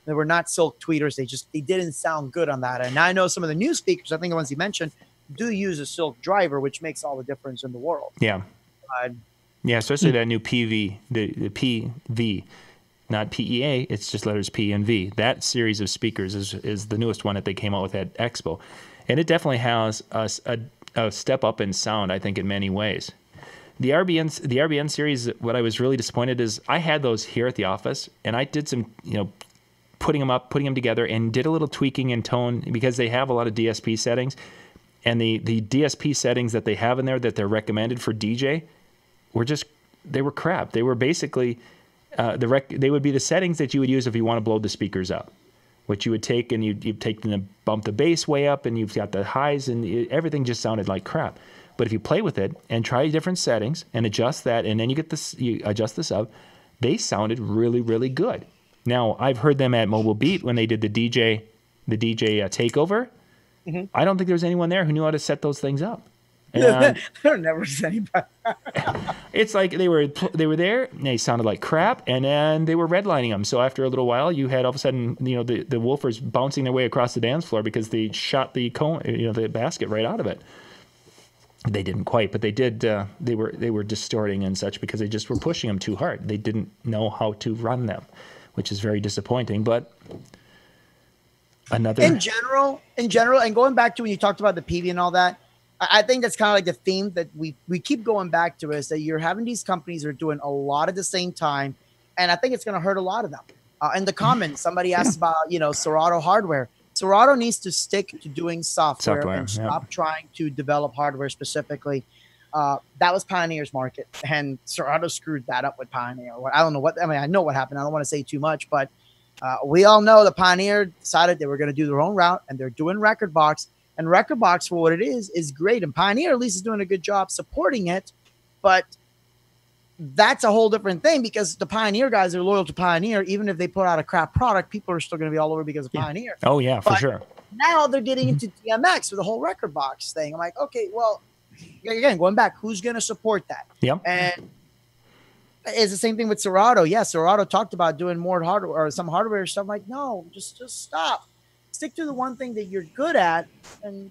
They were not silk tweeters. They didn't sound good on that. And I know some of the new speakers, I think the ones you mentioned, do use a silk driver, which makes all the difference in the world. Yeah. Yeah, especially that new PV, the PV, not PEA. It's just letters P and V. That series of speakers is the newest one that they came out with at Expo. And it definitely has a step up in sound, I think, in many ways. The RBN series, what I was really disappointed is I had those here at the office, and I did some, putting them together, and did a little tweaking in tone because they have a lot of DSP settings, and the DSP settings that they have in there that they're recommended for DJ they were crap. They were basically they would be the settings that you would use if you want to blow the speakers up. What you would take, and you'd take and bump the bass way up, and you've got the highs, and everything just sounded like crap. But if you play with it and try different settings and adjust that, and then you adjust this up, they sounded really, really good. Now, I've heard them at Mobile Beat when they did the DJ takeover. Mm-hmm. I don't think there was anyone there who knew how to set those things up. There never was anybody. It's like they were there, and they sounded like crap, and then they were redlining them. So after a little while, you had all of a sudden, the woofers bouncing their way across the dance floor because they shot the cone, the basket right out of it. They didn't quite, but they did. They were distorting and such because they just were pushing them too hard. They didn't know how to run them, which is very disappointing. But another in general, and going back to when you talked about the PV and all that. I think that's kind of like the theme that we keep going back to, is that you're having these companies that are doing a lot at the same time. And I think it's going to hurt a lot of them. In the comments, somebody asked about, Serato hardware. Serato needs to stick to doing software and stop trying to develop hardware specifically. That was Pioneer's market, and Serato screwed that up with Pioneer. I don't know I know what happened. I don't want to say too much, but we all know the Pioneer decided they were going to do their own route, and they're doing Rekordbox. And Rekordbox, for what it is great. And Pioneer at least is doing a good job supporting it. But that's a whole different thing, because the Pioneer guys are loyal to Pioneer. Even if they put out a crap product, people are still going to be all over because of Pioneer. Oh, yeah, for sure. Now they're getting into DMX with the whole Rekordbox thing. I'm like, okay, well, again, going back, who's going to support that? Yep. And it's the same thing with Serato. Yeah, Serato talked about doing more hardware or some hardware stuff. I'm like, no, just stop. Stick to the one thing that you're good at. And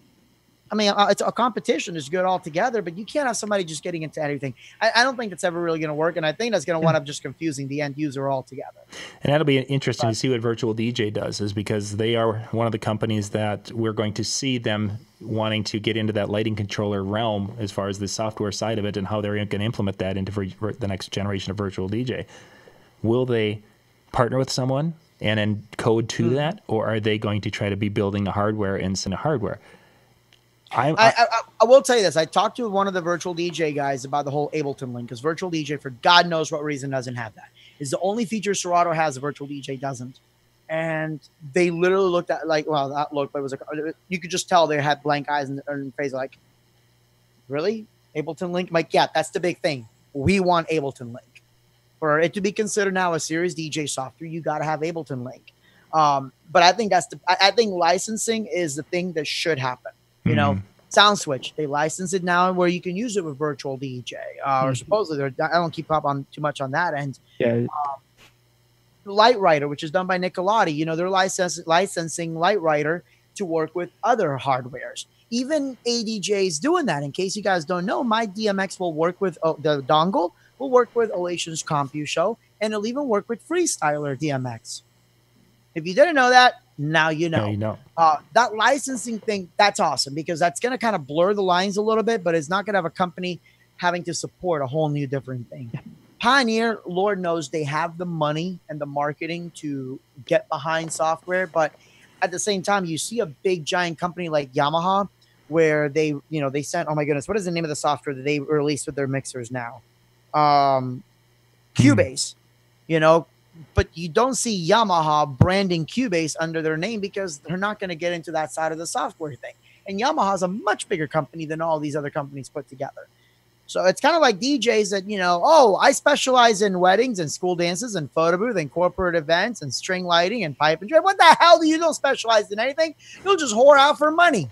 I mean, it's a competition is good altogether, but you can't have somebody just getting into everything. I don't think that's ever really going to work. And I think that's going to wind up just confusing the end user altogether. And that'll be interesting to see what Virtual DJ does, is because they are one of the companies that we're going to see them wanting to get into that lighting controller realm as far as the software side of it, and how they're going to implement that into the next generation of Virtual DJ. Will they partner with someone and then code to that, or are they going to try to be building the hardware inside the hardware? I will tell you this. I talked to one of the Virtual DJ guys about the whole Ableton link, because Virtual DJ, for God knows what reason, doesn't have that. It's the only feature Serato has, the Virtual DJ doesn't. And they literally looked at, like, well, not look, but it was like, you could just tell they had blank eyes and face, like, really? Ableton link? I'm like, yeah, that's the big thing. We want Ableton link. For it to be considered now a Series DJ software, you got to have Ableton link. But I think I think licensing is the thing that should happen. You know, Sound Switch, they license it now where you can use it with virtual DJ. Or supposedly, I don't keep up on too much on that end. Yeah. Light Writer, which is done by Nicolati, you know, they're licensing Light Writer to work with other hardwares. Even ADJ's doing that. In case you guys don't know, my DMX will work with the dongle, will work with Elation's Compu Show, and it'll even work with Freestyler DMX. If you didn't know that, now you know. Now you know. That licensing thing, that's awesome because that's going to kind of blur the lines a little bit, but it's not going to have a company having to support a whole new different thing. Pioneer, Lord knows they have the money and the marketing to get behind software, but at the same time, you see a big giant company like Yamaha where they sent, oh my goodness, what is the name of the software that they released with their mixers now? Cubase, you know, but you don't see Yamaha branding Cubase under their name because they're not going to get into that side of the software thing. And Yamaha's a much bigger company than all these other companies put together. So it's kind of like DJs that, you know, oh, I specialize in weddings and school dances and photo booth and corporate events and string lighting and pipe and drum. What the hell do you don't specialize in anything? You'll just whore out for money.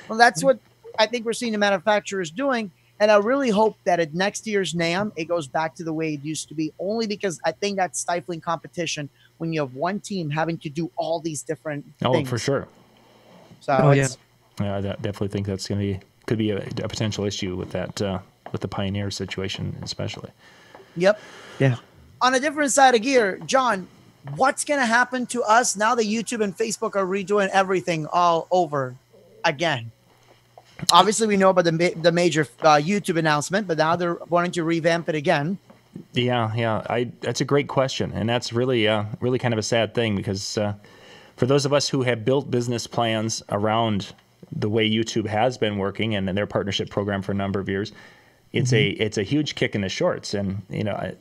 Well, that's what I think we're seeing the manufacturers doing. And I really hope that at next year's NAMM, it goes back to the way it used to be, only because I think that's stifling competition when you have one team having to do all these different things. Oh, for sure. So yeah, I definitely think that's could be a potential issue with that. With the Pioneer situation, especially. Yep. Yeah. On a different side of gear, John, what's going to happen to us now that YouTube and Facebook are redoing everything all over again? Obviously, we know about the major YouTube announcement, but now they're wanting to revamp it again. Yeah. That's a great question, and that's really kind of a sad thing because for those of us who have built business plans around the way YouTube has been working and their partnership program for a number of years, it's a huge kick in the shorts. And you know,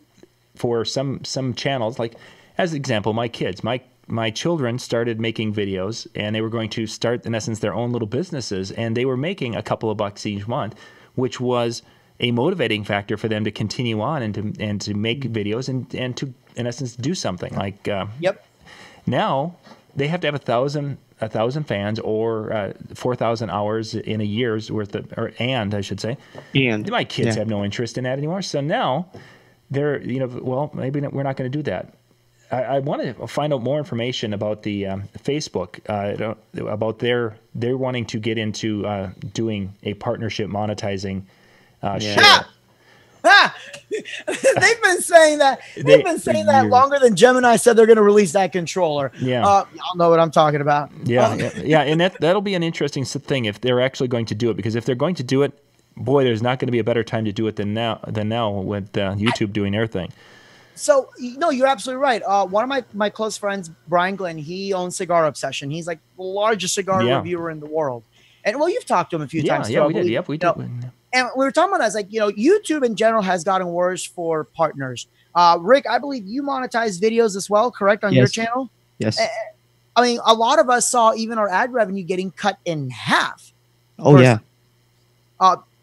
for some channels, like as an example, my kids, my children started making videos, and they were going to start in essence their own little businesses, and they were making a couple of bucks each month, which was a motivating factor for them to continue on and to make videos and to in essence do something like now they have to have 1,000 fans or 4,000 hours in a year's worth of, and I should say, and my kids have no interest in that anymore. So now they're, you know, well, maybe we're not going to do that. I want to find out more information about the Facebook, about their wanting to get into doing a partnership monetizing share. They've been saying that. They've been saying that longer than Gemini said they're going to release that controller. Yeah, y'all know what I'm talking about. Yeah, and that'll be an interesting thing if they're actually going to do it. Because if they're going to do it, boy, there's not going to be a better time to do it than now with YouTube doing their thing. So no, you're absolutely right. One of my close friends, Brian Glenn, he owns Cigar Obsession. He's like the largest cigar reviewer in the world. And well, you've talked to him a few times. Yeah, we did. Yep, we did. And we were talking about that. It's like, you know, YouTube in general has gotten worse for partners. Rick, I believe you monetize videos as well, correct, on your channel? Yes. I mean, a lot of us saw even our ad revenue getting cut in half. Oh, yeah.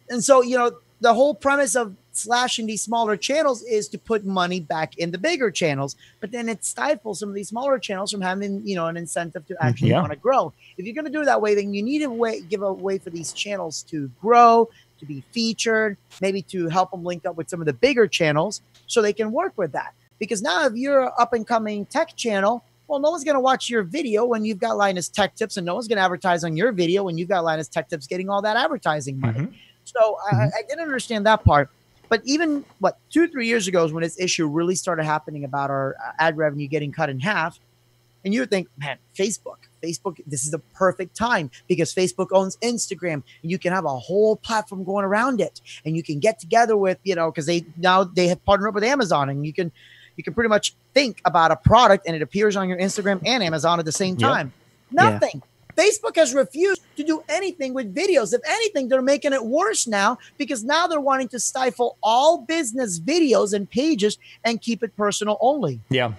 And so, you know, the whole premise of slashing these smaller channels is to put money back in the bigger channels, but then it stifles some of these smaller channels from having, you know, an incentive to actually want to grow. If you're going to do it that way, then you need to give a way for these channels to grow, to be featured, maybe to help them link up with some of the bigger channels so they can work with that. Because now if you're an up-and-coming tech channel, well, no one's going to watch your video when you've got Linus Tech Tips, and no one's going to advertise on your video when you've got Linus Tech Tips getting all that advertising money. So I didn't understand that part. But even, 2-3 years ago is when this issue really started happening about our ad revenue getting cut in half. And you would think, man, Facebook, this is the perfect time because Facebook owns Instagram. And you can have a whole platform going around it. And you can get together with, you know, because they have partnered up with Amazon. And you can pretty much think about a product and it appears on your Instagram and Amazon at the same time. Nothing. Yeah. Facebook has refused to do anything with videos. If anything, they're making it worse now because now they're wanting to stifle all business videos and pages and keep it personal only. Yeah.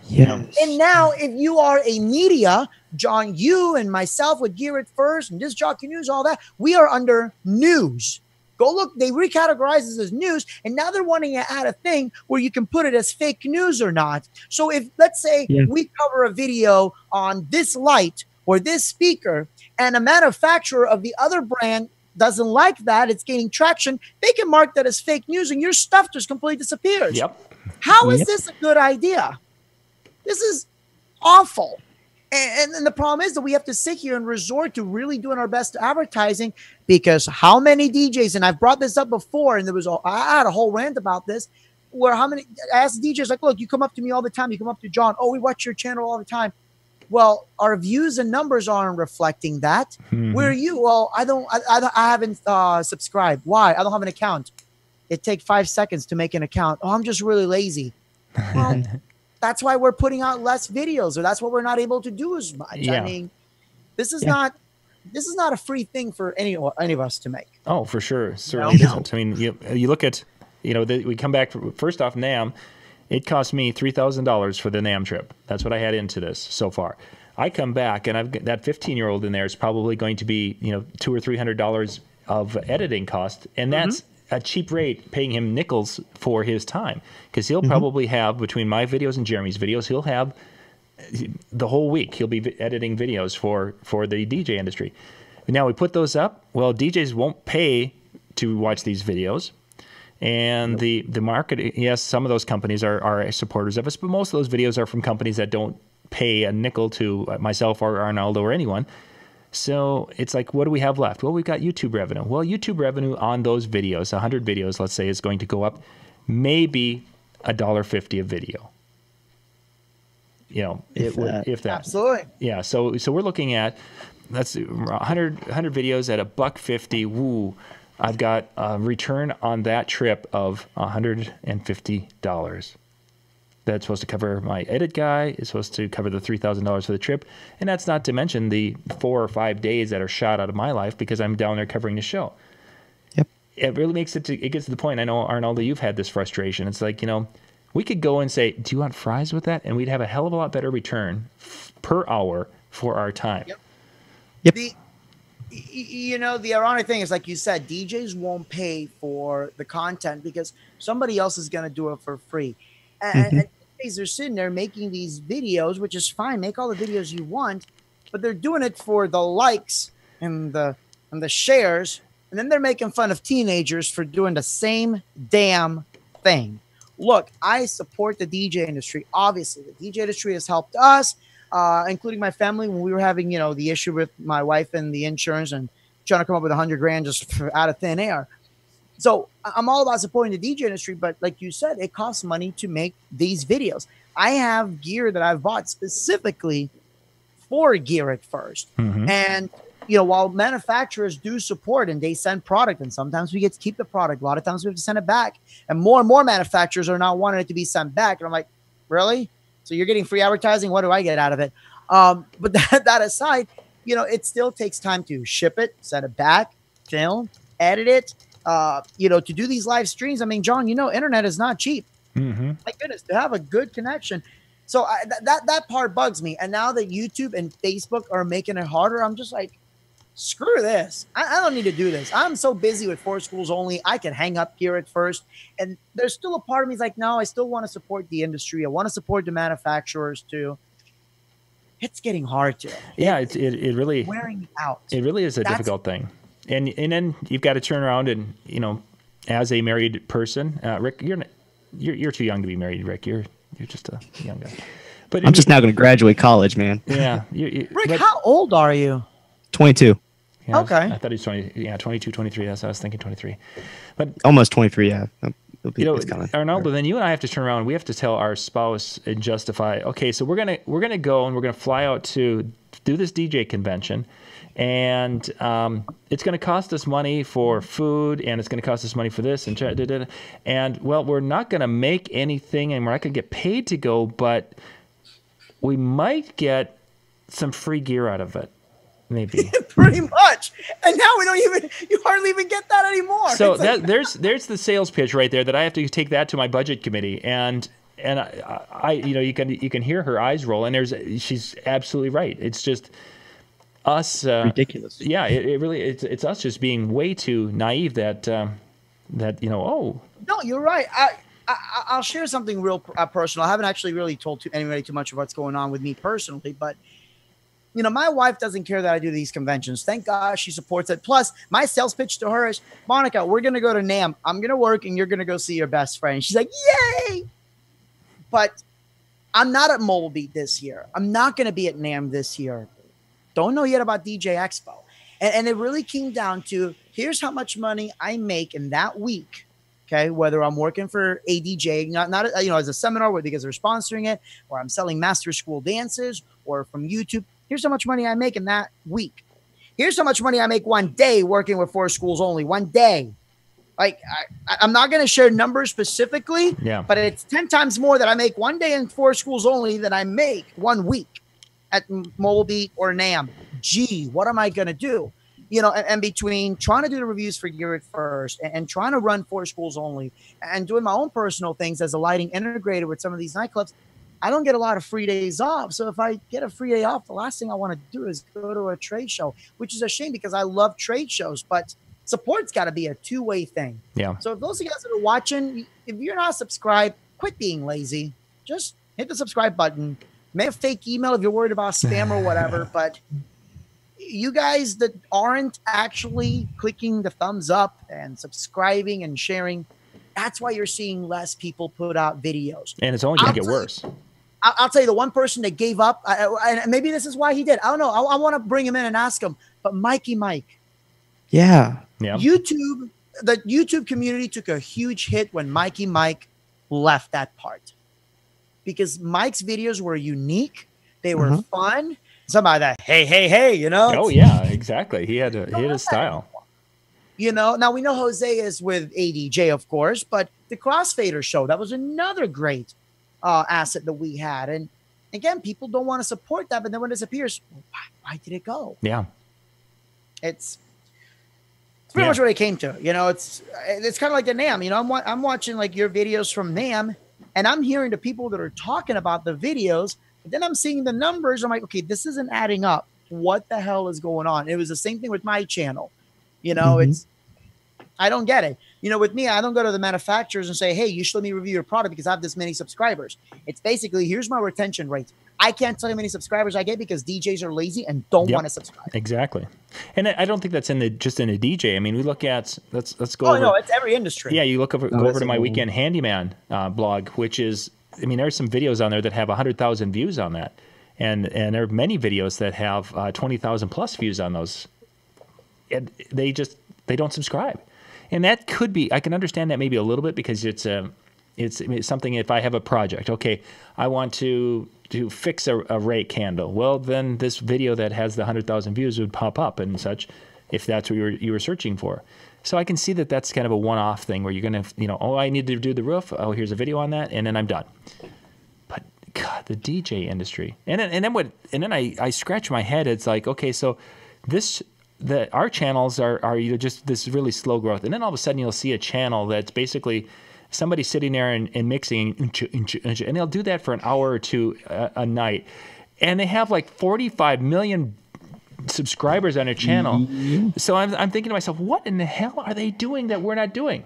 And now if you are a media, John, you and myself with Gear It First and Disc Jockey News, all that, we are under news. Go look, they recategorize this as news, and now they're wanting to add a thing where you can put it as fake news or not. So if, let's say, we cover a video on this light, or this speaker, and a manufacturer of the other brand doesn't like that, it's gaining traction, they can mark that as fake news and your stuff just completely disappears. Yep. How is this a good idea? This is awful. And the problem is that we have to sit here and resort to really doing our best advertising, because how many DJs, and I've brought this up before, and I had a whole rant about this, where I asked DJs, like, look, you come up to me all the time. You come up to John. Oh, we watch your channel all the time. Well, our views and numbers aren't reflecting that. Where are you? Well, I haven't subscribed. Why? I don't have an account. It takes 5 seconds to make an account. Oh, I'm just really lazy. Well, that's why we're putting out less videos, or that's what we're not able to do as much. Yeah. I mean, this is not a free thing for any of us to make. Oh, for sure. Certainly isn't. I mean, you look at, we come back, first off, NAMM, it cost me $3,000 for the NAMM trip. That's what I had into this so far. I come back, and I've got that 15-year-old in there is probably going to be, $200 or $300 of editing cost, and that's a cheap rate, paying him nickels for his time, because he'll probably have, between my videos and Jeremy's videos, he'll have the whole week. He'll be editing videos for the DJ industry. Now we put those up. Well, DJs won't pay to watch these videos. And the market, yes, some of those companies are supporters of us, but most of those videos are from companies that don't pay a nickel to myself or Arnoldo or anyone. So it's like, what do we have left? Well, we've got YouTube revenue. Well, YouTube revenue on those videos, 100 videos, let's say, is going to go up maybe $1.50 a video. If that. Absolutely. Yeah. So we're looking at, let's see, 100 videos at $1.50. Woo. I've got a return on that trip of $150. That's supposed to cover my edit guy. It's supposed to cover the $3,000 for the trip. And that's not to mention the 4 or 5 days that are shot out of my life because I'm down there covering the show. Yep. It really makes it gets to the point. I know, Arnoldo, you've had this frustration. It's like, we could go and say, do you want fries with that? And we'd have a hell of a lot better return per hour for our time. Yep. The ironic thing is, like you said, DJs won't pay for the content because somebody else is going to do it for free. And DJs are sitting there making these videos, which is fine. Make all the videos you want, but they're doing it for the likes and the shares. And then they're making fun of teenagers for doing the same damn thing. Look, I support the DJ industry. Obviously, the DJ industry has helped us, including my family, when we were having, the issue with my wife and the insurance and trying to come up with $100,000 just out of thin air. So I'm all about supporting the DJ industry, but like you said, it costs money to make these videos. I have gear that I've bought specifically for Gear It First. And, while manufacturers do support and they send product, and sometimes we get to keep the product, a lot of times we have to send it back. And more manufacturers are now wanting it to be sent back. And I'm like, really? So you're getting free advertising? What do I get out of it? But that aside, it still takes time to ship it, send it back, film, edit it. To do these live streams. I mean, John, internet is not cheap. My goodness, to have a good connection. So that part bugs me. And now that YouTube and Facebook are making it harder, I'm just like, screw this. I don't need to do this. I'm so busy with 4 schools only. I can hang up here at first. And there's still a part of me is like, no, I still want to support the industry. I want to support the manufacturers too. It's getting hard to. Yeah, it really wearing out. It really is a difficult thing. And then you've got to turn around and, as a married person, Rick, you're too young to be married, Rick. You're just a young guy. But I'm just now going to graduate college, man. Yeah. Rick, how old are you? 22. Yeah, okay. I thought he was 20. Yeah, 22, 23. That's what I was thinking, 23. But almost 23. Yeah. Arnoldo, then you and I have to turn around. We have to tell our spouse and justify. Okay, so we're gonna go and we're gonna fly out to do this DJ convention, and it's gonna cost us money for food, and it's gonna cost us money for this and well, we're not gonna make anything, and we're not gonna get paid to go, but we might get some free gear out of it. Maybe. Pretty much. And now you hardly even get that anymore. So there's the sales pitch right there that I have to take that to my budget committee. And I you can hear her eyes roll, and she's absolutely right. It's just us. Ridiculous. Yeah, it really, it's us just being way too naive that oh. No, you're right. I'll share something real personal. I haven't actually really told anybody too much of what's going on with me personally, but you know, my wife doesn't care that I do these conventions. Thank God she supports it. Plus, my sales pitch to her is, Monica, we're going to go to NAMM. I'm going to work and you're going to go see your best friend. She's like, yay. But I'm not at Mobile Beat this year. I'm not going to be at NAMM this year. Don't know yet about DJ Expo. And it really came down to, here's how much money I make in that week. Okay, whether I'm working for a DJ, not you know, as a seminar, where because they're sponsoring it, or I'm selling master school dances, or from YouTube. Here's how much money I make in that week. Here's how much money I make one day working with 4 schools only. One day. Like, I'm not going to share numbers specifically, but it's 10 times more that I make one day in 4 schools only than I make 1 week at Mobile Beat or NAMM. Gee, what am I going to do? You know, and between trying to do the reviews for Gear It First and trying to run 4 schools only and doing my own personal things as a lighting integrated with some of these nightclubs, I don't get a lot of free days off. So if I get a free day off, the last thing I want to do is go to a trade show, which is a shame because I love trade shows, but support's got to be a two-way thing. Yeah. So if those of you guys that are watching, if you're not subscribed, quit being lazy. Just hit the subscribe button. Make a fake email if you're worried about spam or whatever, but you guys that aren't actually clicking the thumbs up and subscribing and sharing, that's why you're seeing less people put out videos. And it's only going to get worse. I'll tell you, the one person that gave up, and maybe this is why he did. I don't know. I want to bring him in and ask him. But Mikey Mike. Yeah. The YouTube community took a huge hit when Mikey Mike left that part. Because Mike's videos were unique. They were fun. Somebody that, hey, you know? Oh, yeah, exactly. He had his style. You know, now we know Jose is with ADJ, of course, but the Crossfader show, that was another great asset that we had. And again, people don't want to support that, but then when it disappears, why did it go? Yeah. It's pretty much what it came to. You know, it's kind of like the NAMM. You know, I'm watching like your videos from NAMM, and I'm hearing the people that are talking about the videos. But then I'm seeing the numbers. I'm like, okay, this isn't adding up. What the hell is going on? It was the same thing with my channel. You know, I don't get it. You know, with me, I don't go to the manufacturers and say, hey, you should let me review your product because I have this many subscribers. It's basically, here's my retention rate. I can't tell you how many subscribers I get because DJs are lazy and don't want to subscribe. Exactly. And I don't think that's just in a DJ. I mean, we look at, let's go over. Oh, no, it's every industry. Yeah, you go over to my Weekend Handyman blog, which is, I mean, there's some videos on there that have 100,000 views on that. And there are many videos that have 20,000 plus views on those. And they don't subscribe. And that could be, I can understand that maybe a little bit because it's something, if I have a project, okay, I want to fix a rake handle. Well, then this video that has the 100,000 views would pop up and such if that's what you were searching for. So I can see that that's kind of a one-off thing where you're going to, you know, oh, I need to do the roof. Oh, here's a video on that, and then I'm done. But God, the DJ industry, and then I scratch my head. It's like, okay, so our channels are just this really slow growth, and then all of a sudden you'll see a channel that's basically somebody sitting there and mixing, and they'll do that for an hour or two a night, and they have like 45 million subscribers on their channel. So I'm thinking to myself, what in the hell are they doing that we're not doing?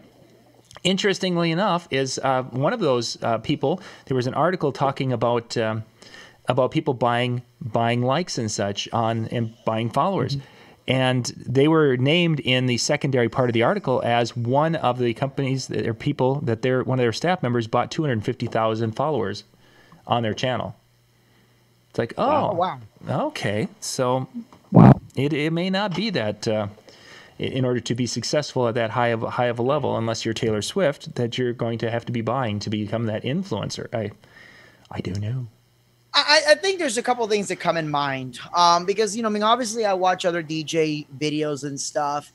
Interestingly enough, is one of those people. There was an article talking about people buying likes and such and buying followers. And they were named in the secondary part of the article as one of the companies that are people that one of their staff members bought 250,000 followers on their channel. It's like, wow. Okay, so it may not be that in order to be successful at that high of a level, unless you're Taylor Swift, that you're going to have to be buying to become that influencer. I don't know. I think there's a couple of things that come in mind because, you know, I mean, obviously I watch other DJ videos and stuff,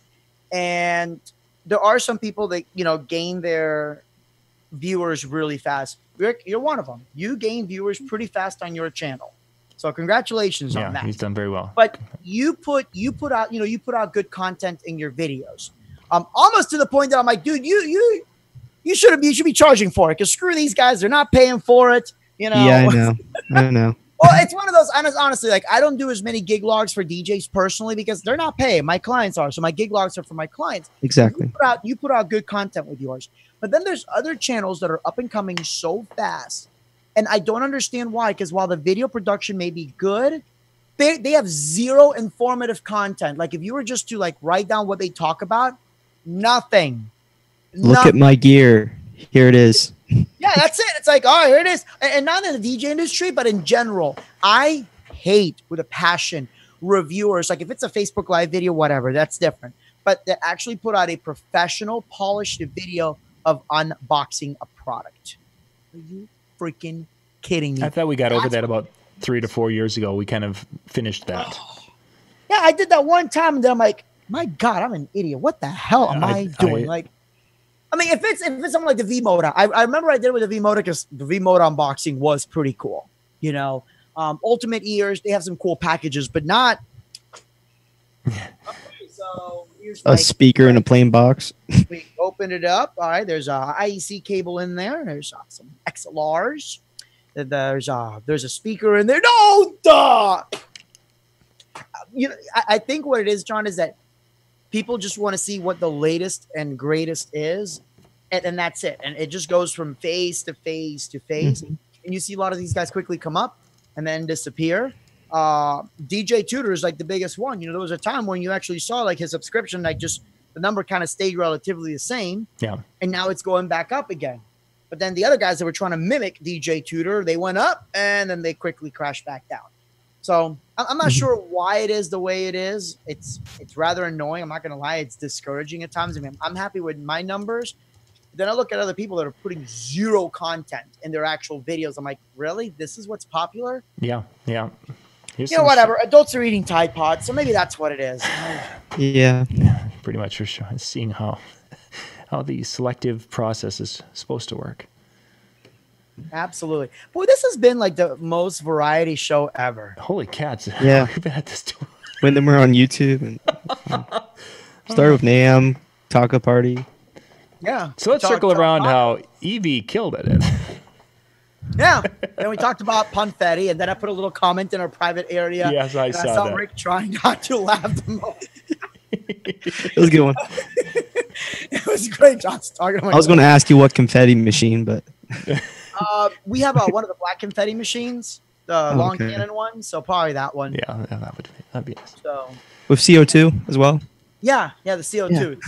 and there are some people that, you know, gain their viewers really fast. Rick, you're one of them. You gain viewers pretty fast on your channel. So congratulations on that. He's done very well. But you put out good content in your videos. Almost to the point that I'm like, dude, you should be charging for it because screw these guys, they're not paying for it. You know? Yeah, I know. Well, it's one of those, honestly, like I don't do as many gig logs for DJs personally because they're not paying. My clients are. So my gig logs are for my clients. Exactly. You put out good content with yours. But then there's other channels that are up and coming so fast. And I don't understand why, because while the video production may be good, they have zero informative content. Like if you were just to like write down what they talk about, nothing. Look at my gear. Here it is. Yeah, that's it. It's like, oh, here it is. And not in the DJ industry, but in general, I hate with a passion reviewers. Like if it's a Facebook Live video, whatever, that's different. But they actually put out a professional, polished video of unboxing a product. Are you freaking kidding me? I thought we got over that about 3 to 4 years ago. We kind of finished that. Yeah, I did that one time, and then I'm like, my God, I'm an idiot. What the hell am I doing? Like, I mean, if it's something like the V Moda, I remember I did it with the V Moda because the V Moda unboxing was pretty cool. You know, Ultimate Ears, they have some cool packages, but not. Okay, so here's a speaker in a plain box. We open it up. All right, there's a IEC cable in there. There's some XLRs. There's a speaker in there. No, duh. You know, I think what it is, John, is that people just want to see what the latest and greatest is, and that's it. And it just goes from phase to phase to phase. Mm-hmm. And you see a lot of these guys quickly come up and then disappear. DJ Tudor is like the biggest one. You know, there was a time when you actually saw like his subscription, like just the number kind of stayed relatively the same. Yeah. And now it's going back up again. But then the other guys that were trying to mimic DJ Tudor, they went up and then they quickly crashed back down. So I'm not sure why it is the way it is. It's rather annoying. I'm not going to lie. It's discouraging at times. I mean, I'm happy with my numbers. Then I look at other people that are putting zero content in their actual videos. I'm like, really? This is what's popular? Yeah, yeah. You know, whatever. Adults are eating Tide Pods, so maybe that's what it is. Yeah. Pretty much for sure. Seeing how the selective process is supposed to work. Absolutely. Boy, this has been like the most variety show ever. Holy cats. Yeah. We've been at this too. When then we're on YouTube and started with NAM, Taco Party. Yeah. So let's circle around how Evie killed it. Yeah. And we talked about Punfetti, and then I put a little comment in our private area. Yes, I saw that. Rick trying not to laugh the most. It was a good one. It was great. John's talking about. I was going to ask you what confetti machine, but we have one of the black confetti machines, the long cannon one. So probably that one. Yeah, that'd be nice. So with CO2 as well. Yeah, the CO2.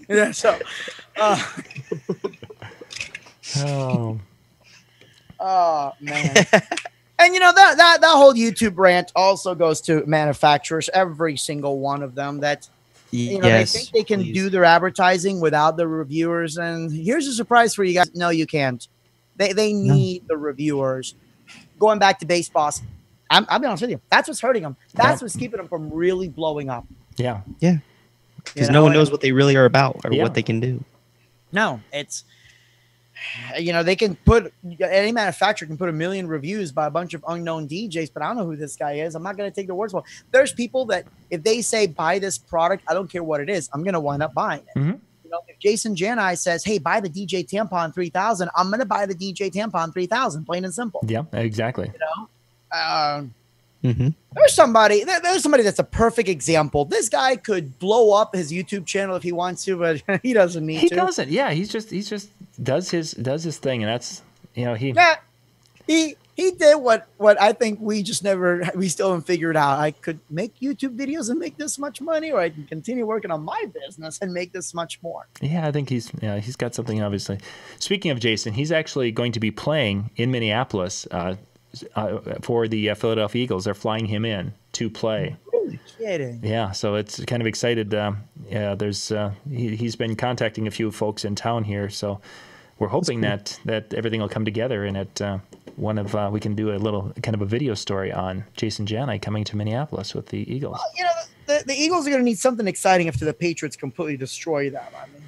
Yeah. So. Oh man. And you know that whole YouTube rant also goes to manufacturers, every single one of them that they think they can do their advertising without the reviewers. And here's a surprise for you guys. No, you can't. They need the reviewers. Going back to Base Boss, I'll be honest with you. That's what's hurting them. That's what's keeping them from really blowing up. Yeah. Yeah. Because no one knows what they really are about or what they can do. No, it's, they can put, any manufacturer can put 1 million reviews by a bunch of unknown DJs, but I don't know who this guy is. I'm not going to take the words for it. There's people that if they say buy this product, I don't care what it is, I'm going to wind up buying it. Mm-hmm. If Jason Jani says, hey, buy the DJ Tampon 3000, I'm going to buy the DJ Tampon 3000, plain and simple. Yeah, exactly. There's somebody that's a perfect example. This guy could blow up his YouTube channel if he wants to, but he doesn't need to. He doesn't. Yeah, he's just does his thing, and that's he did what I think we still haven't figured out. I could make YouTube videos and make this much money, or I can continue working on my business and make this much more. Yeah, I think he's got something, obviously. Speaking of Jason, he's actually going to be playing in Minneapolis for the Philadelphia Eagles. They're flying him in to play. Holy kidding. Yeah, so it's kind of excited. There's he's been contacting a few folks in town here, so we're hoping that everything will come together, and we can do a little kind of a video story on Jason Jani coming to Minneapolis with the Eagles. Well, the Eagles are going to need something exciting after the Patriots completely destroy them. I mean,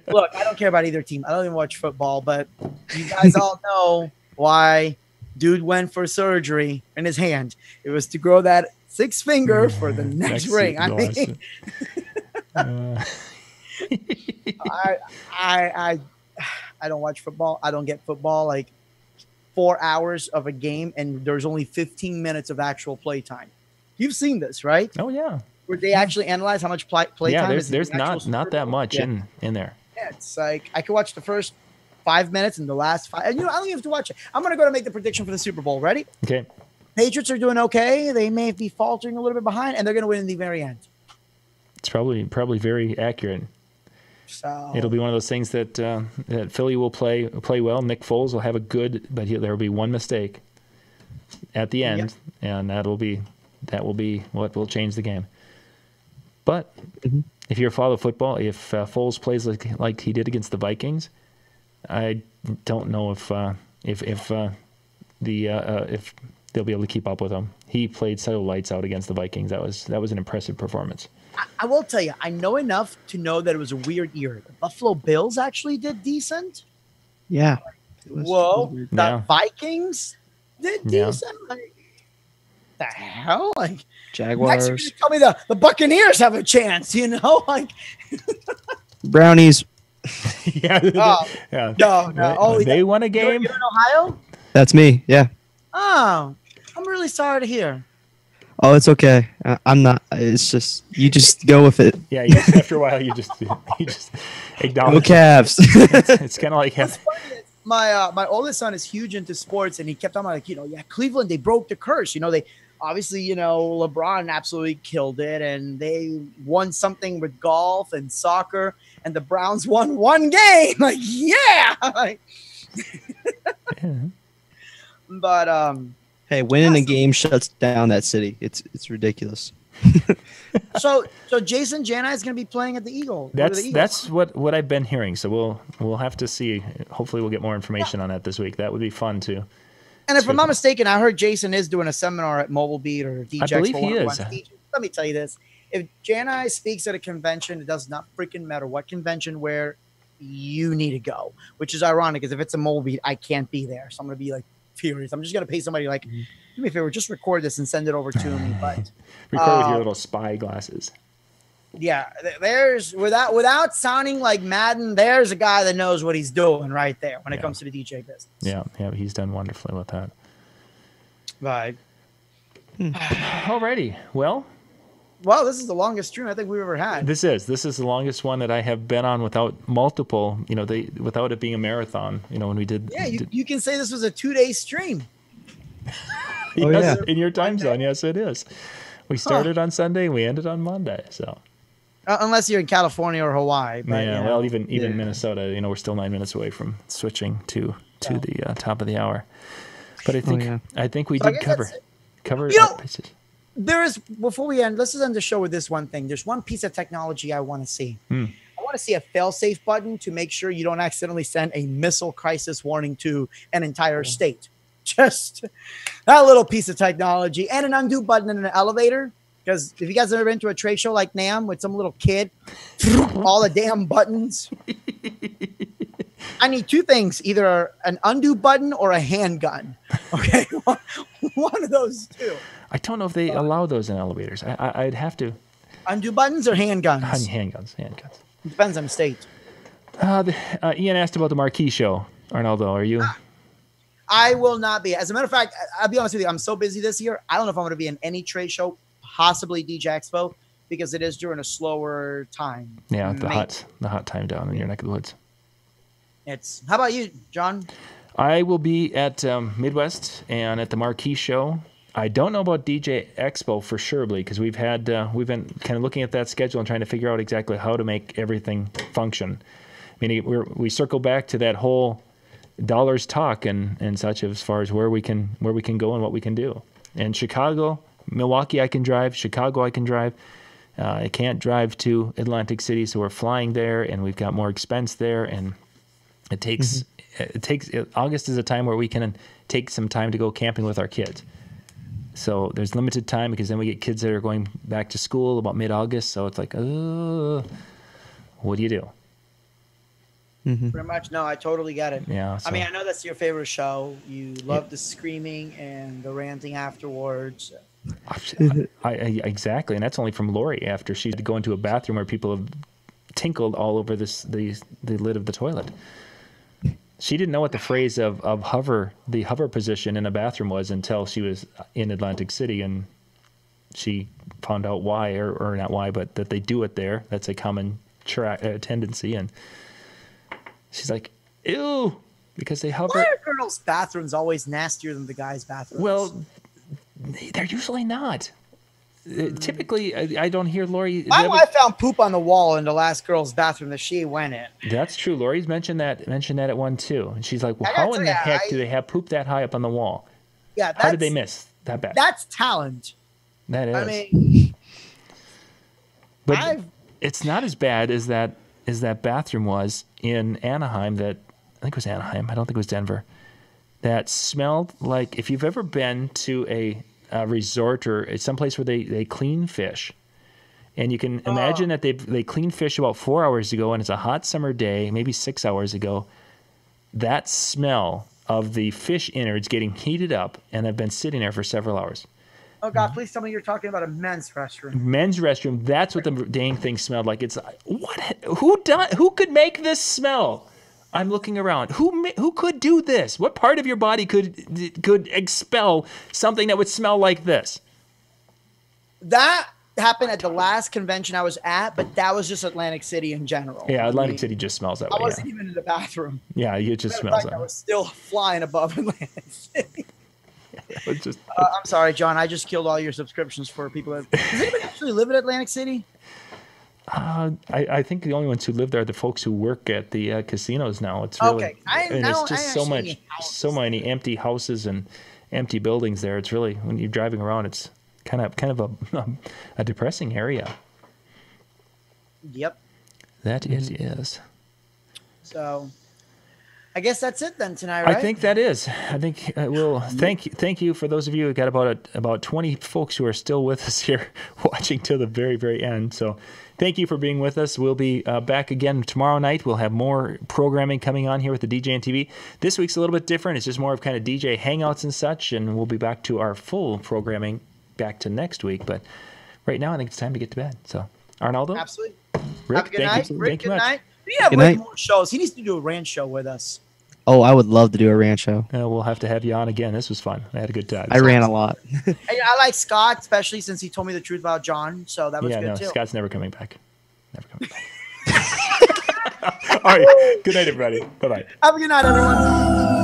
look, I don't care about either team. I don't even watch football, but you guys all know why dude went for surgery in his hand. It was to grow that 6th finger for the next ring. I mean, I don't watch football. I don't get football. Like 4 hours of a game, and there's only 15 minutes of actual play time. You've seen this, right? Oh yeah. Where they actually analyze how much play time. Yeah, there's not that much in there. Yeah, it's like I could watch the first 5 minutes and the last 5. And I don't even have to watch it. I'm gonna go to make the prediction for the Super Bowl. Ready? Okay. Patriots are doing okay. They may be faltering a little bit behind, and they're going to win in the very end. It's probably very accurate. So it'll be one of those things that that Philly will play well. Nick Foles will have a good, but there will be one mistake at the end, and that will be what will change the game. But if you're a follow football, if Foles plays like he did against the Vikings, I don't know if they'll be able to keep up with him. He played so lights out against the Vikings. That was an impressive performance. I will tell you, I know enough to know that it was a weird year. The Buffalo Bills actually did decent. Yeah. Whoa. The Vikings did decent. Like, the hell? Like Jaguars. Next, tell me the Buccaneers have a chance, Like Brownies. No. Oh, they won a game. You're in Ohio? That's me. Yeah. Oh, I'm really sorry to hear. Oh, it's okay. I'm not. It's just you just go with it. Yeah. After a while, you just acknowledge. Go Cavs. It's kind of like my oldest son is huge into sports, and he kept on like, Cleveland, they broke the curse. They obviously, LeBron absolutely killed it, and they won something with golf and soccer, and the Browns won one game. Like, yeah. But hey, winning a game shuts down that city. It's ridiculous. so Jason Jani is going to be playing at the Eagle. That's what I've been hearing. So we'll have to see. Hopefully, we'll get more information on that this week. That would be fun too. And if I'm not mistaken, I heard Jason is doing a seminar at Mobile Beat or DJ. I believe he is. Let me tell you this: if Jani speaks at a convention, it does not freaking matter what convention where you need to go. Which is ironic, because if it's a Mobile Beat, I can't be there, so I'm going to be like furious. I'm just going to pay somebody like, do me a favor, just record this and send it over to me. But record with your little spy glasses. Yeah, there's without sounding like Madden, there's a guy that knows what he's doing right there when it comes to the DJ business. Yeah, he's done wonderfully with that. Right. Alrighty. Well, this is the longest stream I think we've ever had. This is the longest one that I have been on without multiple, without it being a marathon, when we did. Yeah, you can say this was a 2-day stream. Yes, in your time zone, yes, it is. We started on Sunday and we ended on Monday, so. Unless you're in California or Hawaii. But, well, even Minnesota, we're still 9 minutes away from switching to the top of the hour. But I think we did cover. There is, before we end, let's just end the show with this one thing. There's one piece of technology I want to see. I want to see a fail-safe button to make sure you don't accidentally send a missile crisis warning to an entire state. Just that little piece of technology, and an undo button in an elevator. Because if you guys have ever been to a trade show like NAMM with some little kid, all the damn buttons. I need two things, either an undo button or a handgun. Okay, one of those two. I don't know if they allow those in elevators. I'd have to. Undo buttons or handguns? Handguns. Depends on the state. Ian asked about the Marquee show. Arnoldo, are you? I will not be. As a matter of fact, I'll be honest with you. I'm so busy this year. I don't know if I'm going to be in any trade show, possibly DJ Expo, because it is during a slower time. Yeah, the hot time down in your neck of the woods. How about you, John? I will be at Midwest and at the Marquee show. I don't know about DJ Expo for sure, because we've been kind of looking at that schedule and trying to figure out exactly how to make everything function. I mean, we circle back to that whole dollars talk and such as far as where we can go and what we can do. And Chicago, Milwaukee, I can drive. Chicago, I can drive. I can't drive to Atlantic City, so we're flying there, and we've got more expense there, and it takes August is a time where we can take some time to go camping with our kids. So there's limited time, because then we get kids that are going back to school about mid-August. So it's like, what do you do? Pretty much. No, I totally get it. Yeah. So. I mean, I know that's your favorite show. You love the screaming and the ranting afterwards. Exactly, and that's only from Lori after she had to go into a bathroom where people have tinkled all over the lid of the toilet. She didn't know what the phrase of the hover position in a bathroom was until she was in Atlantic City, and she found out why, or not why, but that they do it there. That's a common tendency, and she's like, ew, because they hover. Why are girls' bathrooms always nastier than the guys' bathrooms? Well, They're usually not. Typically, I don't hear Lori. My wife found poop on the wall in the last girl's bathroom that she went in. That's true. Lori's mentioned that at one too, and she's like, "Well, how in the heck do they have poop that high up on the wall? Yeah, how did they miss that bad? That's talent. That is. I mean, but it's not as bad as that bathroom was in Anaheim. That I think it was Anaheim. I don't think it was Denver. That smelled like, if you've ever been to a resort or someplace where they clean fish, and you can imagine that they cleaned fish about 4 hours ago, and it's a hot summer day, maybe 6 hours ago. That smell of the fish innards getting heated up and have been sitting there for several hours. Oh God! Please tell me you're talking about a men's restroom. Men's restroom. That's what the dang thing smelled like. It's what? Who could make this smell? I'm looking around. Who could do this? What part of your body could expel something that would smell like this? That happened at the last convention I was at, but that was just Atlantic City in general. Yeah, Atlantic City just smells that way. I wasn't even in the bathroom. Yeah, it just smells that way. I was still flying above Atlantic City. It was just. I'm sorry, John. I just killed all your subscriptions for people. Does anybody actually live in Atlantic City? I think the only ones who live there are the folks who work at the casinos now. It's really, okay. It's just so many empty houses and empty buildings there. It's really, when you're driving around, it's kind of a depressing area. Yep. That it is. So, I guess that's it then tonight, right? I think that is. I think we'll thank you for those of you who got about 20 folks who are still with us here watching till the very, very end. So thank you for being with us. We'll be back again tomorrow night. We'll have more programming coming on here with the DJNTV. This week's a little bit different. It's just more of kind of DJ hangouts and such, and we'll be back to our full programming back to next week. But right now, I think it's time to get to bed. So, Arnoldo? Absolutely. Rick, have a good night. Rick, good night. We have more shows. He needs to do a ranch show with us. Oh, I would love to do a ranch show. We'll have to have you on again. This was fun. I had a good time. I ran a lot. I like Scott, especially since he told me the truth about John. So that was good too. Scott's never coming back. Never coming back. All right. Good night, everybody. Bye-bye. Have a good night, everyone.